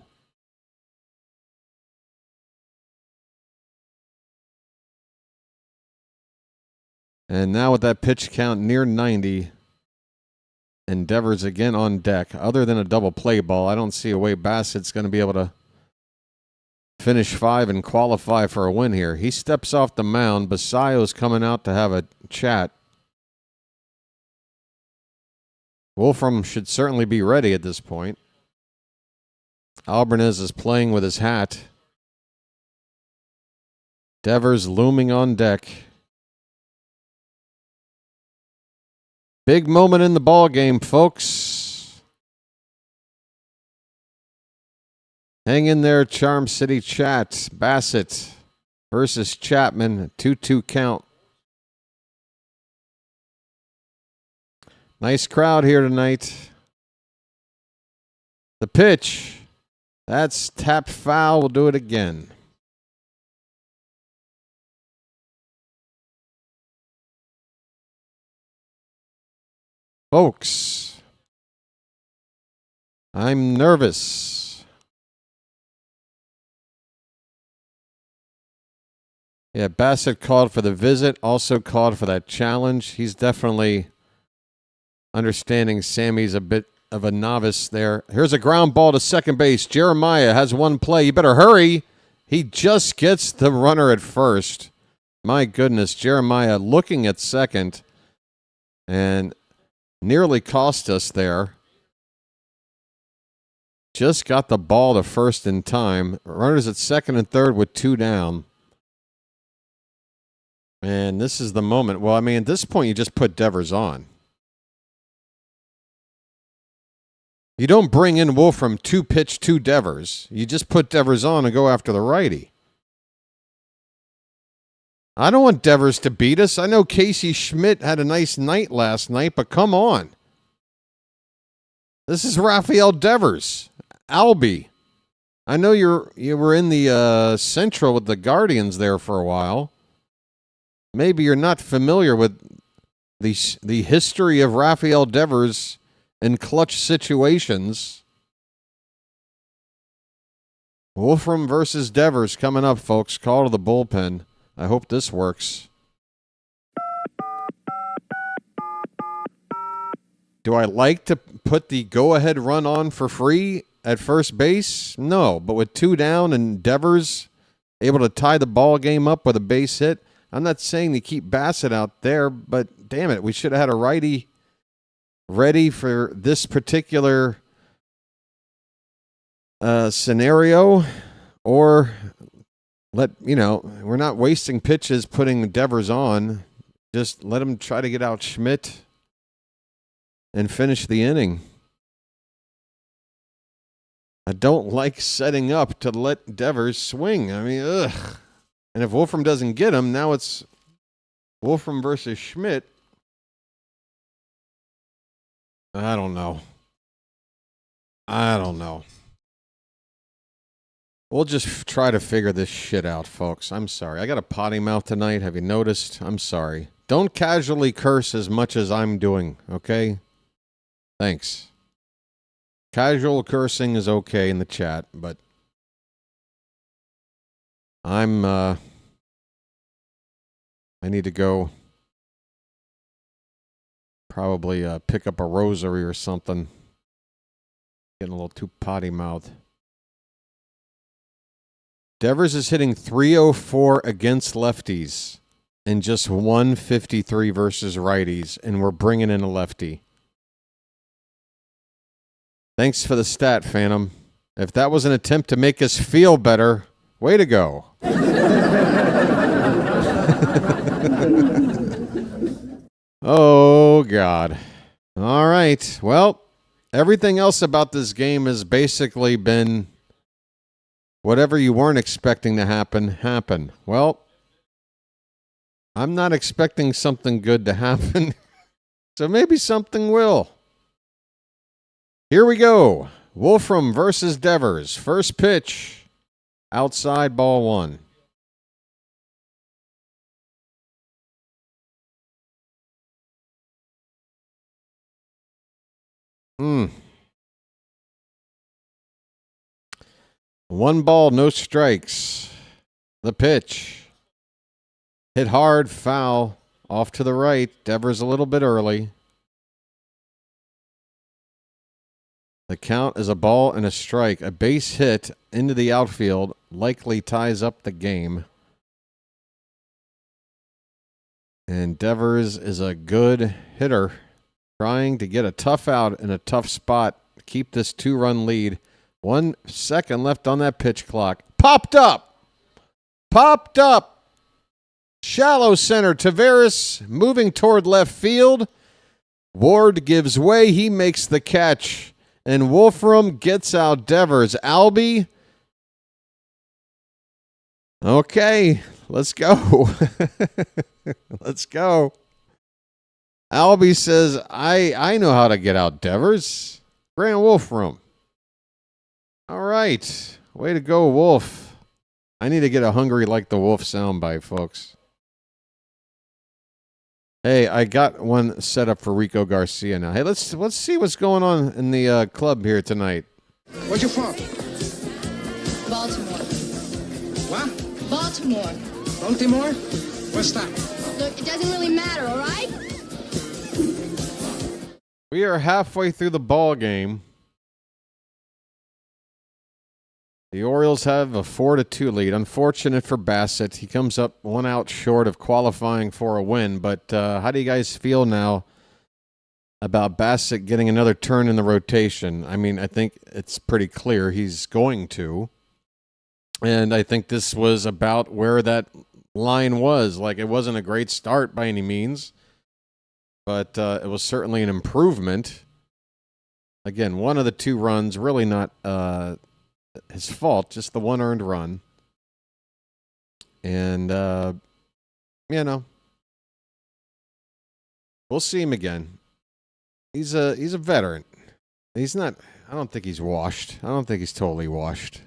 And now with that pitch count near 90, and Devers again on deck. Other than a double play ball, I don't see a way Bassitt's going to be able to finish 5 and qualify for a win here. He steps off the mound. Basayo's coming out to have a chat. Wolfram should certainly be ready at this point. Alvarez is playing with his hat. Devers looming on deck. Big moment in the ball game, folks. Hang in there, Charm City chat. Bassitt versus Chapman, 2-2 count. Nice crowd here tonight. The pitch. That's tapped foul. We'll do it again. Folks, I'm nervous. Yeah, Bassitt called for the visit, also called for that challenge. He's definitely understanding Sammy's a bit of a novice there. Here's a ground ball to second base. Jeremiah has 1 play. You better hurry. He just gets the runner at first. My goodness, Jeremiah looking at second and nearly cost us there. Just got the ball to first in time. Runners at second and third with 2 down. And this is the moment. Well, I mean, at this point, you just put Devers on. You don't bring in Wolfram 2 pitch 2 Devers. You just put Devers on and go after the righty. I don't want Devers to beat us. I know Casey Schmidt had a nice night last night, but come on. This is Rafael Devers. Albie. I know you were in the Central with the Guardians there for a while. Maybe you're not familiar with the history of Rafael Devers in clutch situations. Wolfram versus Devers coming up, folks. Call to the bullpen. I hope this works. Do I like to put the go-ahead run on for free at first base? No, but with 2 down and Devers able to tie the ball game up with a base hit, I'm not saying to keep Bassitt out there, but damn it, we should have had a righty ready for this particular scenario, or we're not wasting pitches putting Devers on. Just let him try to get out Schmidt and finish the inning. I don't like setting up to let Devers swing. I mean, ugh. And if Wolfram doesn't get him, now it's Wolfram versus Schmidt. I don't know. We'll just try to figure this shit out, folks. I'm sorry. I got a potty mouth tonight. Have you noticed? I'm sorry. Don't casually curse as much as I'm doing, okay? Thanks. Casual cursing is okay in the chat, but I need to go probably pick up a rosary or something. Getting a little too potty mouthed. Devers is hitting .304 against lefties and just .153 versus righties, and we're bringing in a lefty. Thanks for the stat, Phantom. If that was an attempt to make us feel better, way to go. Oh, God. All right. Well, everything else about this game has basically been whatever you weren't expecting to happen. Well, I'm not expecting something good to happen, so maybe something will. Here we go. Wolfram versus Devers. First pitch. Outside, ball 1. One ball, no strikes. The pitch. Hit hard, foul. Off to the right. Devers a little bit early. The count is a ball and a strike. A base hit into the outfield likely ties up the game. And Devers is a good hitter, trying to get a tough out in a tough spot. Keep this 2-run lead. 1 second left on that pitch clock. Popped up. Shallow center. Taveras moving toward left field. Ward gives way. He makes the catch. And Wolfram gets out Devers. Albie. Okay, let's go. Let's go. Albie says, I know how to get out Devers. Grant Wolfram. All right. Way to go, Wolf. I need to get a hungry like the Wolf soundbite, folks. Hey, I got one set up for Rico Garcia now. Hey, let's see what's going on in the club here tonight. Where's you from? Baltimore. What? Baltimore. Baltimore? What's that? Look, it doesn't really matter, all right? We are halfway through the ball game. The Orioles have a 4-2 lead. Unfortunate for Bassitt. He comes up 1 out short of qualifying for a win. But how do you guys feel now about Bassitt getting another turn in the rotation? I mean, I think it's pretty clear he's going to. And I think this was about where that line was. Like, it wasn't a great start by any means, but it was certainly an improvement. Again, 1 of the 2 runs, really not his fault, just the 1 earned run. And, we'll see him again. He's a veteran. He's not, I don't think he's washed. I don't think he's totally washed.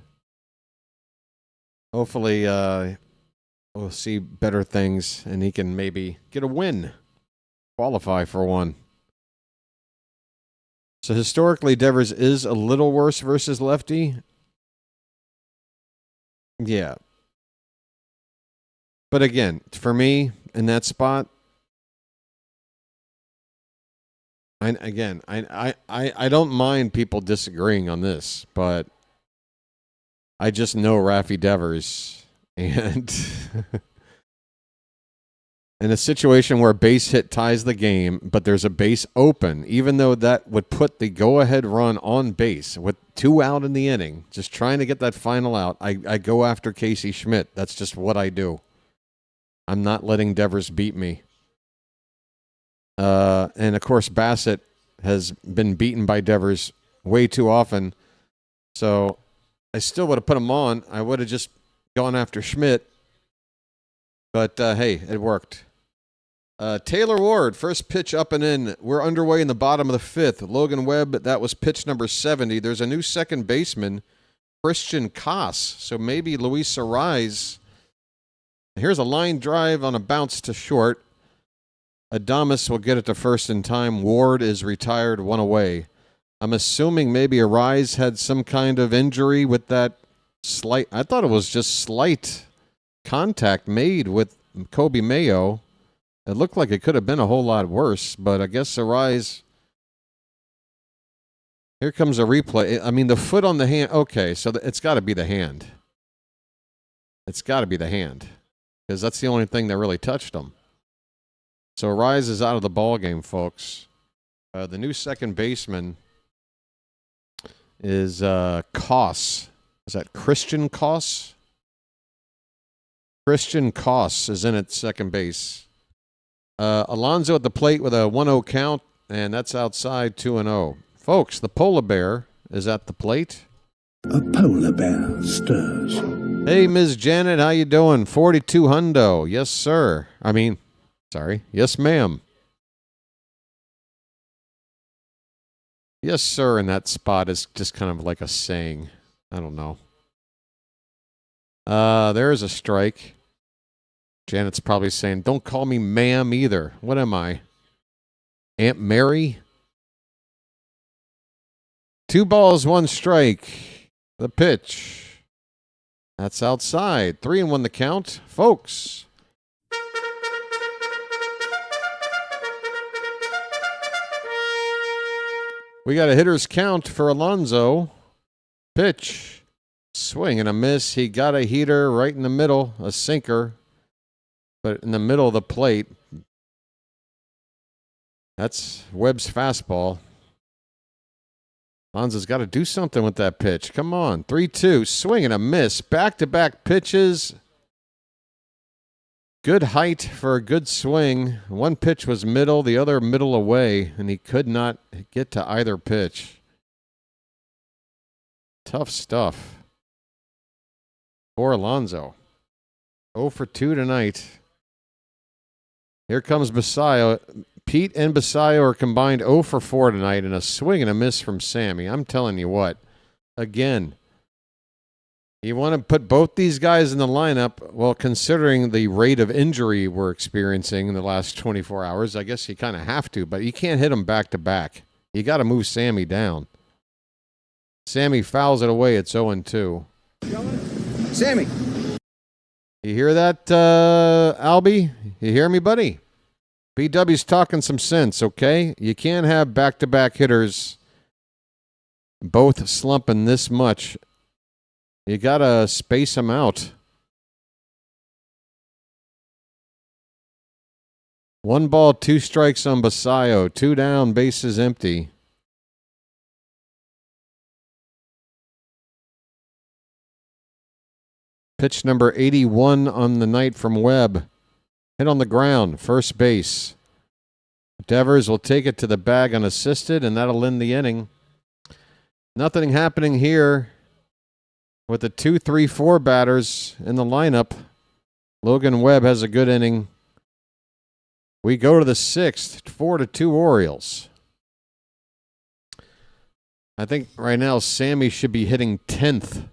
Hopefully, we'll see better things and he can maybe get a win. qualify for one. So historically, Devers is a little worse versus lefty. Yeah. But again, for me, in that spot, I don't mind people disagreeing on this, but I just know Raffy Devers, and in a situation where a base hit ties the game, but there's a base open, even though that would put the go-ahead run on base with 2 out in the inning, just trying to get that final out, I go after Casey Schmidt. That's just what I do. I'm not letting Devers beat me. And, of course, Bassitt has been beaten by Devers way too often. So I still would have put him on. I would have just gone after Schmidt. But, hey, it worked. Taylor Ward, first pitch up and in. We're underway in the bottom of the 5th. Logan Webb, that was pitch number 70. There's a new second baseman, Christian Koss. So maybe Luis Arise. Here's a line drive on a bounce to short. Adames will get it to first in time. Ward is retired, 1 away. I'm assuming maybe Arise had some kind of injury with that slight. I thought it was just slight contact made with Kobe Mayo. It looked like it could have been a whole lot worse, but I guess Arise. Here comes a replay. I mean, the foot on the hand. Okay, so it's got to be the hand. It's got to be the hand, because that's the only thing that really touched him. So Arise is out of the ball game, folks. The new second baseman is Koss. Is that Christian Koss? Christian Koss is in at second base. Alonso at the plate with a 1-0 count, and that's outside 2-0. Folks, the polar bear is at the plate. A polar bear stirs. Hey, Ms. Janet, how you doing? 42 hundo. Yes, sir. Yes, ma'am. Yes, sir, in that spot is just kind of like a saying. I don't know. There's a strike. Janet's probably saying, don't call me ma'am either. What am I? Aunt Mary? 2 balls, 1 strike. The pitch. That's outside. 3-1 the count. Folks. We got a hitter's count for Alonso. Pitch. Swing and a miss. He got a heater right in the middle, a sinker. But in the middle of the plate. That's Webb's fastball. Alonso's got to do something with that pitch. Come on. 3-2. Swing and a miss. Back-to-back pitches. Good height for a good swing. One pitch was middle, the other middle away, and he could not get to either pitch. Tough stuff for Alonso. 0 for 2 tonight. Here comes Basayo. Pete and Basayo are combined 0 for 4 tonight, and a swing and a miss from Sammy. I'm telling you what. Again, you want to put both these guys in the lineup. Well, considering the rate of injury we're experiencing in the last 24 hours, I guess you kind of have to, but you can't hit them back to back. You got to move Sammy down. Sammy fouls it away. It's 0-2. Sammy. You hear that, Albie? You hear me, buddy? BW's talking some sense, okay? You can't have back-to-back hitters both slumping this much. You got to space them out. 1 ball, 2 strikes on Basayo. 2 down, bases empty. Pitch number 81 on the night from Webb. Hit on the ground, first base. Devers will take it to the bag unassisted, and that'll end the inning. Nothing happening here with the 2, 3, 4 batters in the lineup. Logan Webb has a good inning. We go to the 6th, 4-2 Orioles. I think right now Sammy should be hitting 10th.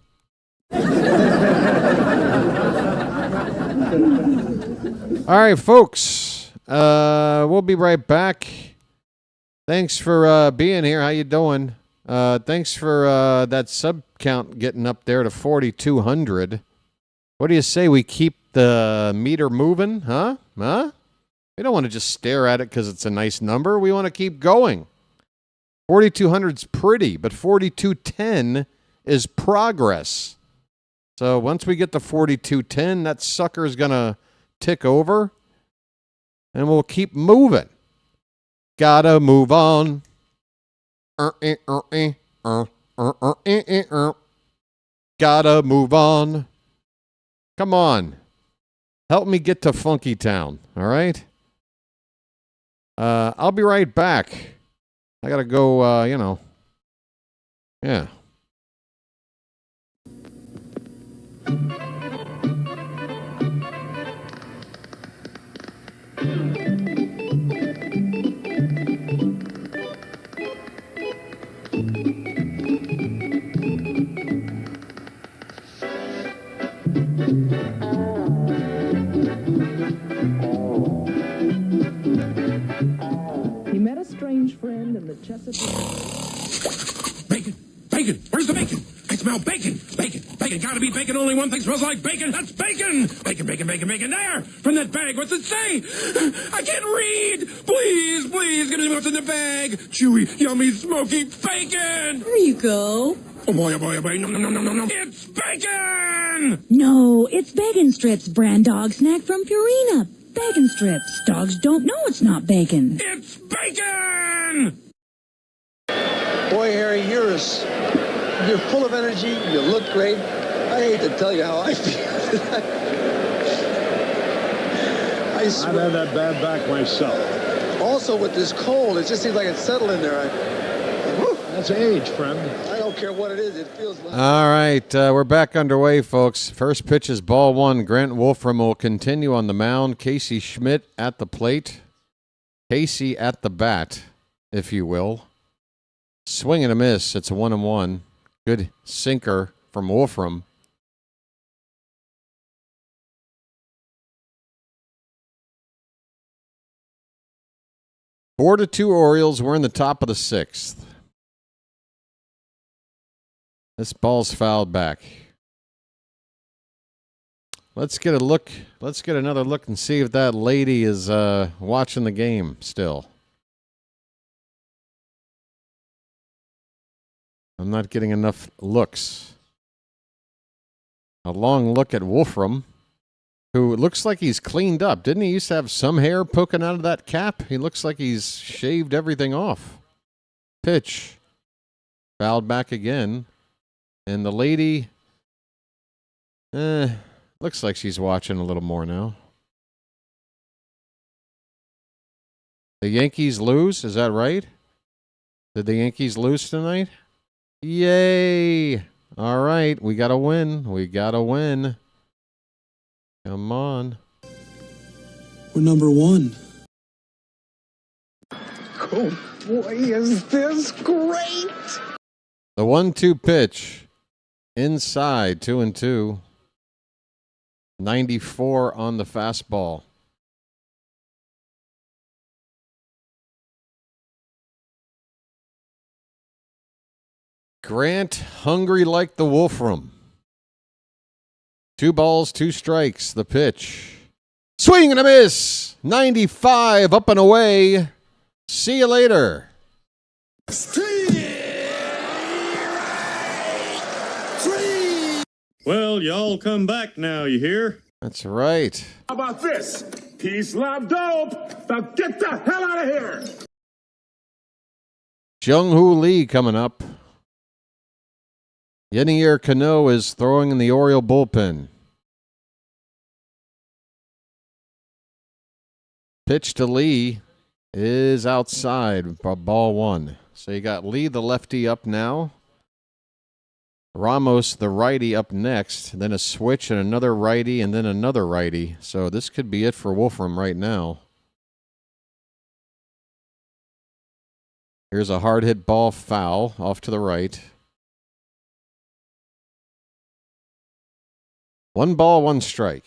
All right, folks. We'll be right back. Thanks for being here. How you doing? Thanks for that sub count getting up there to 4,200. What do you say we keep the meter moving? Huh? We don't want to just stare at it because it's a nice number. We want to keep going. 4,200's pretty, but 4,210 is progress. So once we get to 4,210, that sucker is going to tick over, and we'll keep moving. Gotta move on. Gotta move on. Come on. Help me get to Funky Town, all right? I'll be right back. I gotta go, yeah. He met a strange friend in the Chesapeake. Bacon! Bacon! Where's the bacon? I smell bacon! Bacon! Bacon! Gotta be bacon! Only one thing smells like bacon! That's bacon! Bacon! Bacon! Bacon! Bacon! There! From that bag! What's it say? I can't read! Please! Please! Give me what's in the bag! Chewy, yummy, smoky bacon! There you go. Oh boy, oh boy, oh boy. No, no, no, no, no, no. It's bacon! No, it's Bacon Strips, brand dog snack from Purina. Bacon Strips. Dogs don't know it's not bacon. It's bacon! Boy, Harry, you're full of energy. You look great. I hate to tell you how I feel. I swear. I've had that bad back myself. Also, with this cold, it just seems like it's settled in there. That's age, friend. I don't care what it is. It feels like. All right, we're back underway, folks. First pitch is ball one. Grant Wolfram will continue on the mound. Casey Schmidt at the plate. Casey at the bat, if you will. Swing and a miss. It's a 1-1. Good sinker from Wolfram. Four to 2 Orioles. We're in the top of the 6th. This ball's fouled back. Let's get a look. Let's get another look and see if that lady is watching the game still. I'm not getting enough looks. A long look at Wolfram, who looks like he's cleaned up. Didn't he used to have some hair poking out of that cap? He looks like he's shaved everything off. Pitch. Fouled back again. And the lady, looks like she's watching a little more now. The Yankees lose? Is that right? Did the Yankees lose tonight? Yay! All right, we got to win. We got to win. Come on. We're number one. Oh, boy, is this great! The 1-2 pitch. Inside, 2-2. 94 on the fastball. Grant, hungry like the Wolfram. 2 balls, 2 strikes. The pitch. Swing and a miss. 95 up and away. See you later. Well, y'all come back now, you hear? That's right. How about this? Peace, love, dope. Now get the hell out of here. Jung-Hoo Lee coming up. Yenier Cano is throwing in the Oriole bullpen. Pitch to Lee is outside. Ball 1. So you got Lee, the lefty, up now. Ramos, the righty, up next. Then a switch and another righty and then another righty. So this could be it for Wolfram right now. Here's a hard hit ball foul off to the right. 1 ball, 1 strike.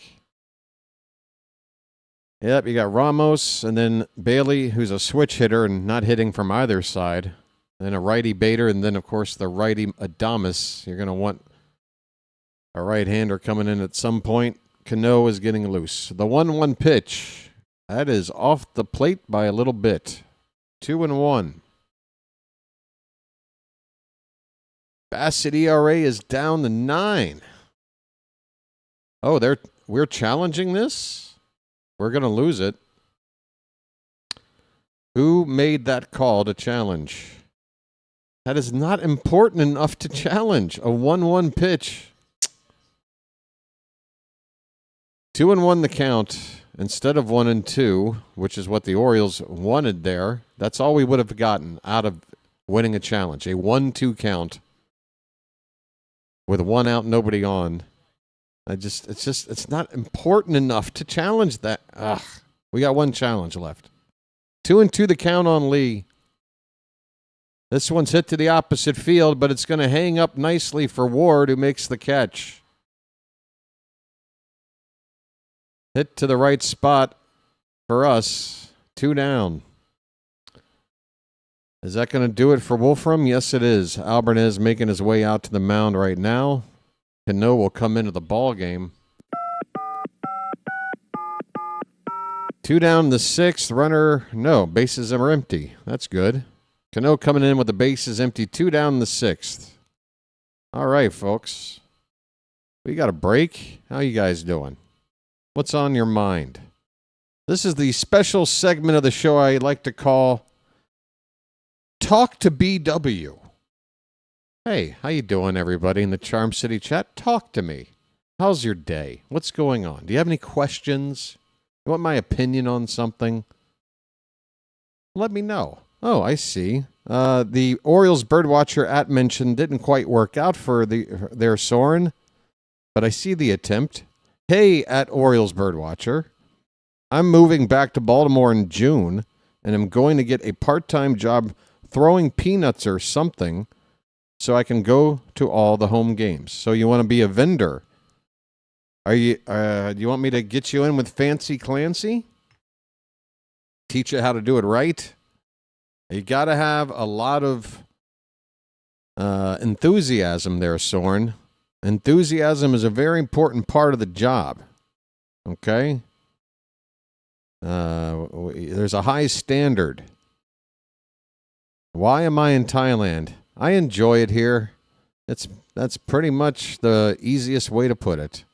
Yep, you got Ramos and then Bailey, who's a switch hitter and not hitting from either side. Then a righty Bader, and then, of course, the righty Adames. You're going to want a right-hander coming in at some point. Cano is getting loose. The 1-1 pitch. That is off the plate by a little bit. 2-1. Bassitt ERA is down to 9. Oh, we're challenging this? We're going to lose it. Who made that call to challenge? That is not important enough to challenge. A 1-1 pitch. 2-1 the count instead of 1-2, which is what the Orioles wanted there. That's all we would have gotten out of winning a challenge. A 1-2 count with 1 out, nobody on. It's not important enough to challenge that. Ugh. We got 1 challenge left. 2-2 the count on Lee. This one's hit to the opposite field, but it's going to hang up nicely for Ward, who makes the catch. Hit to the right spot for us. 2 down. Is that going to do it for Wolfram? Yes, it is. Alvarez making his way out to the mound right now. Cano will come into the ball game. 2 down the 6th. Runner, no, bases are empty. That's good. Cano coming in with the bases empty. 2 down the 6th. All right, folks. We got a break. How you guys doing? What's on your mind? This is the special segment of the show I like to call Talk to BW. Hey, how you doing, everybody in the Charm City chat? Talk to me. How's your day? What's going on? Do you have any questions? You want my opinion on something? Let me know. Oh, I see. The Orioles birdwatcher at mention didn't quite work out for their Soren, but I see the attempt. Hey, at Orioles birdwatcher, I'm moving back to Baltimore in June, and I'm going to get a part-time job throwing peanuts or something so I can go to all the home games. So you want to be a vendor? Do you want me to get you in with Fancy Clancy? Teach you how to do it right? You got to have a lot of enthusiasm there, Soren. Enthusiasm is a very important part of the job. Okay? There's a high standard. Why am I in Thailand? I enjoy it here. That's pretty much the easiest way to put it.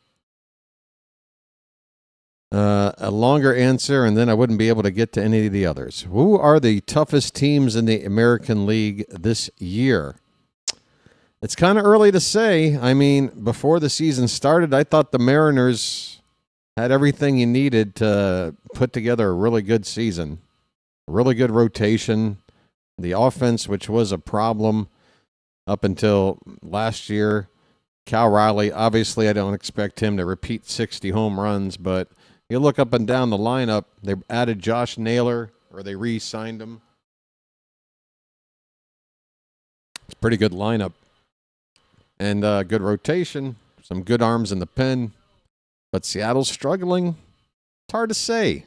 A longer answer, and then I wouldn't be able to get to any of the others. Who are the toughest teams in the American League this year? It's kind of early to say. I mean, before the season started, I thought the Mariners had everything you needed to put together a really good season. A really good rotation. The offense, which was a problem up until last year. Cal Riley, obviously I don't expect him to repeat 60 home runs, but you look up and down the lineup, they added Josh Naylor, or they re-signed him. It's a pretty good lineup. And good rotation, some good arms in the pen. But Seattle's struggling. It's hard to say.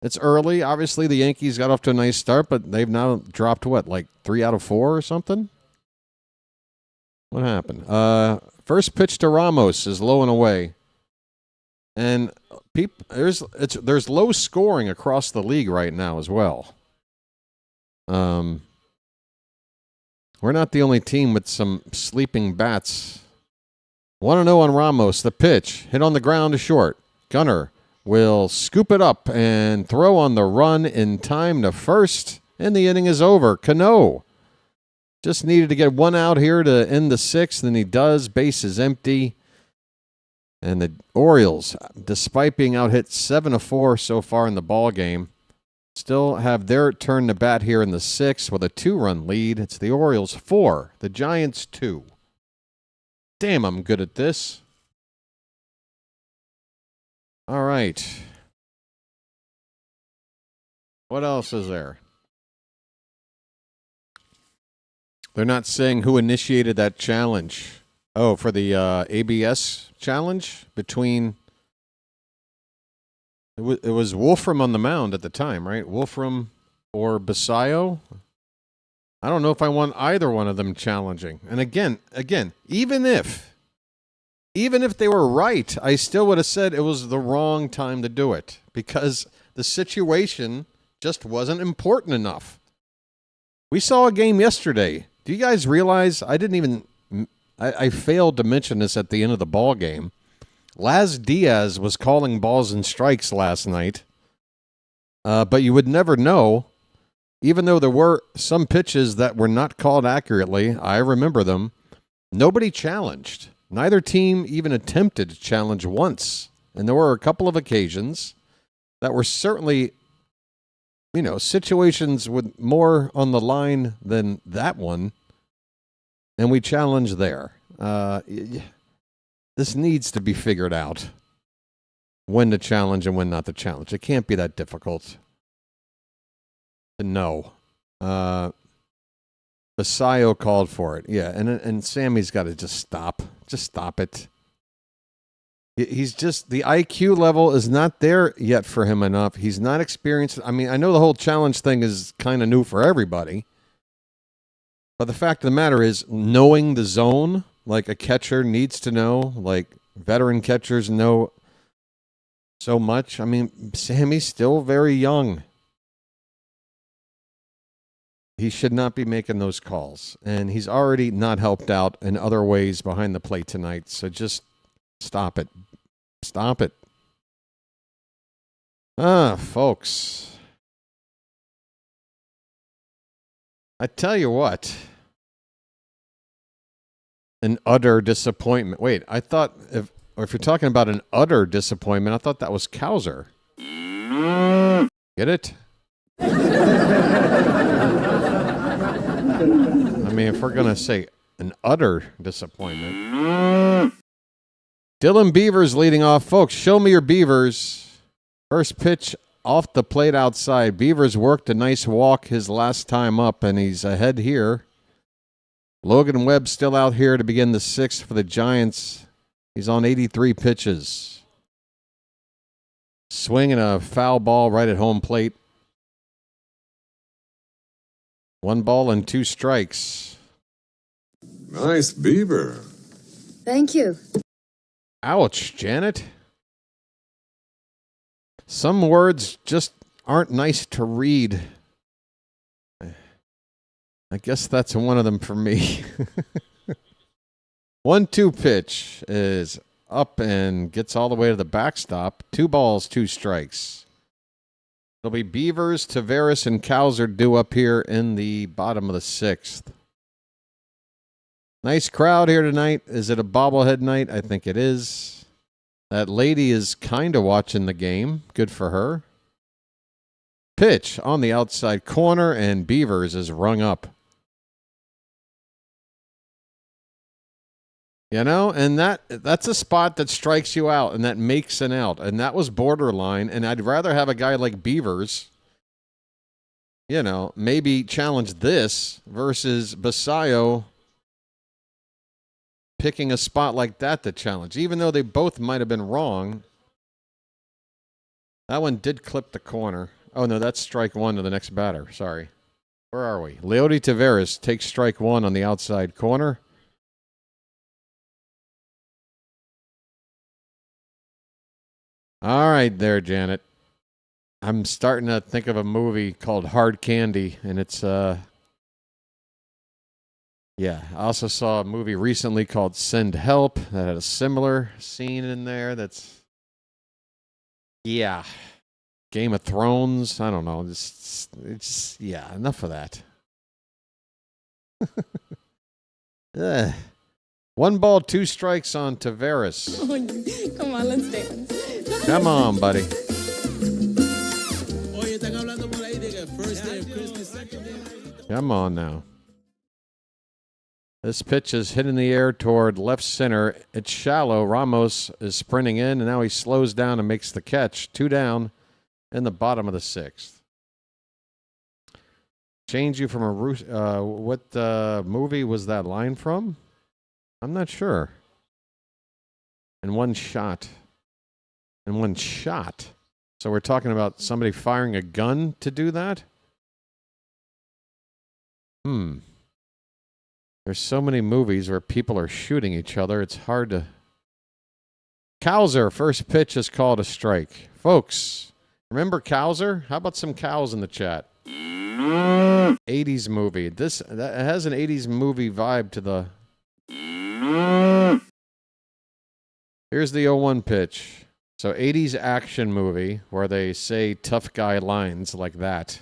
It's early. Obviously, the Yankees got off to a nice start, but they've now dropped, like 3 out of 4 or something? What happened? First pitch to Ramos is low and away. And there's low scoring across the league right now as well. We're not the only team with some sleeping bats. 1-0 on Ramos. The pitch hit on the ground to short. Gunnar will scoop it up and throw on the run in time to first, and the inning is over. Cano just needed to get 1 out here to end the 6th, and he does. Base is empty. And the Orioles, despite being out hit 7-4 so far in the ball game, still have their turn to bat here in the 6th with a 2-run lead. It's the Orioles 4, the Giants 2. Damn, I'm good at this. All right. What else is there? They're not saying who initiated that challenge. Oh, for the ABS challenge between It was Wolfram on the mound at the time, right? Wolfram or Basayo. I don't know if I want either one of them challenging. And again, even if they were right, I still would have said it was the wrong time to do it because the situation just wasn't important enough. We saw a game yesterday. Do you guys realize I failed to mention this at the end of the ball game. Laz Diaz was calling balls and strikes last night, but you would never know. Even though there were some pitches that were not called accurately, I remember them, nobody challenged. Neither team even attempted to challenge once. And there were a couple of occasions that were certainly, situations with more on the line than that one. And we challenged there. This needs to be figured out. When to challenge and when not to challenge. It can't be that difficult. No. Basayo called for it. Yeah, and Sammy's got to just stop. Just stop it. He's just, the IQ level is not there yet for him enough. He's not experienced. I mean, I know the whole challenge thing is kind of new for everybody. But the fact of the matter is, knowing the zone, like a catcher needs to know, like veteran catchers know so much. I mean, Sammy's still very young. He should not be making those calls. And he's already not helped out in other ways behind the plate tonight. So just stop it. Stop it. Folks. I tell you what. An utter disappointment. Wait, I thought if you're talking about an utter disappointment, I thought that was Cowser. Get it? I mean, if we're going to say an utter disappointment. Dylan Beavers leading off. Folks, show me your Beavers. First pitch off the plate outside. Beavers worked a nice walk his last time up, and he's ahead here. Logan Webb still out here to begin the sixth for the Giants. He's on 83 pitches. Swinging a foul ball right at home plate. 1 ball and 2 strikes. Nice beaver. Thank you. Ouch, Janet. Some words just aren't nice to read. I guess that's one of them for me. 1-2 pitch is up and gets all the way to the backstop. 2 balls, 2 strikes. It'll be Beavers, Taveras, and Cowser due up here in the bottom of the 6th. Nice crowd here tonight. Is it a bobblehead night? I think it is. That lady is kind of watching the game. Good for her. Pitch on the outside corner, and Beavers is rung up. And that's a spot that strikes you out and that makes an out. And that was borderline. And I'd rather have a guy like Beavers, maybe challenge this versus Basayo picking a spot like that to challenge. Even though they both might have been wrong. That one did clip the corner. Oh, no, that's strike 1 to the next batter. Sorry. Where are we? Leody Taveras takes strike 1 on the outside corner. All right there, Janet. I'm starting to think of a movie called Hard Candy, and it's, I also saw a movie recently called Send Help that had a similar scene in there that's, Game of Thrones. I don't know. Enough of that. 1 ball, 2 strikes on Taveras. Come on, let's dance. Come on, buddy. Come on now. This pitch is hit in the air toward left center. It's shallow. Ramos is sprinting in, and now he slows down and makes the catch. 2 down in the bottom of the 6th. Change you from a what movie was that line from? I'm not sure. And one shot. So we're talking about somebody firing a gun to do that? There's so many movies where people are shooting each other, it's hard to... Cowser, first pitch is called a strike. Folks, remember Cowser? How about some cows in the chat? 80s movie. That has an 80s movie vibe to the... Here's the 0-1 pitch. So 80s action movie where they say tough guy lines like that.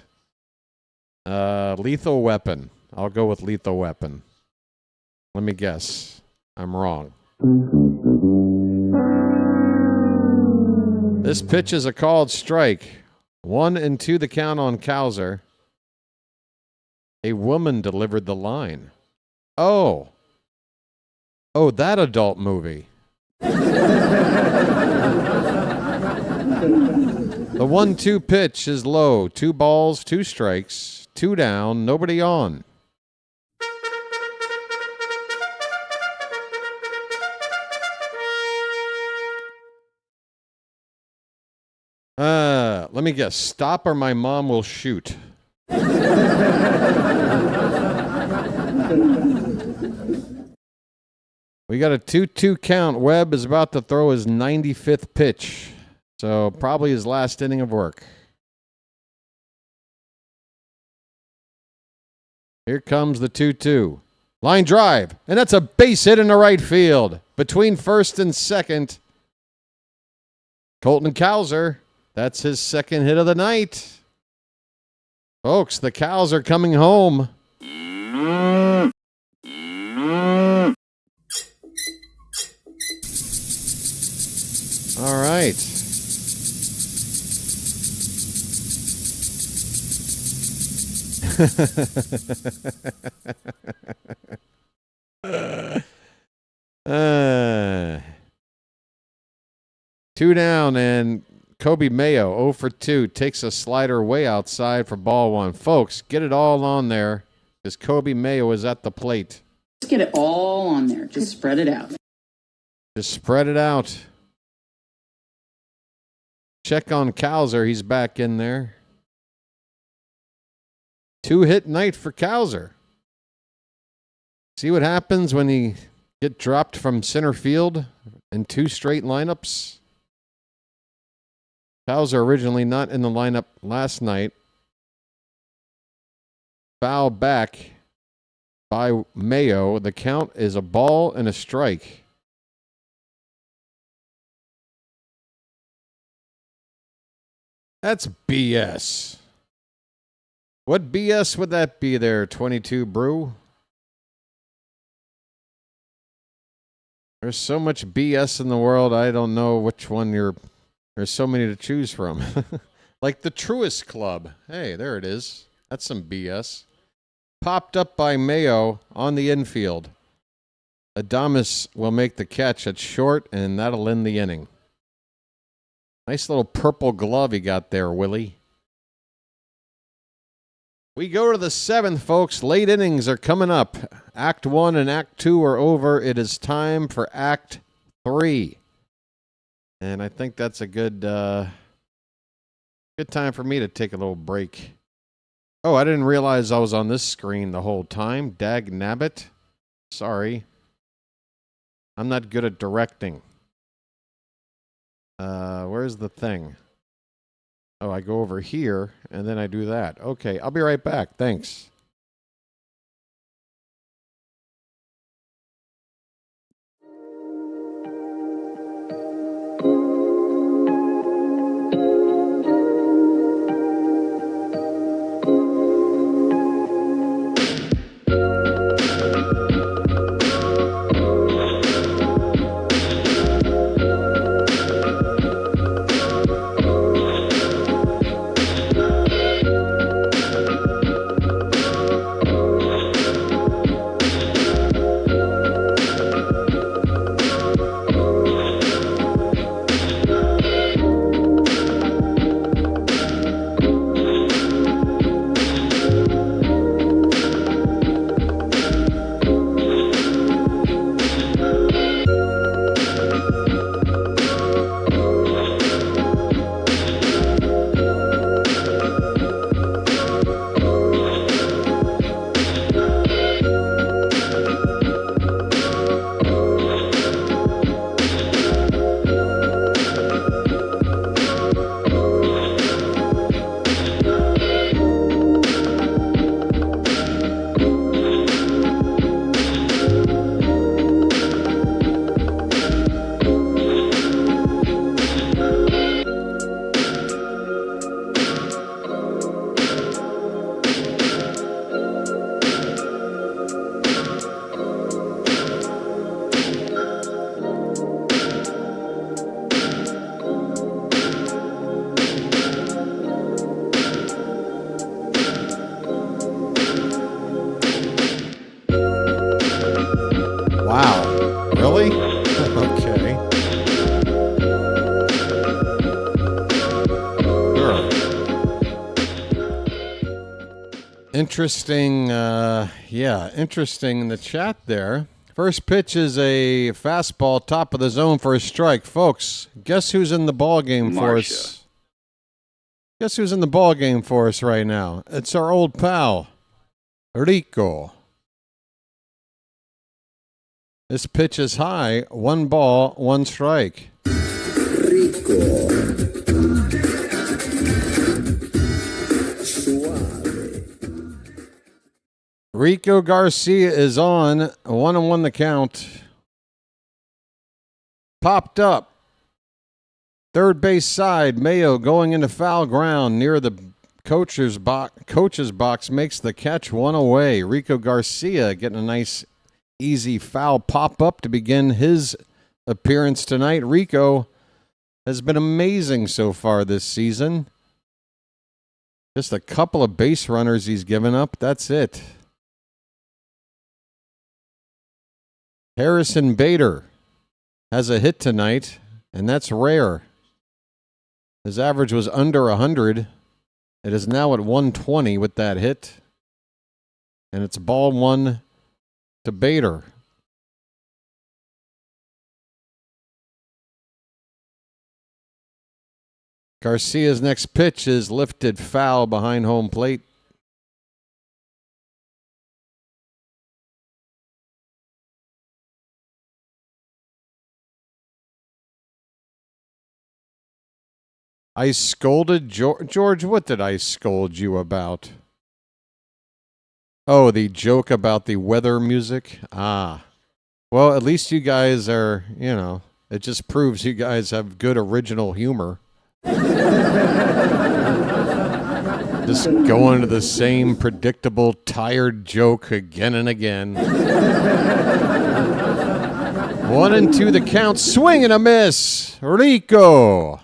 Lethal Weapon. I'll go with Lethal Weapon. Let me guess. I'm wrong. This pitch is a called strike. 1-2 the count on Cowser. A woman delivered the line. Oh, that adult movie. The 1-2 pitch is low. 2 balls, 2 strikes, 2 down, nobody on. Let me guess. Stop or my mom will shoot. We got a 2-2 count. Webb is about to throw his 95th pitch. So probably his last inning of work. Here comes the 2-2. Line drive. And that's a base hit in the right field. Between first and second. Colton Cowser. That's his second hit of the night. Folks, the cows are coming home. All right. Two down, and Kobe Mayo 0 for 2 takes a slider way outside for ball 1. Folks, get it all on there because Kobe Mayo is at the plate. Just get it all on there. Just spread it out. Just spread it out. Check on Cowser. He's back in there. 2-hit night for Cowser. See what happens when he get dropped from center field in 2 straight lineups? Cowser originally not in the lineup last night. Foul back by Mayo. The count is a ball and a strike. That's BS. What BS would that be there, 22 Brew? There's so much BS in the world, I don't know which one you're... There's so many to choose from. Like the Truist Club. Hey, there it is. That's some BS. Popped up by Mayo on the infield. Adames will make the catch at short, and that'll end the inning. Nice little purple glove he got there, Willie. We go to the 7th, folks. Late innings are coming up. Act 1 and Act 2 are over. It is time for Act 3. And I think that's a good time for me to take a little break. Oh, I didn't realize I was on this screen the whole time. Dag nabbit. Sorry. I'm not good at directing. Where's the thing? Oh, I go over here, and then I do that. Okay, I'll be right back. Thanks. Interesting, interesting in the chat there. First pitch is a fastball, top of the zone for a strike. Folks, guess who's in the ball game for us? Guess who's in the ball game for us right now? It's our old pal, Rico. This pitch is high. 1 ball, 1 strike. Rico. Rico Garcia is on. 1-1 the count. Popped up. Third base side. Mayo going into foul ground near the coach's box makes the catch, 1 away. Rico Garcia getting a nice easy foul pop up to begin his appearance tonight. Rico has been amazing so far this season. Just a couple of base runners he's given up. That's it. Harrison Bader has a hit tonight, and that's rare. His average was under 100. It is now at 120 with that hit. And it's ball 1 to Bader. Garcia's next pitch is lifted foul behind home plate. I scolded George. What did I scold you about? Oh, the joke about the weather music? Ah. Well, at least you guys are, it just proves you guys have good original humor. Just going to the same predictable, tired joke again and again. 1-2 the count. Swing and a miss. Rico.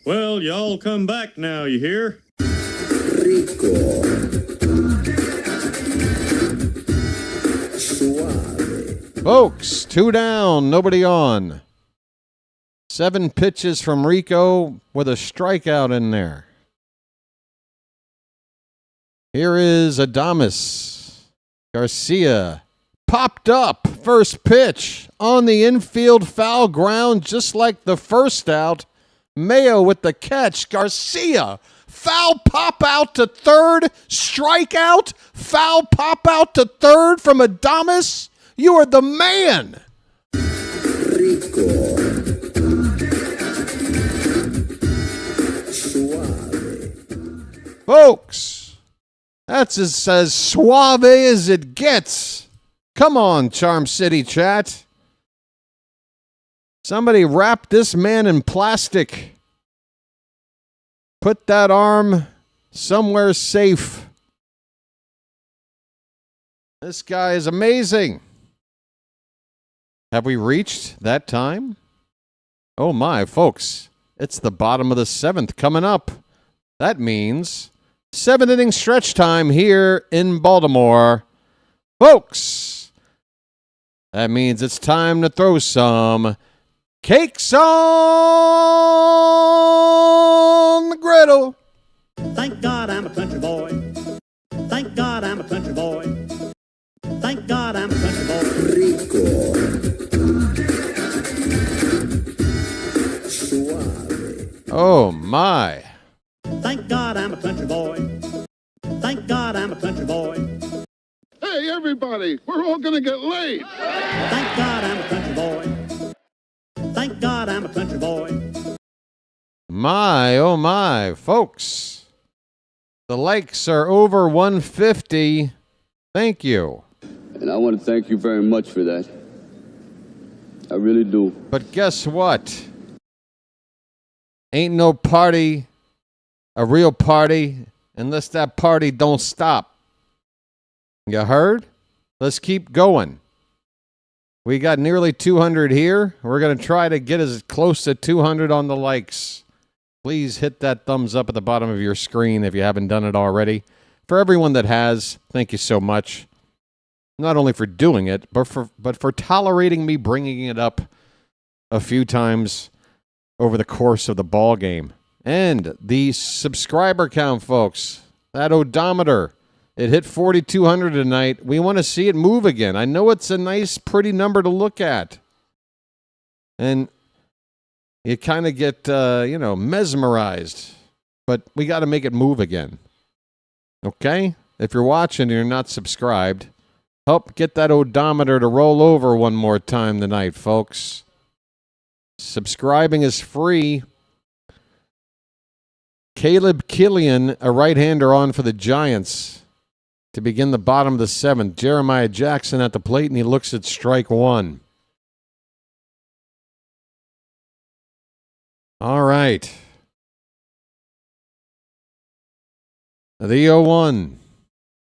Well, y'all come back now, you hear? Rico. Suave. Folks, 2 down, nobody on. 7 pitches from Rico with a strikeout in there. Here is Adames. Garcia popped up. First pitch on the infield foul ground, just like the first out. Mayo with the catch. Garcia, foul pop out to third. Strikeout. Foul pop out to third from Adames. You are the man. Rico. Suave. Folks, that's as suave as it gets. Come on, Charm City chat. Somebody wrap this man in plastic. Put that arm somewhere safe. This guy is amazing. Have we reached that time? Oh my, folks. It's the bottom of the 7th coming up. That means 7th inning stretch time here in Baltimore. Folks, that means it's time to throw some cakes on the griddle. Thank God I'm a country boy. Thank God I'm a country boy. Thank God I'm a country boy. Rico. Suave. Oh my. Thank God I'm a country boy. Thank God I'm a country boy. Hey, everybody, we're all going to get laid. Thank God I'm a country boy. Thank God I'm a country boy. My, oh my, folks. The likes are over 150. Thank you. And I want to thank you very much for that. I really do. But guess what? Ain't no party a real party unless that party don't stop. You heard? Let's keep going. We got nearly 200 here. We're going to try to get as close to 200 on the likes. Please hit that thumbs up at the bottom of your screen if you haven't done it already. For everyone that has, thank you so much. Not only for doing it, but for tolerating me bringing it up a few times over the course of the ball game. And the subscriber count, folks, that odometer, it hit 4,200 tonight. We want to see it move again. I know it's a nice, pretty number to look at. And you kind of get, mesmerized. But we got to make it move again. Okay? If you're watching and you're not subscribed, help get that odometer to roll over one more time tonight, folks. Subscribing is free. Caleb Killian, a right-hander on for the Giants to begin the bottom of the seventh. Jeremiah Jackson at the plate, and he looks at strike one. All right. The 0-1.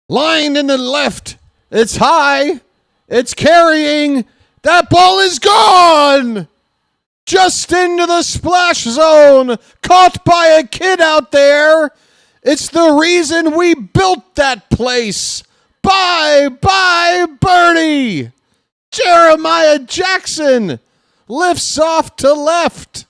Lined in the left. It's high. It's carrying. That ball is gone. Just into the splash zone. Caught by a kid out there. It's the reason we built that place. Bye, birdie. Jeremiah Jackson lifts off to left.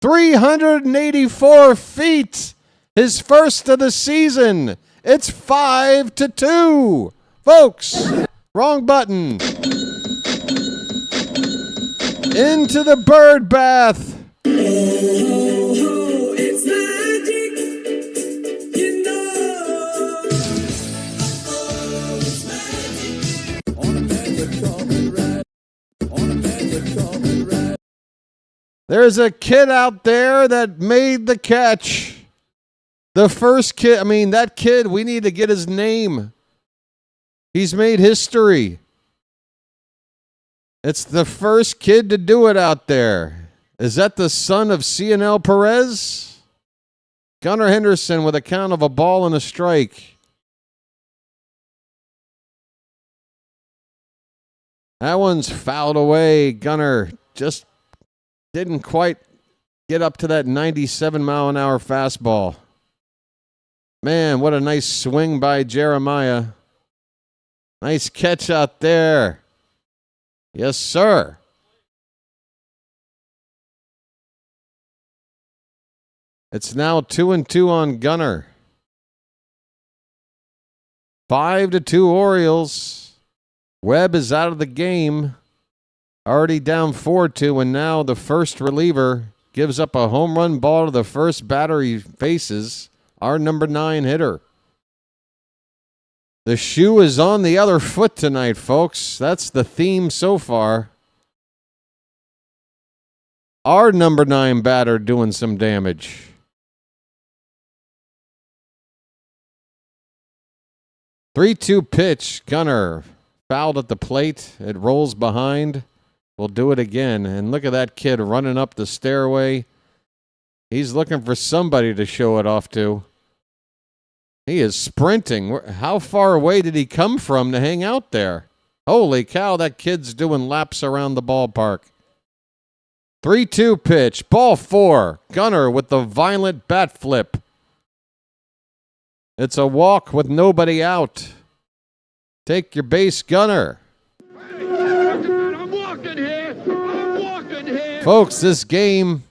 384 feet. His first of the season. It's 5-2. Folks, wrong button. Into the bird bath. Oh, it's magic, you know. Oh, it's magic. On a magic carpet ride. On a magic carpet ride. There's a kid out there that made the catch. The first kid, that kid, we need to get his name. He's made history. It's the first kid to do it out there. Is that the son of CNL Perez? Gunnar Henderson with a count of a ball and a strike. That one's fouled away. Gunnar just didn't quite get up to that 97-mile-an-hour fastball. Man, what a nice swing by Jeremiah. Nice catch out there. Yes, sir. It's now 2-2 on Gunnar. 5-2 Orioles. Webb is out of the game. Already down 4-2, and now the first reliever gives up a home run ball to the first batter he faces, our number 9 hitter. The shoe is on the other foot tonight, folks. That's the theme so far. Our number 9 batter doing some damage. Three-two pitch. Gunnar fouled at the plate. It rolls behind. We'll do it again. And look at that kid running up the stairway. He's looking for somebody to show it off to. He is sprinting. How far away did he come from to hang out there? Holy cow, that kid's doing laps around the ballpark. 3-2 pitch. Ball 4. Gunnar with the violent bat flip. It's a walk with nobody out. Take your base, Gunnar. I'm walking here. Folks, this game,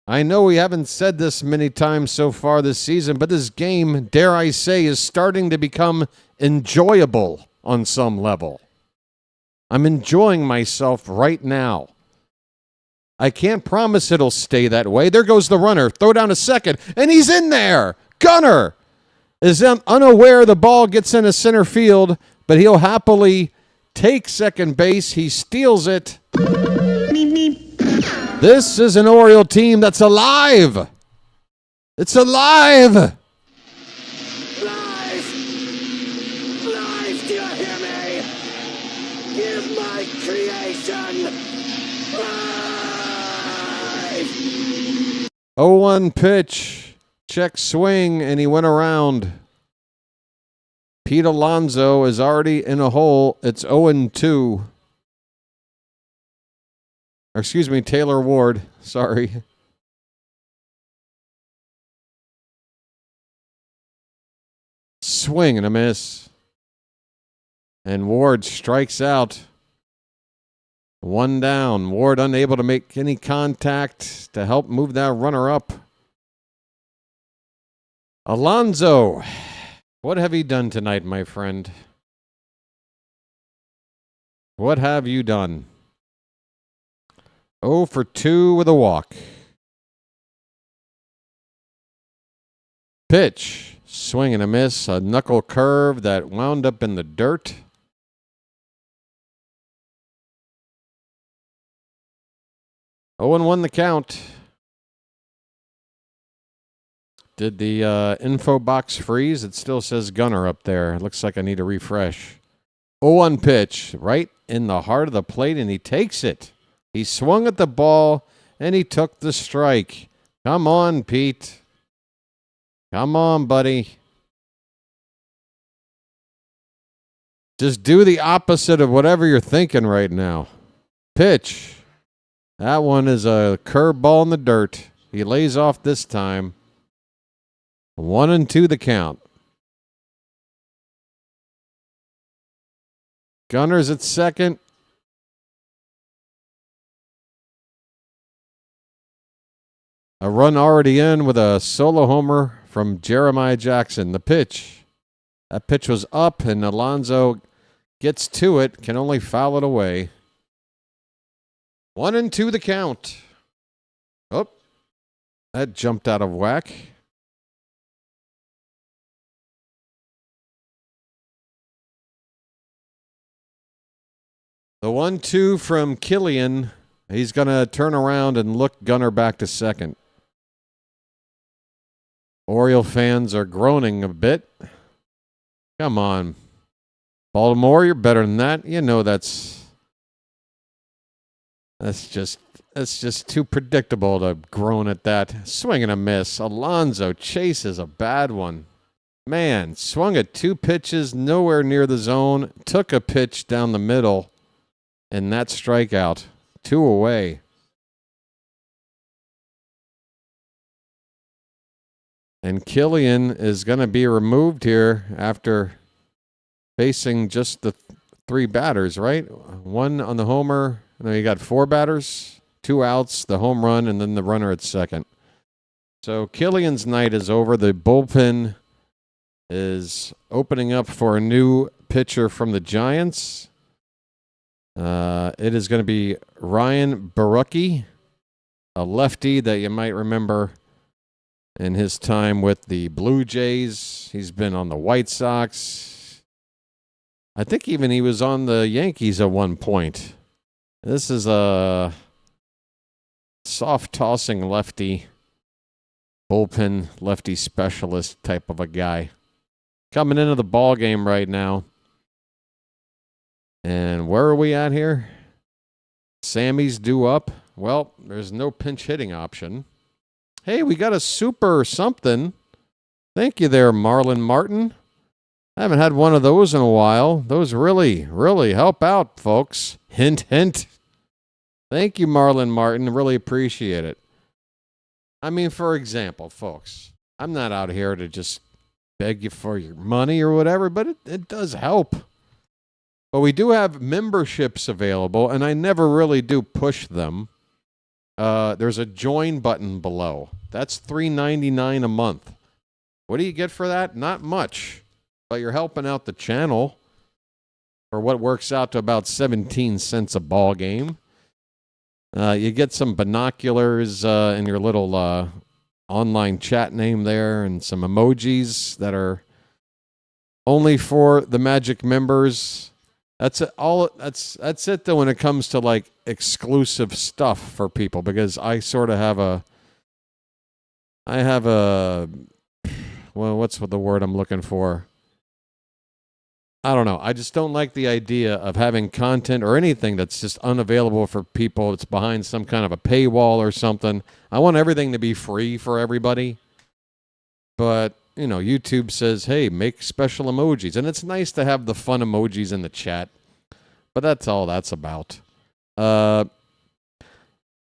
I know we haven't said this many times so far this season, but this game, dare I say, is starting to become enjoyable on some level. I'm enjoying myself right now. I can't promise it'll stay that way. There goes the runner. Throw down a second, and he's in there. Gunnar is unaware the ball gets into center field, but he'll happily take second base. He steals it. This is an Oriole team that's alive. It's alive. Live! Live, do you hear me? Give my creation live! 0-1 pitch. Check swing, and he went around. Pete Alonso is already in a hole. It's 0-2. Or excuse me, Taylor Ward. Sorry. Swing and a miss. And Ward strikes out. 1 down. Ward unable to make any contact to help move that runner up. Alonso, what have you done tonight, my friend? What have you done? 0 for 2 with a walk. Pitch, swing and a miss, a knuckle curve that wound up in the dirt. Oh, and 1 the count. Did the info box freeze? It still says Gunnar up there. It looks like I need a refresh. 0-1 pitch, right in the heart of the plate, and he takes it. He swung at the ball, and he took the strike. Come on, Pete. Come on, buddy. Just do the opposite of whatever you're thinking right now. Pitch. That one is a curveball in the dirt. He lays off this time. 1-2 the count. Gunnar's at second. A run already in with a solo homer from Jeremiah Jackson. The pitch. That pitch was up, and Alonso gets to it, can only foul it away. 1-2 the count. Oh, that jumped out of whack. The 1-2 from Killian. He's going to turn around and look Gunnar back to second. Oriole fans are groaning a bit. Come on. Baltimore, you're better than that. You know that's just too predictable to groan at that. Swing and a miss. Alonso chases a bad one. Man, swung at 2 pitches, nowhere near the zone. Took a pitch down the middle. And that strikeout, 2 away. And Killian is going to be removed here after facing just the 3 batters, right? 1 on the homer. No, you got 4 batters, 2 outs, the home run, and then the runner at second. So Killian's night is over. The bullpen is opening up for a new pitcher from the Giants. It is going to be Ryan Barucki, a lefty that you might remember in his time with the Blue Jays. He's been on the White Sox. I think even he was on the Yankees at one point. This is a soft-tossing lefty, bullpen lefty specialist type of a guy. Coming into the ball game right now. And where are we at here? Sammy's due up. Well, there's no pinch hitting option. Hey, we got a super something. Thank you there, Marlon Martin. I haven't had one of those in a while. Those really, really help out, folks. Hint, hint. Thank you, Marlon Martin. Really appreciate it. I mean, for example, folks, I'm not out here to just beg you for your money or whatever, but it does help. But we do have memberships available, and I never really do push them. There's a join button below. That's $3.99 a month. What do you get for that? Not much. But you're helping out the channel for what works out to about 17 cents a ball game. You get some binoculars in your little online chat name there, and some emojis that are only for the Magic members. That's it. That's it though when it comes to like exclusive stuff for people, because I sort of have a well, what's the word I'm looking for? I don't know. I just don't like the idea of having content or anything that's just unavailable for people. It's behind some kind of a paywall or something. I want everything to be free for everybody. But, you know, YouTube says, hey, make special emojis. And it's nice to have the fun emojis in the chat. But that's all that's about. But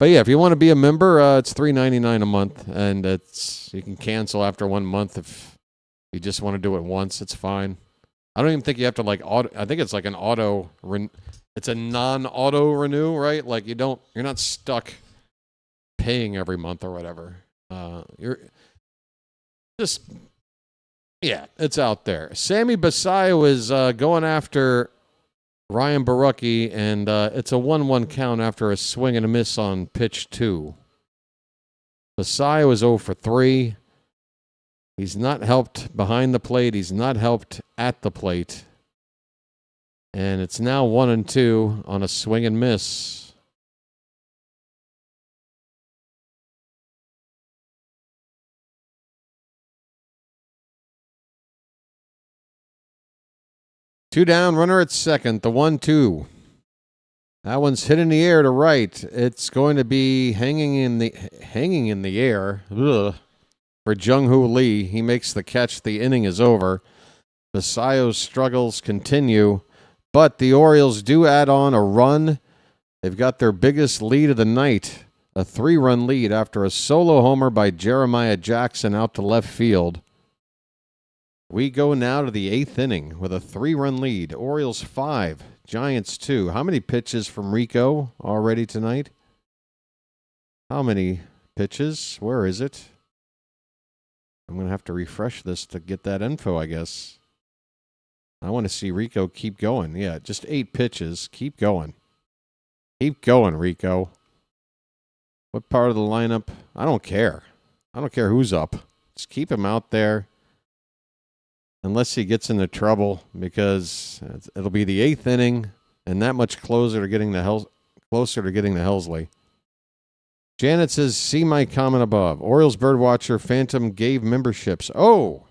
yeah, if you want to be a member, it's $3.99 a month. And you can cancel after 1 month if you just want to do it once. It's fine. I don't even think you have to I think it's like an it's a non-auto renew, right? Like you're not stuck paying every month or whatever. You're just Yeah, it's out there. Sammy Basayo is going after Ryan Barucki, and it's a 1-1 count after a swing and a miss on pitch 2. Basayo is 0 for 3. He's not helped behind the plate. He's not helped at the plate. And it's now 1-2 on a swing and miss. Two down, runner at second, the 1-2. That one's hit in the air to right. It's going to be hanging in the air. Ugh. For Jung-Hoo Lee. He makes the catch. The inning is over. Basayo's struggles continue, but the Orioles do add on a run. They've got their biggest lead of the night, a 3-run lead after a solo homer by Jeremiah Jackson out to left field. We go now to the 8th inning with a 3-run lead. Orioles 5, Giants 2. How many pitches from Rico already tonight? How many pitches? Where is it? I'm going to have to refresh this to get that info, I guess. I want to see Rico keep going. Yeah, just 8 pitches. Keep going. Keep going, Rico. What part of the lineup? I don't care. I don't care who's up. Just keep him out there. Unless he gets into trouble, because it'll be the 8th inning and that much closer to getting to Helsley. Janet says, see my comment above. Orioles Birdwatcher Phantom gave memberships. Oh,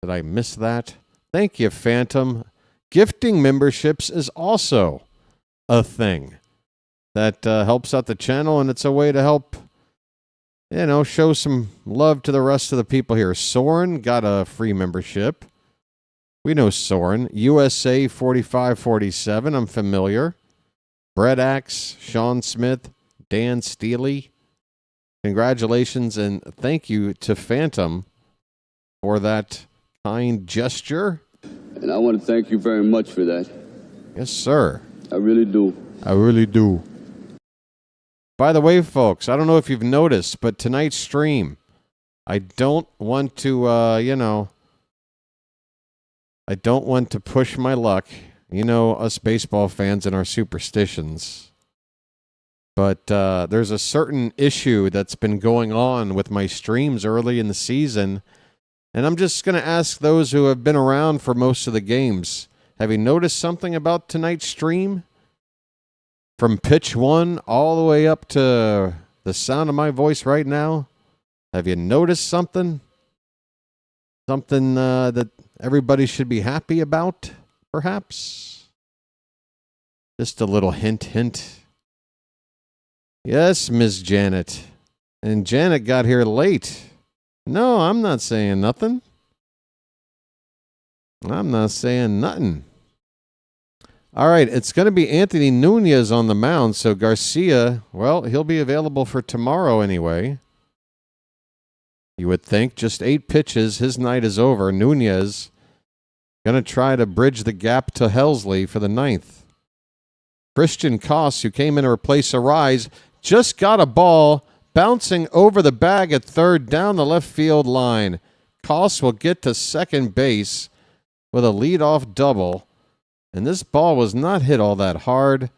did I miss that? Thank you, Phantom. Gifting memberships is also a thing that helps out the channel, and it's a way to help, show some love to the rest of the people here. Soren got a free membership. We know Soren. USA 4547, I'm familiar. Brett Axe, Sean Smith, Dan Steely. Congratulations and thank you to Phantom for that kind gesture. And I want to thank you very much for that. Yes, sir. I really do. I really do. By the way, folks, I don't know if you've noticed, but tonight's stream, I don't want to, I don't want to push my luck. Us baseball fans and our superstitions. But there's a certain issue that's been going on with my streams early in the season. And I'm just going to ask those who have been around for most of the games. Have you noticed something about tonight's stream? From pitch 1 all the way up to the sound of my voice right now? Have you noticed something? Something that everybody should be happy about, perhaps? Just a little hint. Yes, Miss Janet. And Janet got here late. No, I'm not saying nothing. I'm not saying nothing. All right, it's going to be Anthony Nunez on the mound, so Garcia, well, he'll be available for tomorrow anyway. You would think just 8 pitches, his night is over. Nunez going to try to bridge the gap to Helsley for the 9th. Christian Koss, who came in to replace Arise, just got a ball bouncing over the bag at third down the left field line. Koss will get to second base with a leadoff double. And this ball was not hit all that hard.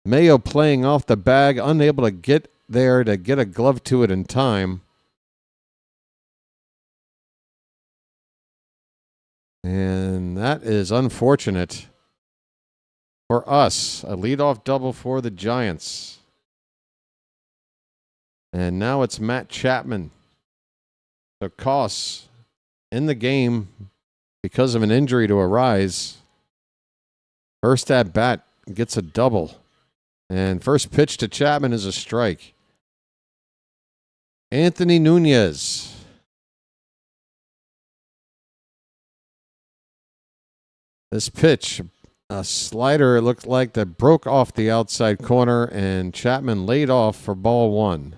Mayo playing off the bag, unable to get there to get a glove to it in time. And that is unfortunate for us. A leadoff double for the Giants. And now it's Matt Chapman. So Koss in the game because of an injury to Arise. First at bat gets a double. And first pitch to Chapman is a strike. Anthony Nunez. This pitch, a slider, it looked like that broke off the outside corner, and Chapman laid off for ball 1.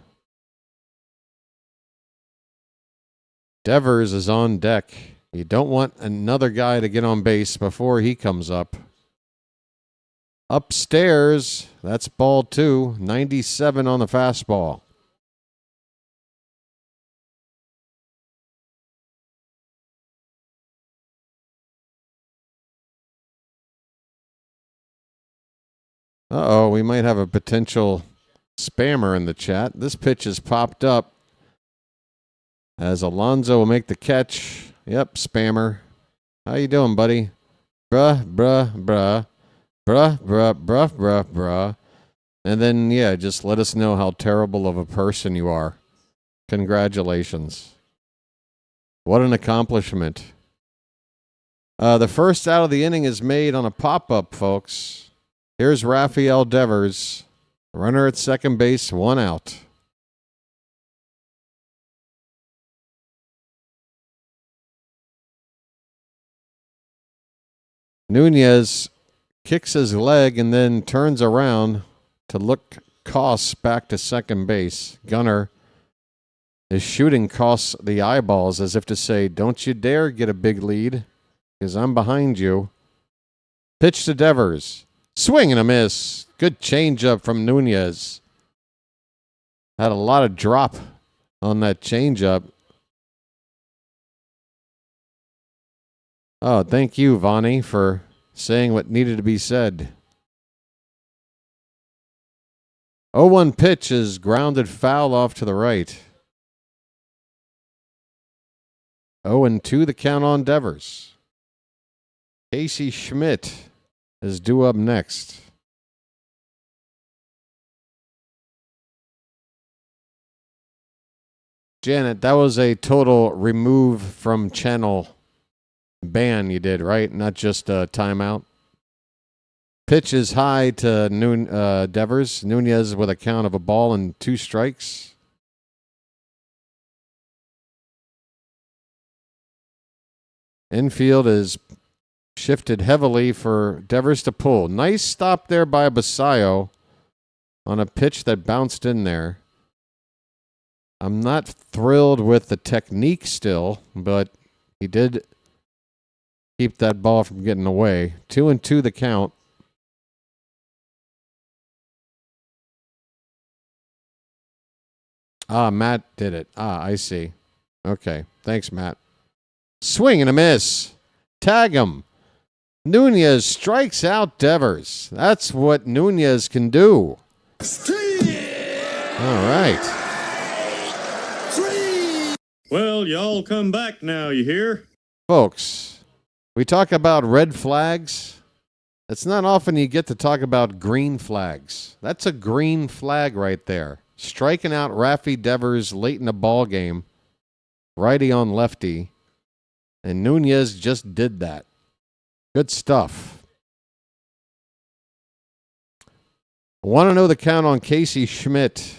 Devers is on deck. You don't want another guy to get on base before he comes up. Upstairs, that's ball 2, 97 on the fastball. Uh-oh, we might have a potential spammer in the chat. This pitch has popped up as Alonso will make the catch. Yep, spammer. How you doing, buddy? Bruh, bruh, bruh. Bruh, bruh, bruh, bruh, bruh. And then, yeah, just let us know how terrible of a person you are. Congratulations. What an accomplishment. The first out of the inning is made on a pop-up, folks. Here's Rafael Devers. Runner at second base, 1 out. Nunez kicks his leg and then turns around to look Koss back to second base. Gunnar is shooting Koss the eyeballs as if to say, don't you dare get a big lead because I'm behind you. Pitch to Devers. Swing and a miss. Good changeup from Nunez. Had a lot of drop on that changeup. Oh, thank you, Vonnie, for saying what needed to be said. 0-1 pitch is grounded foul off to the right. 0-2 the count on Devers. Casey Schmidt is due up next. Janet, that was a total remove from channel ban you did, right? Not just a timeout. Pitch is high to Devers. Nunez with a count of a ball and 2 strikes. Infield is shifted heavily for Devers to pull. Nice stop there by Basayo on a pitch that bounced in there. I'm not thrilled with the technique still, but he did keep that ball from getting away. 2-2 the count. Ah, Matt did it. Ah, I see. Okay. Thanks, Matt. Swing and a miss. Tag him. Nunez strikes out Devers. That's what Nunez can do. All right. Well, y'all come back now, you hear? Folks, we talk about red flags. It's not often you get to talk about green flags. That's a green flag right there. Striking out Rafi Devers late in the ball game. Righty on lefty. And Nunez just did that. Good stuff. I want to know the count on Casey Schmidt.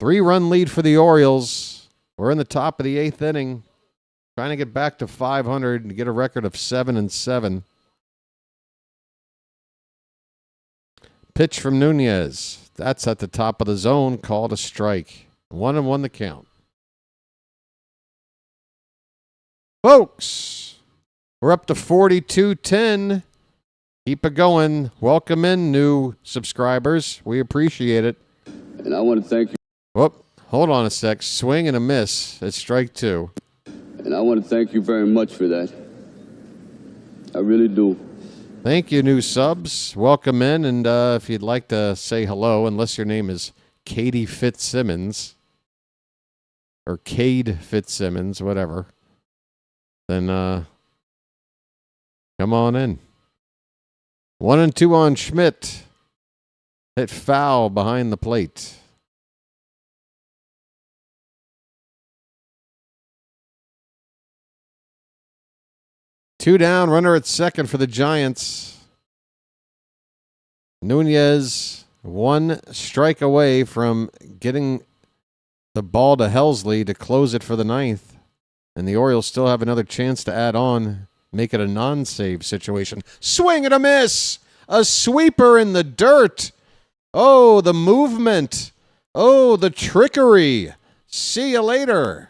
3-run lead for the Orioles. We're in the top of the 8th inning. Trying to get back to 500 and get a record of 7-7. Pitch from Nunez. That's at the top of the zone. Called a strike. 1-1 the count. Folks, we're up to 42-10. Keep it going. Welcome in new subscribers. We appreciate it. And I want to thank you. Whoop. Hold on a sec. Swing and a miss. It's strike 2. And I want to thank you very much for that. I really do. Thank you, new subs. Welcome in. And if you'd like to say hello, unless your name is Katie Fitzsimmons or Cade Fitzsimmons, whatever, then come on in. 1-2 on Schmidt. Hit foul behind the plate. Two down, runner at second for the Giants. Nunez 1 strike away from getting the ball to Helsley to close it for the 9th. And the Orioles still have another chance to add on, make it a non-save situation. Swing and a miss! A sweeper in the dirt. Oh, the movement. Oh, the trickery. See you later.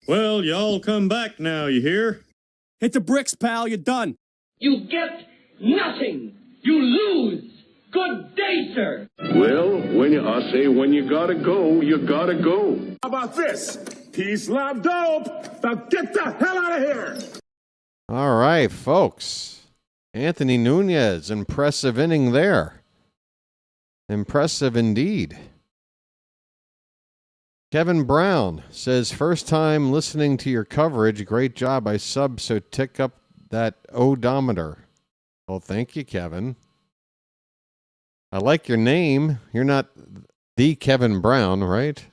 Well, y'all come back now, you hear? Hit the bricks, pal. You're done. You get nothing. You lose. Good day, sir. Well, I say when you gotta go, you gotta go. How about this? Peace, love, dope. Now get the hell out of here. All right, folks. Anthony Nunez, impressive inning there. Impressive indeed. Kevin Brown says, first time listening to your coverage. Great job. I subbed, so tick up that odometer. Well, thank you, Kevin. I like your name. You're not the Kevin Brown, right?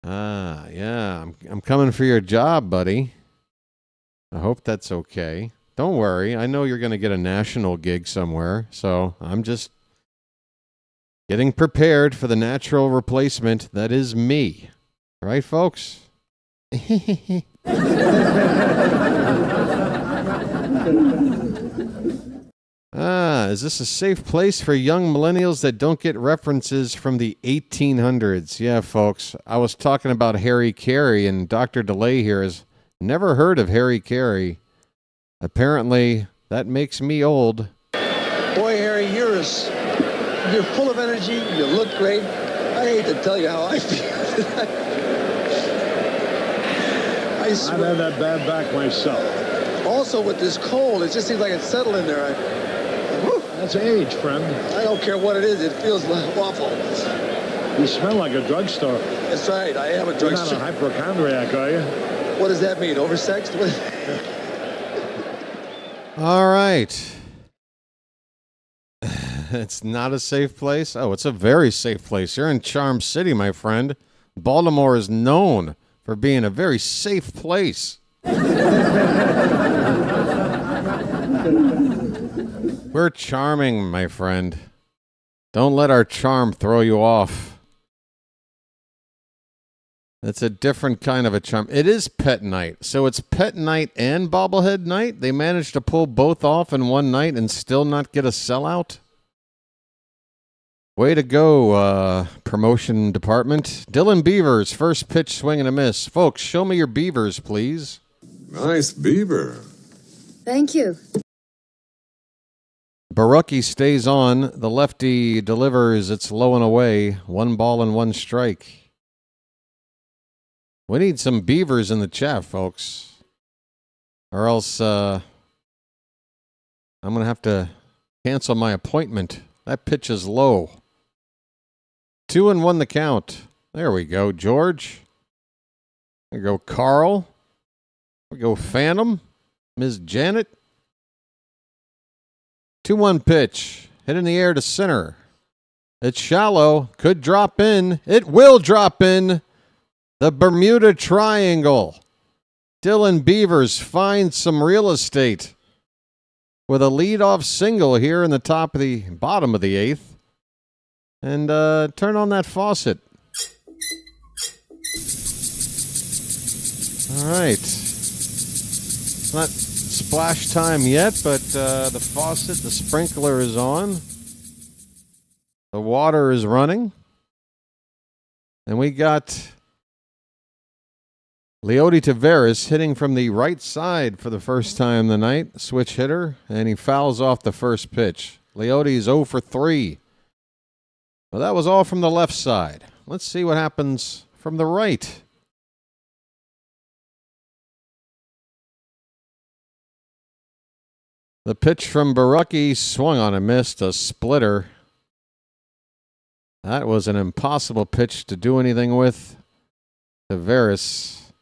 Yeah. I'm coming for your job, buddy. I hope that's okay. Don't worry. I know you're going to get a national gig somewhere, so I'm just getting prepared for the natural replacement that is me. Right, folks? Is this a safe place for young millennials that don't get references from the 1800s? Yeah, folks. I was talking about Harry Carey, and Dr. DeLay here has never heard of Harry Carey. Apparently, that makes me old. Boy, Harry, you're full of energy. You look great. I hate to tell you how I feel. I swear. I've had that bad back myself. Also, with this cold, it just seems like it's settled in there. That's age, friend. I don't care what it is. It feels awful. You smell like a drugstore. That's right. I am a drugstore. You're not a hypochondriac, are you? What does that mean? Oversexed? All right. It's not a safe place? Oh, it's a very safe place. You're in Charm City, my friend. Baltimore is known for being a very safe place. We're charming, my friend. Don't let our charm throw you off. It's a different kind of a charm. It is pet night. So it's pet night and bobblehead night? They managed to pull both off in one night and still not get a sellout? Way to go, promotion department. Dylan Beavers, first pitch swing and a miss. Folks, show me your beavers, please. Nice beaver. Thank you. Barucki stays on. The lefty delivers. It's low and away. 1 ball and 1 strike. We need some beavers in the chat, folks. Or else I'm going to have to cancel my appointment. That pitch is low. 2-1 the count. There we go, George. There we go, Carl. There we go, Phantom. Ms. Janet. 2-1 pitch. Hit in the air to center. It's shallow. Could drop in. It will drop in. The Bermuda Triangle. Dylan Beavers finds some real estate with a leadoff single here in the bottom of the 8th. And turn on that faucet. All right. It's not splash time yet, but the faucet, the sprinkler is on. The water is running. And we got Leody Taveras hitting from the right side for the first time tonight. Switch hitter, and he fouls off the first pitch. Leody's 0 for 3. Well, that was all from the left side. Let's see what happens from the right. The pitch from Barucki swung on and missed, a splitter. That was an impossible pitch to do anything with. Taveras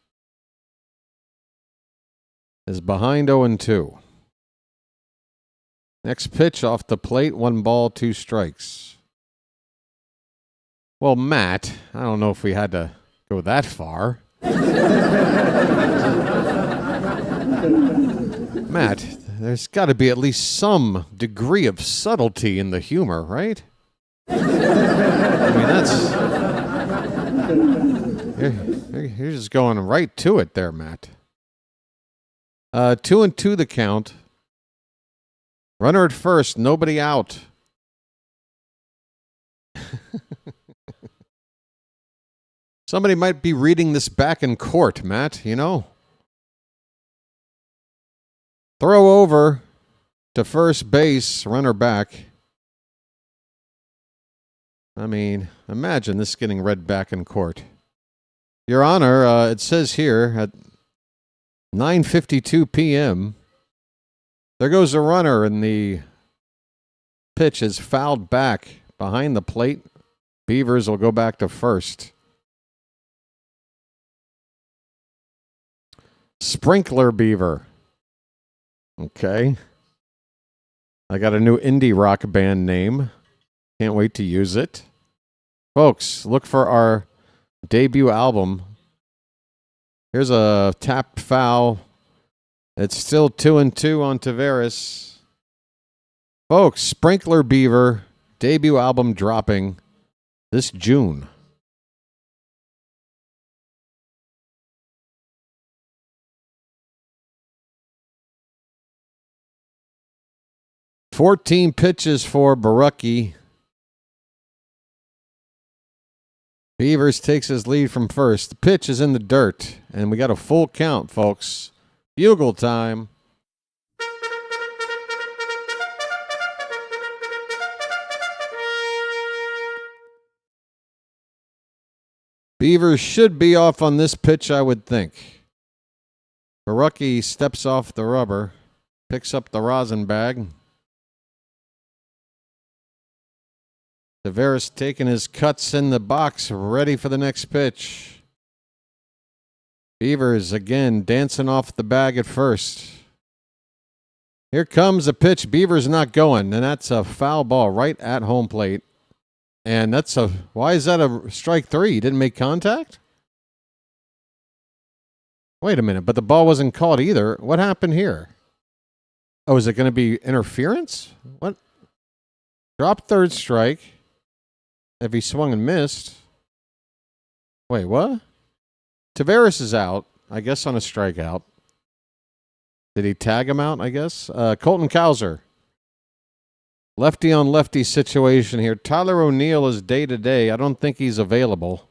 is behind 0-2. Next pitch off the plate, 1 ball, 2 strikes. Well, Matt, I don't know if we had to go that far. Matt, there's got to be at least some degree of subtlety in the humor, right? I mean, that's... You're just going right to it there, Matt. 2-2 the count. Runner at first, nobody out. Somebody might be reading this back in court, Matt, you know? Throw over to first base, runner back. I mean, imagine this getting read back in court. Your Honor, it says here 9:52 p.m. There goes a runner, and the pitch is fouled back behind the plate. Beavers will go back to first. Sprinkler Beaver. Okay. I got a new indie rock band name. Can't wait to use it. Folks, look for our debut album. Here's a tapped foul. It's still 2-2 on Tavares. Folks, Sprinkler Beaver, debut album dropping this June. "14 pitches for Barucki. Beavers takes his lead from first. The pitch is in the dirt, and we got a full count, folks. Bugle time. Beavers should be off on this pitch, I would think. Barucki steps off the rubber, picks up the rosin bag. Tavares taking his cuts in the box, ready for the next pitch. Beavers again dancing off the bag at first. Here comes a pitch. Beavers not going, and that's a foul ball right at home plate. And that's a, why is that a strike three? He didn't make contact? Wait a minute, but the ball wasn't called either. What happened here? Oh, is it going to be interference? What? Drop third strike. If he swung and missed. Wait, what? Tavares is out, I guess, on a strikeout. Did he tag him out, I guess? Colton Cowser. Lefty on lefty situation here. Tyler O'Neill is day-to-day. I don't think he's available.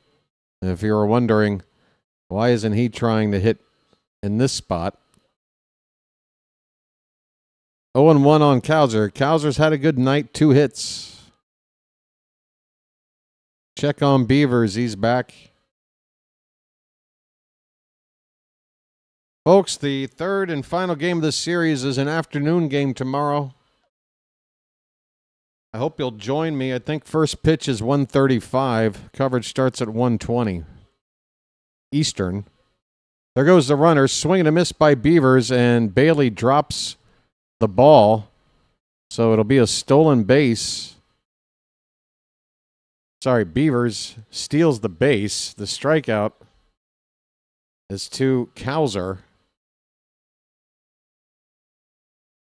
If you were wondering, why isn't he trying to hit in this spot? 0-1 on Cowser. Cowser's had a good night, 2 hits. Check on Beavers. He's back. Folks, the third and final game of this series is an afternoon game tomorrow. I hope you'll join me. I think first pitch is 1:35. Coverage starts at 1:20 Eastern. There goes the runner. Swing and a miss by Beavers, and Bailey drops the ball. So it'll be a stolen base. Sorry, Beavers steals the base. The strikeout is to Cowser.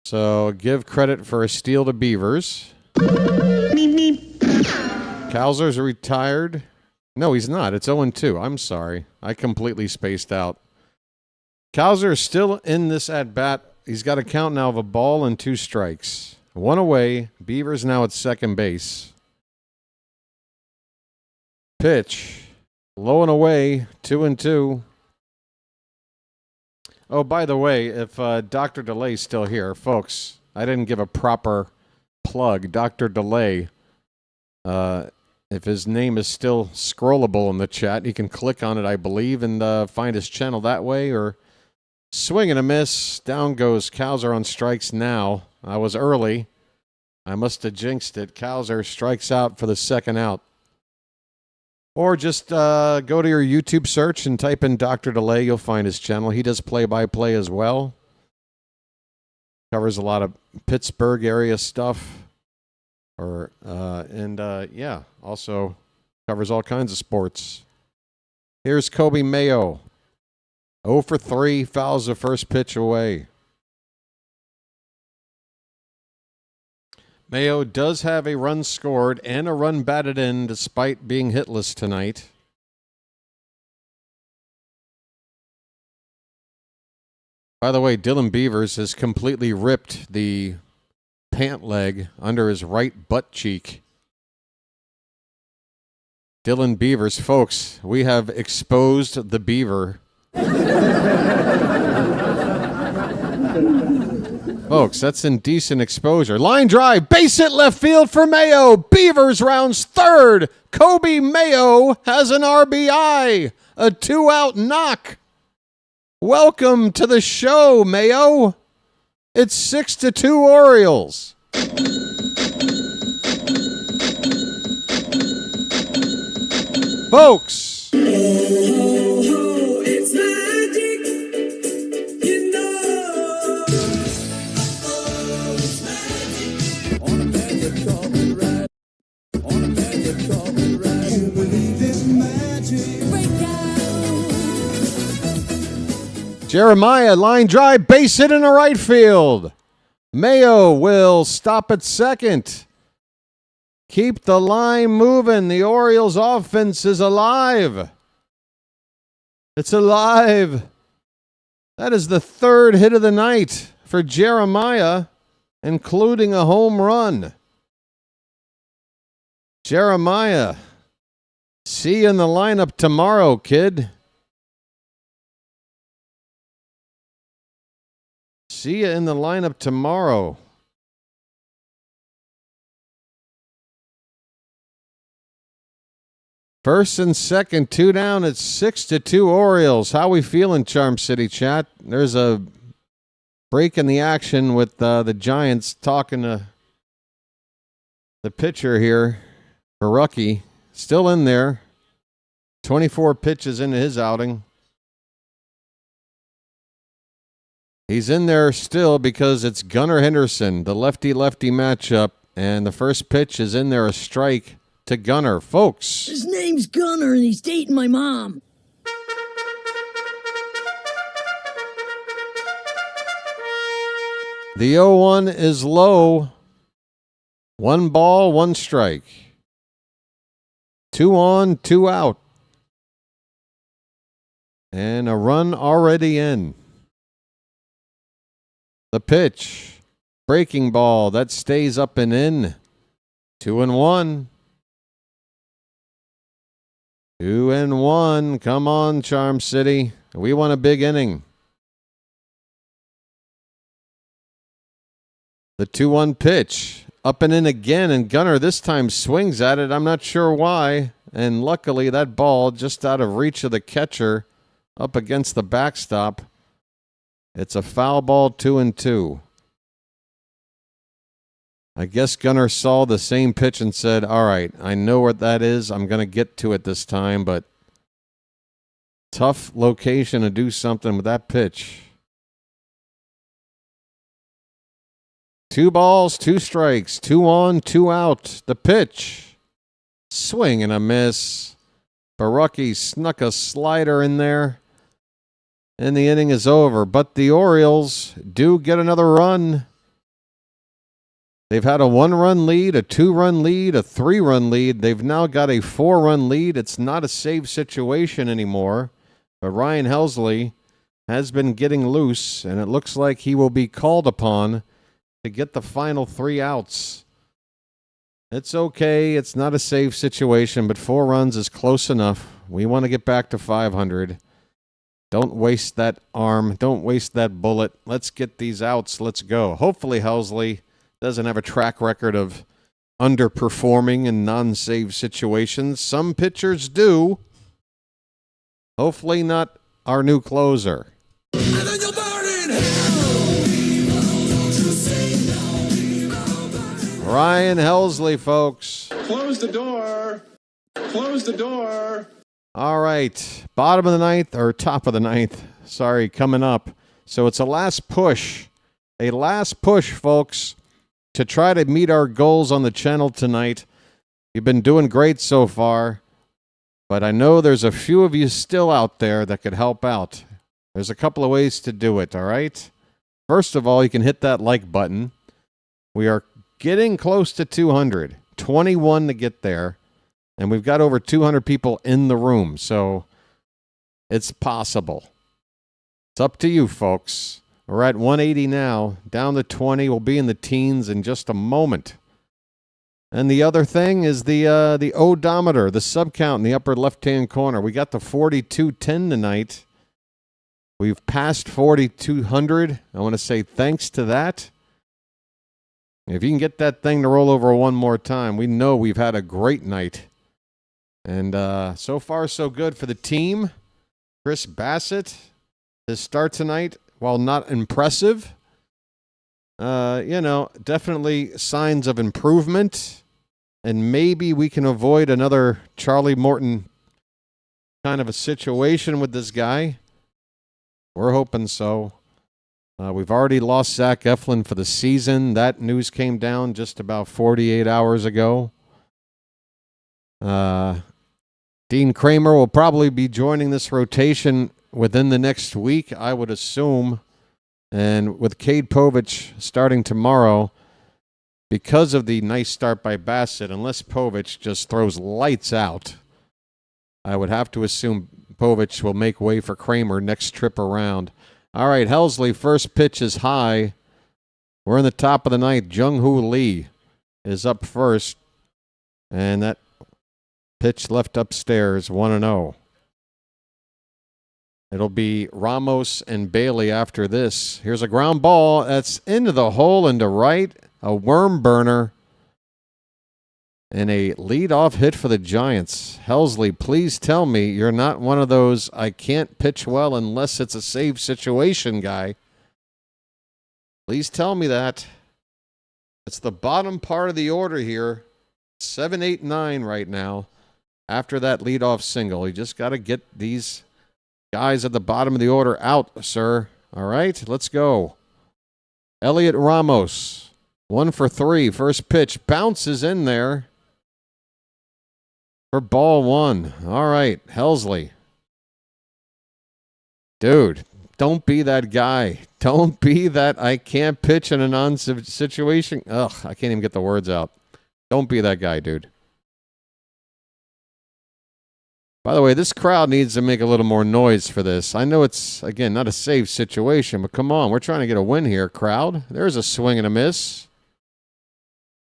So give credit for a steal to Beavers. Cowser's retired. No, he's not. It's 0-2. I'm sorry. I completely spaced out. Cowser is still in this at-bat. He's got a count now of a ball and 2 strikes. 1 away. Beavers now at second base. Pitch. Low and away. 2-2. Oh, by the way, if Dr. DeLay's still here, folks, I didn't give a proper plug. Dr. DeLay, if his name is still scrollable in the chat, you can click on it, I believe, and find his channel that way, or swing and a miss. Down goes Cowser on strikes now. I was early. I must have jinxed it. Cowser strikes out for the second out. Or just go to your YouTube search and type in Dr. DeLay. You'll find his channel. He does play-by-play as well. Covers a lot of Pittsburgh area stuff. Yeah, also covers all kinds of sports. Here's Kobe Mayo. 0 for 3, fouls the first pitch away. Mayo does have a run scored and a run batted in despite being hitless tonight. By the way, Dylan Beavers has completely ripped the pant leg under his right butt cheek. Dylan Beavers, folks, we have exposed the beaver. Folks, that's indecent exposure. Line drive, base hit left field for Mayo. Beavers rounds third. Kobe Mayo has an RBI. A 2-out knock. Welcome to the show, Mayo. It's 6-2 Orioles. Folks. Ho, ho, it's magic. You know. Oh, it's magic. On a magic carpet ride. On a magic carpet ride. You believe in magic. Break out. Jeremiah, line drive, base hit in the right field. Mayo will stop at second. Keep the line moving. The Orioles offense is alive. It's alive. That is the third hit of the night for Jeremiah, including a home run. Jeremiah, see you in the lineup tomorrow, kid. See you in the lineup tomorrow. First and second, 2 down. It's 6-2 Orioles. How we feeling, Charm City chat? There's a break in the action with the Giants talking to the pitcher here, Barucki. Still in there. 24 pitches into his outing. He's in there still because it's Gunnar Henderson, the lefty-lefty matchup, and the first pitch is in there, a strike to Gunnar. Folks. His name's Gunnar and he's dating my mom. The 0-1 is low. 1 ball, 1 strike. 2 on, 2 out. And a run already in. The pitch. Breaking ball. That stays up and in. 2-1. 2-1. Come on, Charm City. We want a big inning. The 2-1 pitch. Up and in again, and Gunnar this time swings at it. I'm not sure why. And luckily, that ball just out of reach of the catcher up against the backstop. It's a foul ball, 2-2. I guess Gunnar saw the same pitch and said, all right, I know what that is. I'm going to get to it this time, but tough location to do something with that pitch. 2 balls, 2 strikes, 2 on, 2 out. The pitch. Swing and a miss. Barucki snuck a slider in there. And the inning is over. But the Orioles do get another run. They've had a 1-run lead, a 2-run lead, a 3-run lead. They've now got a 4-run lead. It's not a save situation anymore. But Ryan Helsley has been getting loose, and it looks like he will be called upon to get the final 3 outs. It's okay. It's not a save situation, but 4 runs is close enough. We want to get back to 500. Don't waste that arm. Don't waste that bullet. Let's get these outs. Let's go. Hopefully Helsley doesn't have a track record of underperforming in non-save situations. Some pitchers do. Hopefully not our new closer. Ryan Helsley, folks. Close the door. Close the door. All right. Bottom of the ninth, or top of the ninth. Sorry, coming up. So it's a last push. A last push, folks, to try to meet our goals on the channel tonight. You've been doing great so far, but I know there's a few of you still out there that could help out. There's a couple of ways to do it, all right? First of all, you can hit that like button. We are getting close to 200. 21 to get there. And we've got over 200 people in the room, so it's possible. It's up to you, folks. We're at 180 now. Down to 20. We'll be in the teens in just a moment. And the other thing is the odometer, the sub count in the upper left-hand corner. We got to 4210 tonight. We've passed 4,200. I want to say thanks to that. If you can get that thing to roll over one more time, we know we've had a great night. And so far, so good for the team. Chris Bassitt, His start tonight, while not impressive, definitely signs of improvement. And maybe we can avoid another Charlie Morton kind of a situation with this guy. We're hoping so. We've already lost Zach Eflin for the season. That news came down just about 48 hours ago. Dean Kramer will probably be joining this rotation within the next week, I would assume. And with Cade Povich starting tomorrow, because of the nice start by Bassitt, unless Povich just throws lights out, I would have to assume Povich will make way for Kramer next trip around. All right, Helsley, first pitch is high. We're in the top of the ninth. Jung-Hoo Lee is up first. And that pitch left upstairs, 1-0. It'll be Ramos and Bailey after this. Here's a ground ball. That's into the hole into right. A worm burner. And a leadoff hit for the Giants. Helsley, please tell me you're not one of those I can't pitch well unless it's a save situation guy. Please tell me that. It's the bottom part of the order here. 7, 8, 9 right now. After that leadoff single. You just got to get these guys at the bottom of the order out, sir. All right, let's go. Elliot Ramos. 1 for 3. First pitch bounces in there. For ball 1. All right, Helsley. Dude, don't be that guy. Don't be that I can't pitch in a non-situation. Ugh, I can't even get the words out. Don't be that guy, dude. By the way, this crowd needs to make a little more noise for this. I know it's, again, not a safe situation, but come on. We're trying to get a win here, crowd. There's a swing and a miss.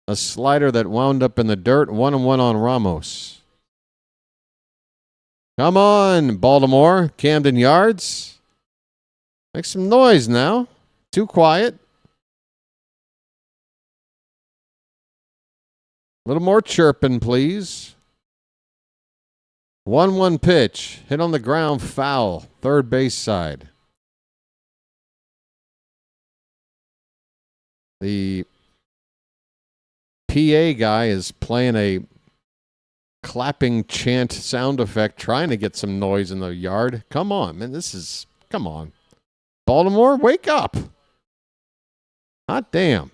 A slider that wound up in the dirt. 1-1 on Ramos. Come on, Baltimore. Camden Yards. Make some noise now. Too quiet. A little more chirping, please. 1-1 pitch. Hit on the ground, foul. Third base side. The PA guy is playing a clapping chant sound effect, trying to get some noise in the yard. Come on, man. Come on. Baltimore, wake up. Hot damn.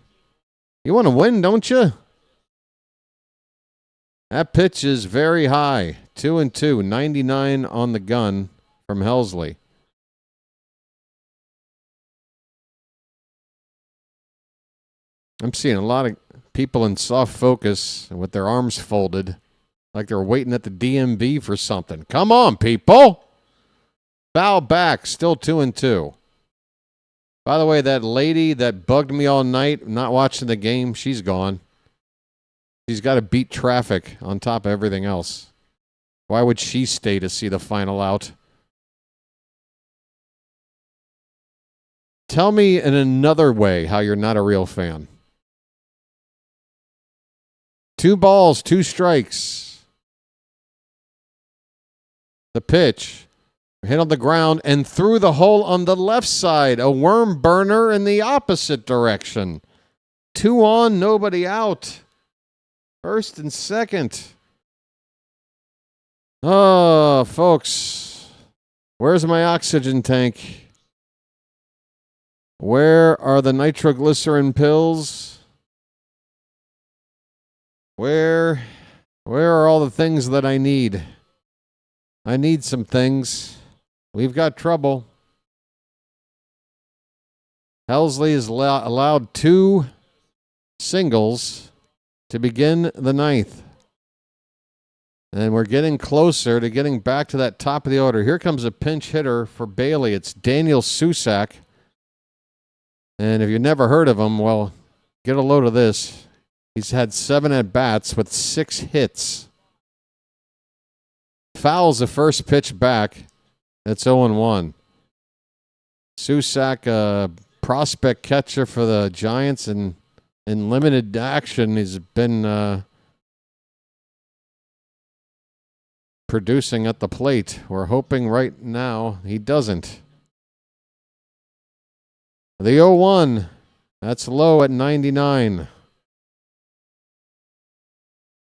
You want to win, don't you? That pitch is very high. 2-2. 99 on the gun from Helsley. I'm seeing a lot of people in soft focus with their arms folded, like they're waiting at the DMV for something. Come on, people. Foul back. Still 2-2. By the way, that lady that bugged me all night, not watching the game, she's gone. She's got to beat traffic on top of everything else. Why would she stay to see the final out? Tell me in another way how you're not a real fan. 2 balls, 2 strikes. The pitch. Hit on the ground and through the hole on the left side. A worm burner in the opposite direction. 2 on, nobody out. First and second. Oh, folks. Where's my oxygen tank? Where are the nitroglycerin pills? Where are all the things that I need? I need some things. We've got trouble. Helsley has allowed 2 singles to begin the 9th. And we're getting closer to getting back to that top of the order. Here comes a pinch hitter for Bailey. It's Daniel Susak. And if you've never heard of him, well, get a load of this. He's had 7 at-bats with 6 hits. Fouls the first pitch back. It's 0-1. Susak, a prospect catcher for the Giants, and in limited action, he's been producing at the plate. We're hoping right now he doesn't. The 0-1. That's low at 99.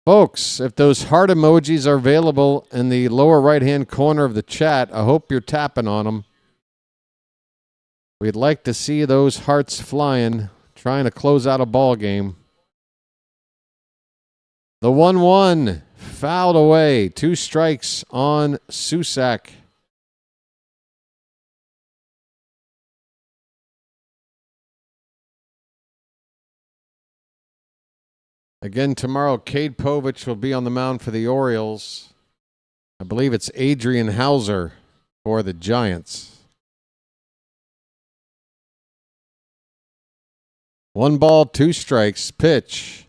Folks, if those heart emojis are available in the lower right-hand corner of the chat, I hope you're tapping on them. We'd like to see those hearts flying, trying to close out a ball game. The 1-1 fouled away. 2 strikes on Susak. Again, tomorrow, Cade Povich will be on the mound for the Orioles. I believe it's Adrian Hauser for the Giants. 1 ball, 2 strikes. Pitch.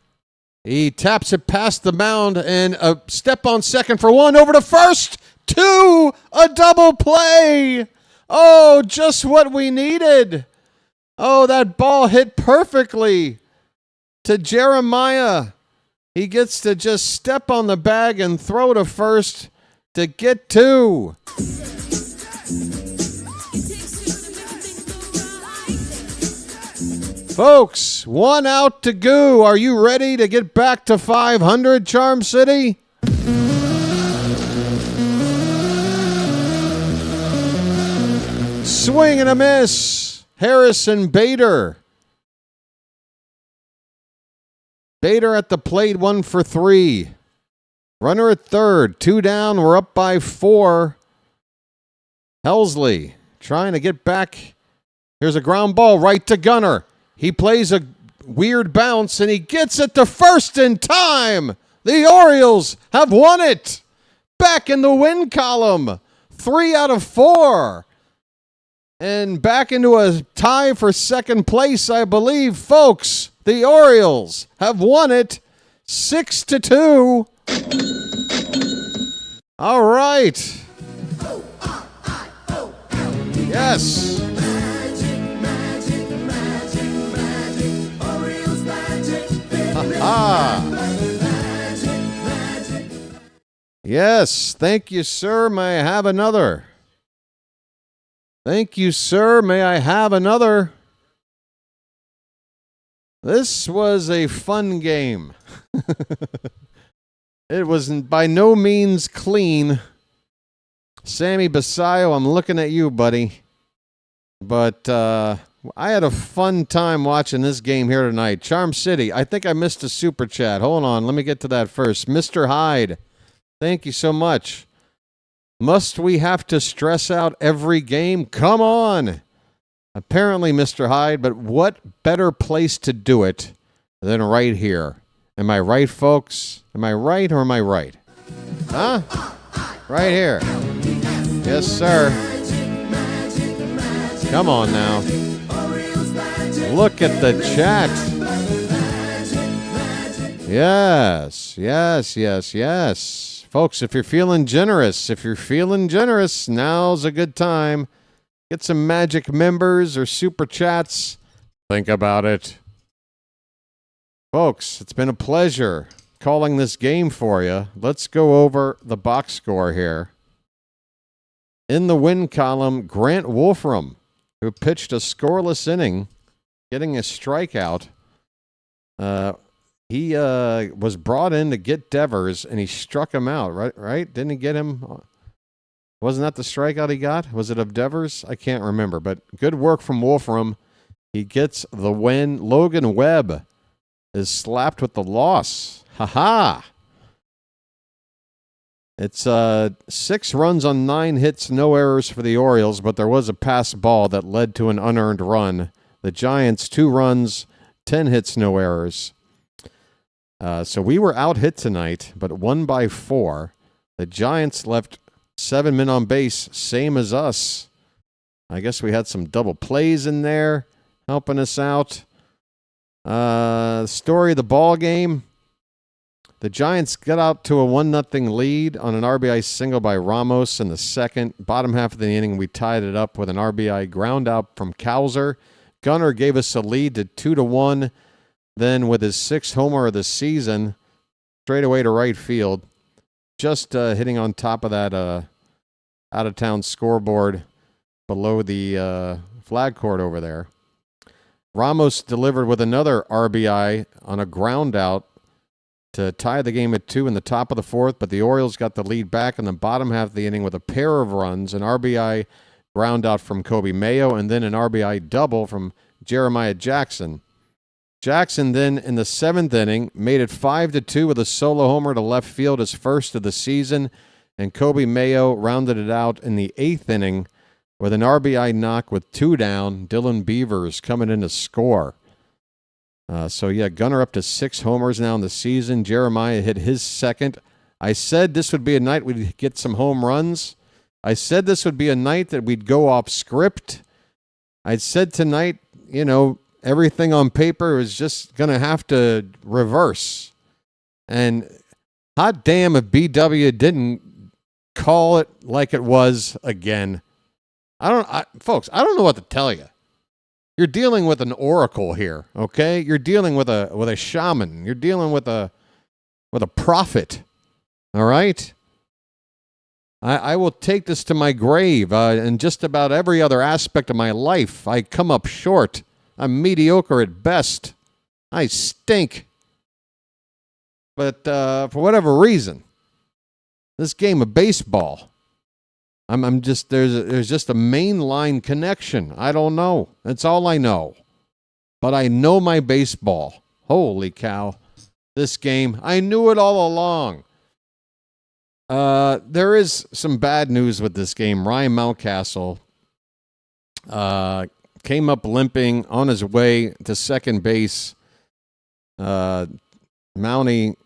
He taps it past the mound and a step on second for 1 over to first. 2, a double play. Oh, just what we needed. Oh, that ball hit perfectly to Jeremiah. He gets to just step on the bag and throw to first to get 2. Folks, 1 out to go. Are you ready to get back to 500, Charm City? Swing and a miss. Harrison Bader. Bader at the plate, 1 for 3. Runner at third, 2 down. We're up by 4. Helsley trying to get back. Here's a ground ball right to Gunnar. He plays a weird bounce and he gets it to first in time. The Orioles have won it. Back in the win column. 3 out of 4. And back into a tie for second place, I believe, folks. The Orioles have won it 6-2. All right. Yes. Yes. Thank you, sir. May I have another? Thank you, sir. May I have another? This was a fun game. It was by no means clean. Sammy Basayo, I'm looking at you, buddy. But I had a fun time watching this game here tonight. Charm City, I think I missed a super chat. Hold on, let me get to that first. Mr. Hyde, thank you so much. Must we have to stress out every game? Come on. Apparently, Mr. Hyde, but what better place to do it than right here? Am I right, folks? Am I right or am I right? Huh? Right here. Yes, sir. Come on now. Look at the chat. Yes, yes, yes, yes. Folks, if you're feeling generous, now's a good time. Get some magic members or super chats. Think about it. Folks, it's been a pleasure calling this game for you. Let's go over the box score here. In the win column, Grant Wolfram, who pitched a scoreless inning, getting a strikeout. He was brought in to get Devers, and he struck him out, right? Didn't he get him? Wasn't that the strikeout he got? Was it of Devers? I can't remember, but good work from Wolfram. He gets the win. Logan Webb is slapped with the loss. Ha-ha! It's 6 runs on 9 hits, no errors for the Orioles, but there was a pass ball that led to an unearned run. The Giants, 2 runs, 10 hits, no errors. So we were out hit tonight, but won by 4. The Giants left 7 men on base, same as us. I guess we had some double plays in there helping us out. Story of the ball game. The Giants got out to a 1-0 lead on an RBI single by Ramos in the second. Bottom half of the inning, we tied it up with an RBI ground out from Cowser. Gunnar gave us a lead to 2-1. Then with his 6th homer of the season, straight away to right field. Just hitting on top of that out-of-town scoreboard below the flag court over there. Ramos delivered with another RBI on a ground out to tie the game at 2 in the top of the 4th, but the Orioles got the lead back in the bottom half of the inning with a pair of runs, an RBI ground out from Kobe Mayo, and then an RBI double from Jeremiah Jackson. Jackson then in the 7th inning made it 5-2 with a solo homer to left field, his first of the season, and Kobe Mayo rounded it out in the 8th inning with an RBI knock with 2 down. Dylan Beavers coming in to score. Gunnar up to 6 homers now in the season. Jeremiah hit his second. I said this would be a night we'd get some home runs. I said this would be a night that we'd go off script. I said tonight, everything on paper is just going to have to reverse. And hot damn if BW didn't call it like it was again. Folks, I don't know what to tell you. You're dealing with an oracle here, okay? You're dealing with a shaman. You're dealing with a prophet, all right? I will take this to my grave. In just about every other aspect of my life, I come up short. I'm mediocre at best. I stink. But for whatever reason, this game of baseball, I'm just there's just a mainline connection. I don't know. That's all I know. But I know my baseball. Holy cow. This game, I knew it all along. There is some bad news with this game. Ryan Mountcastle came up limping on his way to second base. Mountie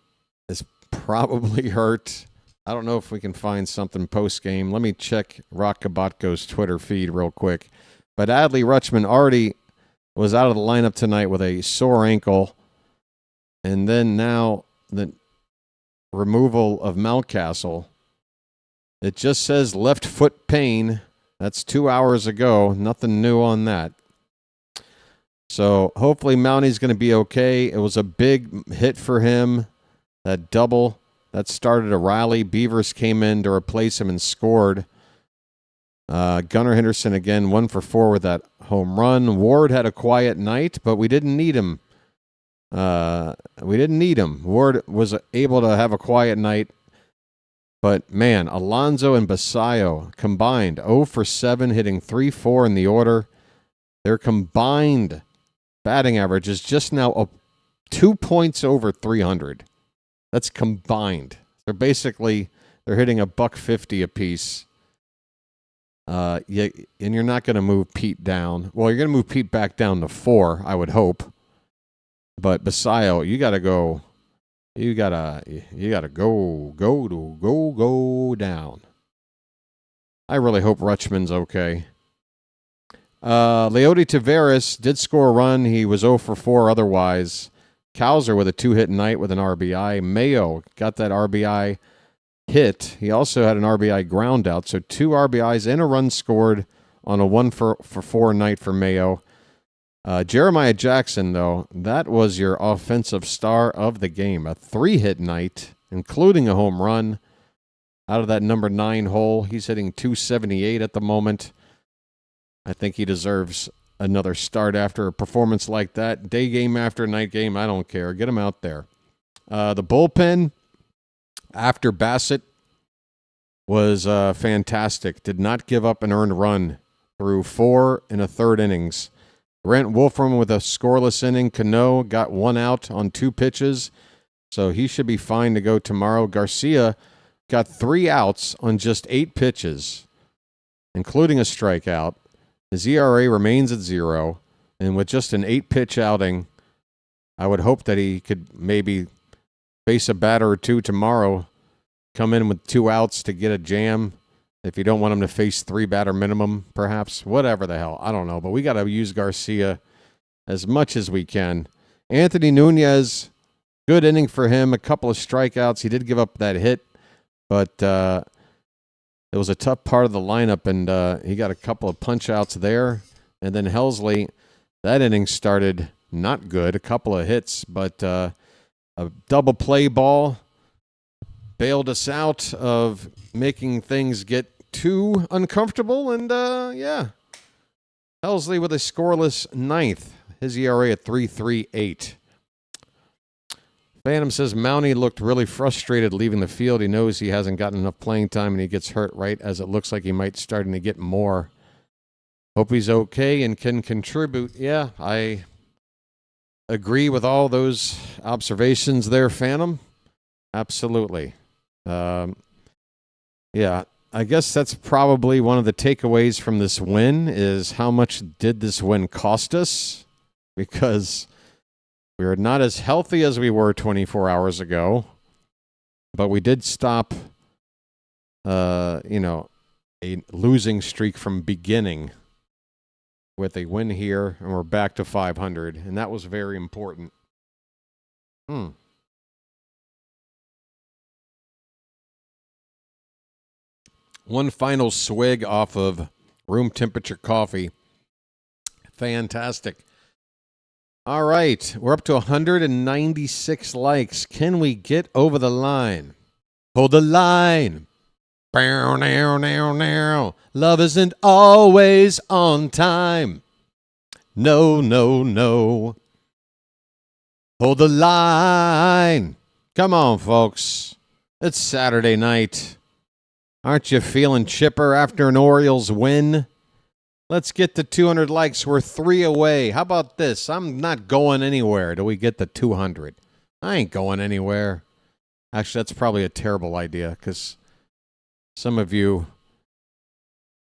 is probably hurt. I don't know if we can find something post-game. Let me check Rock Kabatko's Twitter feed real quick. But Adley Rutschman already was out of the lineup tonight with a sore ankle. And then now the removal of Mountcastle. It just says left foot pain. That's 2 hours ago. Nothing new on that. So hopefully Mountie's going to be okay. It was a big hit for him, that double. That started a rally. Beavers came in to replace him and scored. Gunnar Henderson again, 1 for 4 with that home run. Ward had a quiet night, but we didn't need him. Ward was able to have a quiet night. But, man, Alonso and Basayo combined 0 for 7, hitting 3-4 in the order. Their combined batting average is just now 2 points over 300. That's combined. They're hitting $150 apiece. And you're not going to move Pete down. Well, you're going to move Pete back down to 4, I would hope. But Basayo, you got to go. You gotta go down. I really hope Rutschman's okay. Leody Taveras did score a run. He was 0 for 4 otherwise. Cowser with a 2-hit night with an RBI. Mayo got that RBI hit. He also had an RBI ground out. So 2 RBIs and a run scored on a 1 for 4 night for Mayo. Jeremiah Jackson, though, that was your offensive star of the game. A 3-hit night, including a home run out of that number 9 hole. He's hitting .278 at the moment. I think he deserves another start after a performance like that. Day game after night game, I don't care. Get him out there. The bullpen after Bassitt was fantastic. Did not give up an earned run through 4 1/3 innings. Brent Wolfram with a scoreless inning. Cano got 1 out on 2 pitches, so he should be fine to go tomorrow. Garcia got 3 outs on just 8 pitches, including a strikeout. His ERA remains at 0, and with just an 8-pitch outing, I would hope that he could maybe face a batter or 2 tomorrow, come in with 2 outs to get a jam. If you don't want him to face 3-batter minimum, perhaps. Whatever the hell. I don't know. But we got to use Garcia as much as we can. Anthony Nunez, good inning for him. A couple of strikeouts. He did give up that hit. But it was a tough part of the lineup. And he got a couple of punch-outs there. And then Helsley, that inning started not good. A couple of hits. But a double play ball bailed us out of making things get too uncomfortable, and Helsley with a scoreless 9th. His ERA at 3.38. Phantom says Mountie looked really frustrated leaving the field. He knows he hasn't gotten enough playing time and he gets hurt right as it looks like he might starting to get more. Hope he's okay and can contribute. Yeah, I agree with all those observations there, Phantom. Absolutely. Yeah, I guess that's probably one of the takeaways from this win is how much did this win cost us? Because we are not as healthy as we were 24 hours ago, but we did stop, a losing streak from beginning with a win here, and we're back to 500, and that was very important. One final swig off of room temperature coffee. Fantastic. All right, we're up to 196 likes. Can we get over the line? Hold the line. Bow, now, now, now. Love isn't always on time. No, no, no. Hold the line. Come on, folks. It's Saturday night. Aren't you feeling chipper after an Orioles win? Let's get to 200 likes. We're 3 away. How about this? I'm not going anywhere till we get to 200. I ain't going anywhere. Actually, that's probably a terrible idea because some of you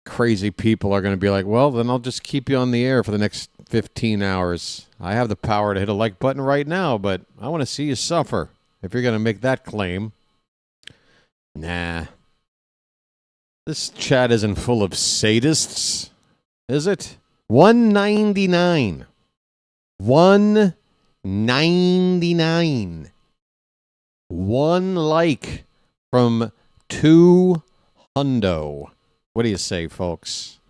crazy people are going to be like, well, then I'll just keep you on the air for the next 15 hours. I have the power to hit a like button right now, but I want to see you suffer if you're going to make that claim. Nah. This chat isn't full of sadists, is it? 199. 199. One like from 2 hundo. What do you say, folks?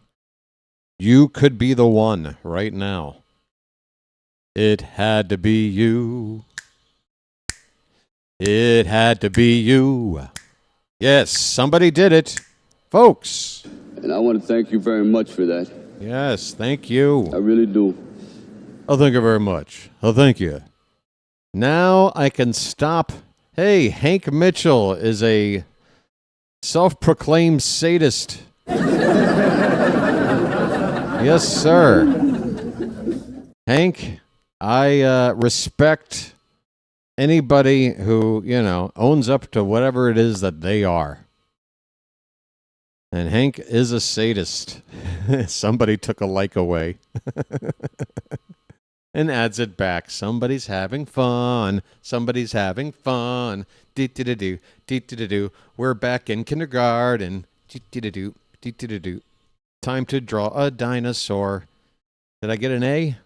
You could be the one right now. It had to be you. It had to be you. Yes, somebody did it. Folks. And I want to thank you very much for that. Yes, thank you. I really do. Oh, thank you very much. Oh, thank you. Now I can stop. Hey, Hank Mitchell is a self-proclaimed sadist. Yes, sir. Hank, I respect anybody who, owns up to whatever it is that they are. And Hank is a sadist. Somebody took a like away. And adds it back. Somebody's having fun. Somebody's having fun. Dee-dee-dee-doo. Dee-dee-dee-doo. We're back in kindergarten. Dee-dee-dee-doo. Dee-dee-dee-doo. Time to draw a dinosaur. Did I get an A?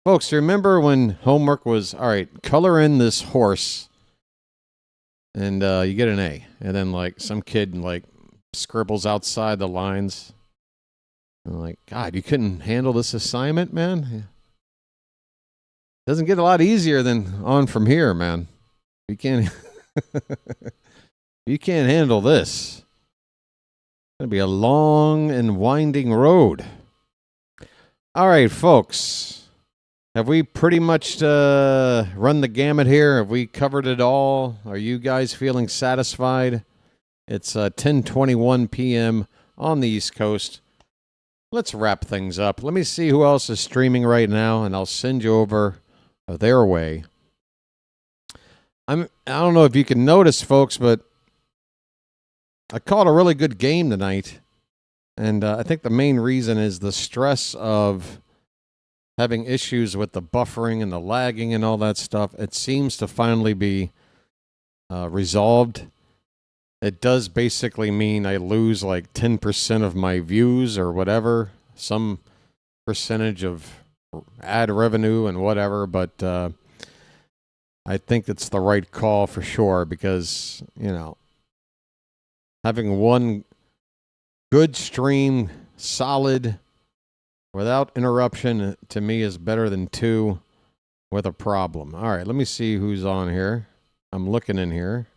Folks, remember when homework was, all right, color in this horse. And you get an A. And then, some kid, scribbles outside the lines. I'm like, God, you couldn't handle this assignment, man? Doesn't get a lot easier than on from here, man. You can't you can't handle this. It's going to be a long and winding road. All right, folks. Have we pretty much run the gamut here? Have we covered it all? Are you guys feeling satisfied? It's 10:21 p.m. on the East Coast. Let's wrap things up. Let me see who else is streaming right now, and I'll send you over their way. I don't know if you can notice, folks, but I called a really good game tonight, and I think the main reason is the stress of having issues with the buffering and the lagging and all that stuff. It seems to finally be resolved. It does basically mean I lose 10% of my views or whatever, some percentage of ad revenue and whatever, but I think it's the right call for sure because, having one good stream, solid, without interruption, to me is better than 2 with a problem. All right, let me see who's on here. I'm looking in here.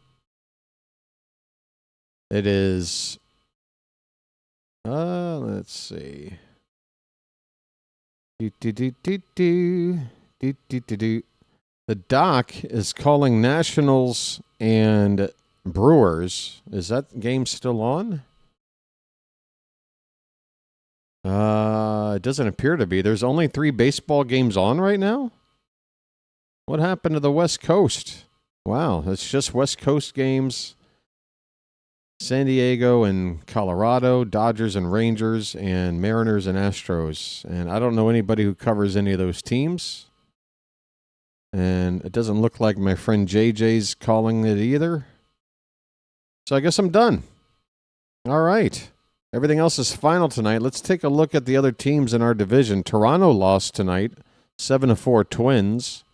It is, let's see. The Doc is calling Nationals and Brewers. Is that game still on? It doesn't appear to be. There's only 3 baseball games on right now? What happened to the West Coast? Wow, it's just West Coast games. San Diego and Colorado, Dodgers and Rangers, and Mariners and Astros. And I don't know anybody who covers any of those teams. And it doesn't look like my friend JJ's calling it either. So I guess I'm done. All right. Everything else is final tonight. Let's take a look at the other teams in our division. Toronto lost tonight, 7-4 Twins.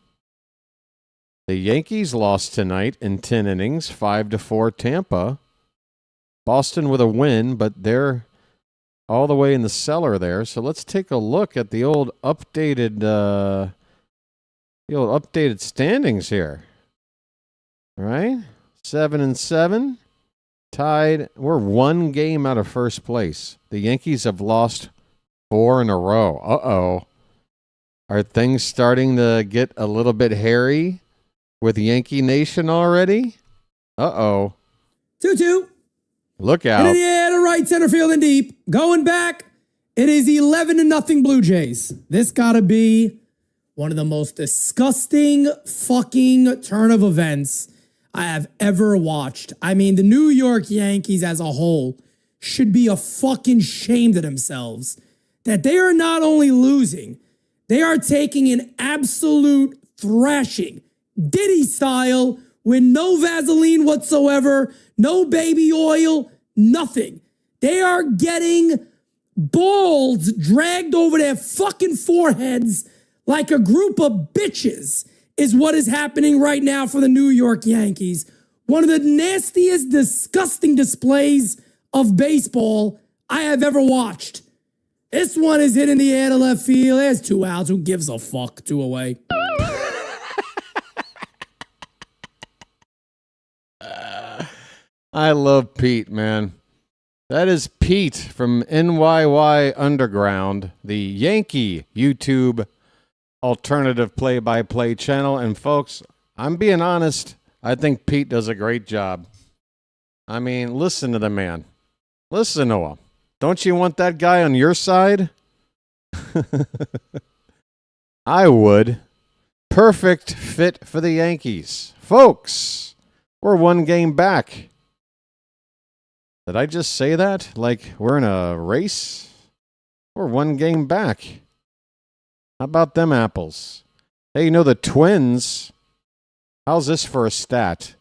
The Yankees lost tonight in 10 innings, 5-4 Tampa. Boston with a win, but they're all the way in the cellar there. So let's take a look at the old updated standings here. All right, 7-7, tied. We're 1 game out of first place. The Yankees have lost 4 in a row. Uh-oh. Are things starting to get a little bit hairy with Yankee Nation already? Uh-oh. 2-2. Look out. In the air to right center field and deep. Going back, it is 11-0 Blue Jays. This got to be one of the most disgusting fucking turn of events I have ever watched. I mean, the New York Yankees as a whole should be a fucking shame to themselves that they are not only losing, they are taking an absolute thrashing, Diddy style, with no Vaseline whatsoever, no baby oil, nothing. They are getting balls dragged over their fucking foreheads like a group of bitches is what is happening right now for the New York Yankees. One of the nastiest, disgusting displays of baseball I have ever watched. This one is hitting the air to left field. There's 2 outs. Who gives a fuck? 2 away. I love Pete, man. That is Pete from NYY Underground, the Yankee YouTube alternative play-by-play channel. And folks, I'm being honest, I think Pete does a great job. I mean, listen to the man. Listen to him. Don't you want that guy on your side? I would. Perfect fit for the Yankees. Folks, we're 1 game back. Did I just say that? Like we're in a race? We're 1 game back. How about them apples? Hey, you know the Twins? How's this for a stat?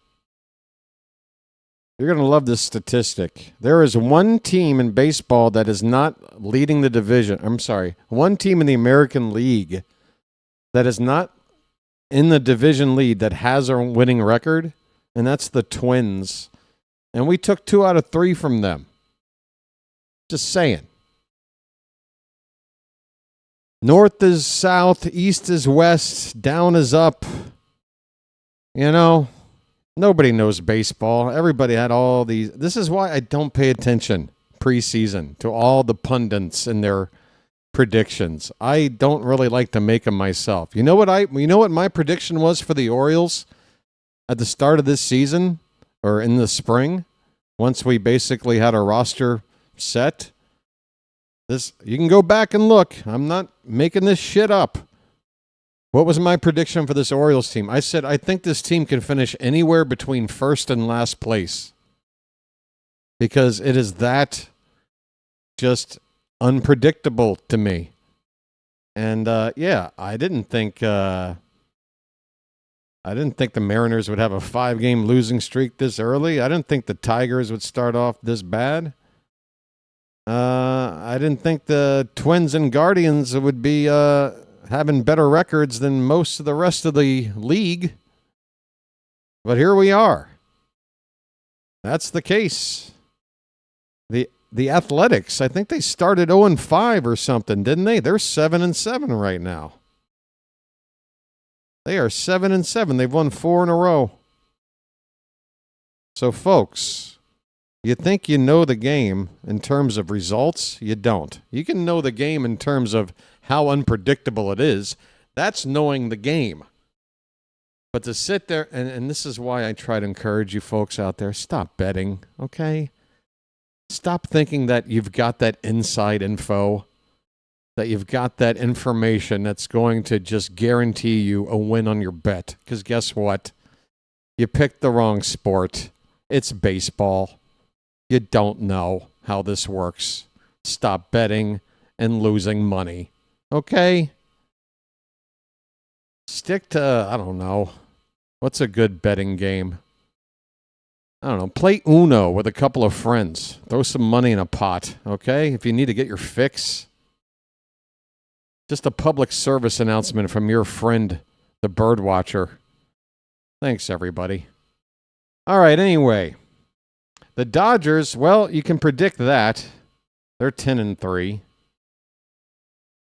You're going to love this statistic. There is 1 team in baseball that is not leading the division. I'm sorry. 1 team in the American League that is not in the division lead that has a winning record, and that's the Twins. And we took 2 out of 3 from them. Just saying. North is south, east is west, down is up. You know, nobody knows baseball. Everybody had all these. This is why I don't pay attention preseason to all the pundits and their predictions. I don't really like to make them myself. You know what my prediction was for the Orioles at the start of this season? Or in the spring, once we basically had our roster set. This, you can go back and look. I'm not making this shit up. What was my prediction for this Orioles team? I said, I think this team can finish anywhere between first and last place. Because it is that just unpredictable to me. And yeah, I didn't think the Mariners would have a 5-game losing streak this early. I didn't think the Tigers would start off this bad. I didn't think the Twins and Guardians would be having better records than most of the rest of the league. But here we are. That's the case. The Athletics, I think they started 0-5 or something, didn't they? They're 7-7 right now. They are 7-7. They've won 4 in a row. So, folks, You think you know the game in terms of results? You don't. You can know the game in terms of how unpredictable it is. That's knowing the game. But to sit there, and this is why I try to encourage you folks out there, stop betting, okay? Stop thinking that you've got that inside info, that you've got that information that's going to just guarantee you a win on your bet. Because guess what? You picked the wrong sport. It's baseball. You don't know how this works. Stop betting and losing money. Okay? Stick to, I don't know. What's a good betting game? I don't know. Play Uno with a couple of friends. Throw some money in a pot, okay? If you need to get your fix. Just a public service announcement from your friend, the Birdwatcher. Thanks, everybody. All right, anyway. The Dodgers, well, you can predict that. They're 10-3.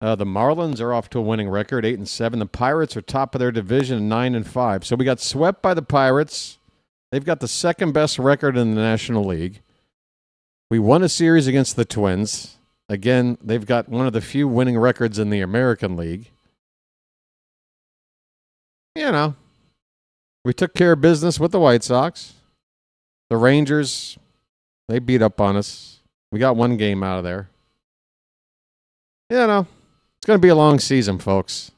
The Marlins are off to a winning record, 8-7. The Pirates are top of their division, 9-5. So we got swept by the Pirates. They've got the second best record in the National League. We won a series against the Twins. Again, they've got one of the few winning records in the American League. You know, we took care of business with the White Sox. The Rangers, they beat up on us. We got one game out of there. You know, it's going to be a long season, folks.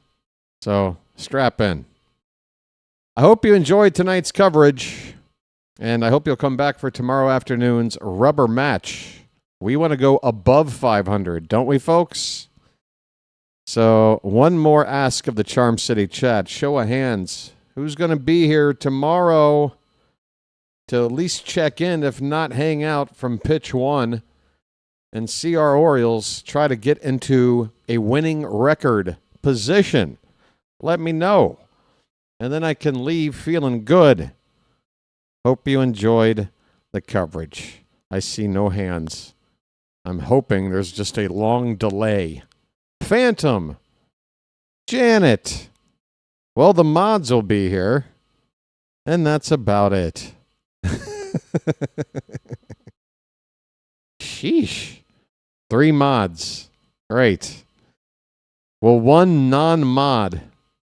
So strap in. I hope you enjoyed tonight's coverage, and I hope you'll come back for tomorrow afternoon's rubber match. We want to go above 500, don't we, folks? So one more ask of the Charm City chat. Show of hands. Who's going to be here tomorrow to at least check in, if not hang out from pitch one, and see our Orioles try to get into a winning record position? Let me know. And then I can leave feeling good. Hope you enjoyed the coverage. I see no hands. I'm hoping there's just a long delay. Phantom. Janet. Well, the mods will be here. And that's about it. Sheesh. 3 mods. Great. Well, 1 non-mod.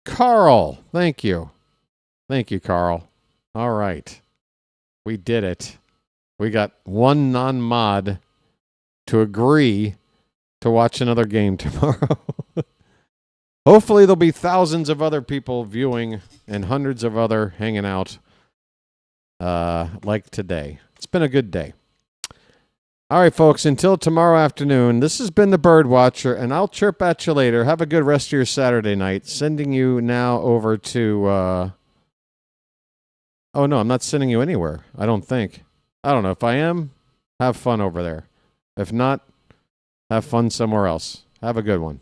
Carl. Thank you. Thank you, Carl. All right. We did it. We got 1 non-mod to agree to watch another game tomorrow. Hopefully there'll be thousands of other people viewing and hundreds of other hanging out like today. It's been a good day. All right, folks, until tomorrow afternoon, this has been the Birdwatcher, and I'll chirp at you later. Have a good rest of your Saturday night. Sending you now over to... Oh, no, I'm not sending you anywhere, I don't think. I don't know. If I am, have fun over there. If not, have fun somewhere else. Have a good one.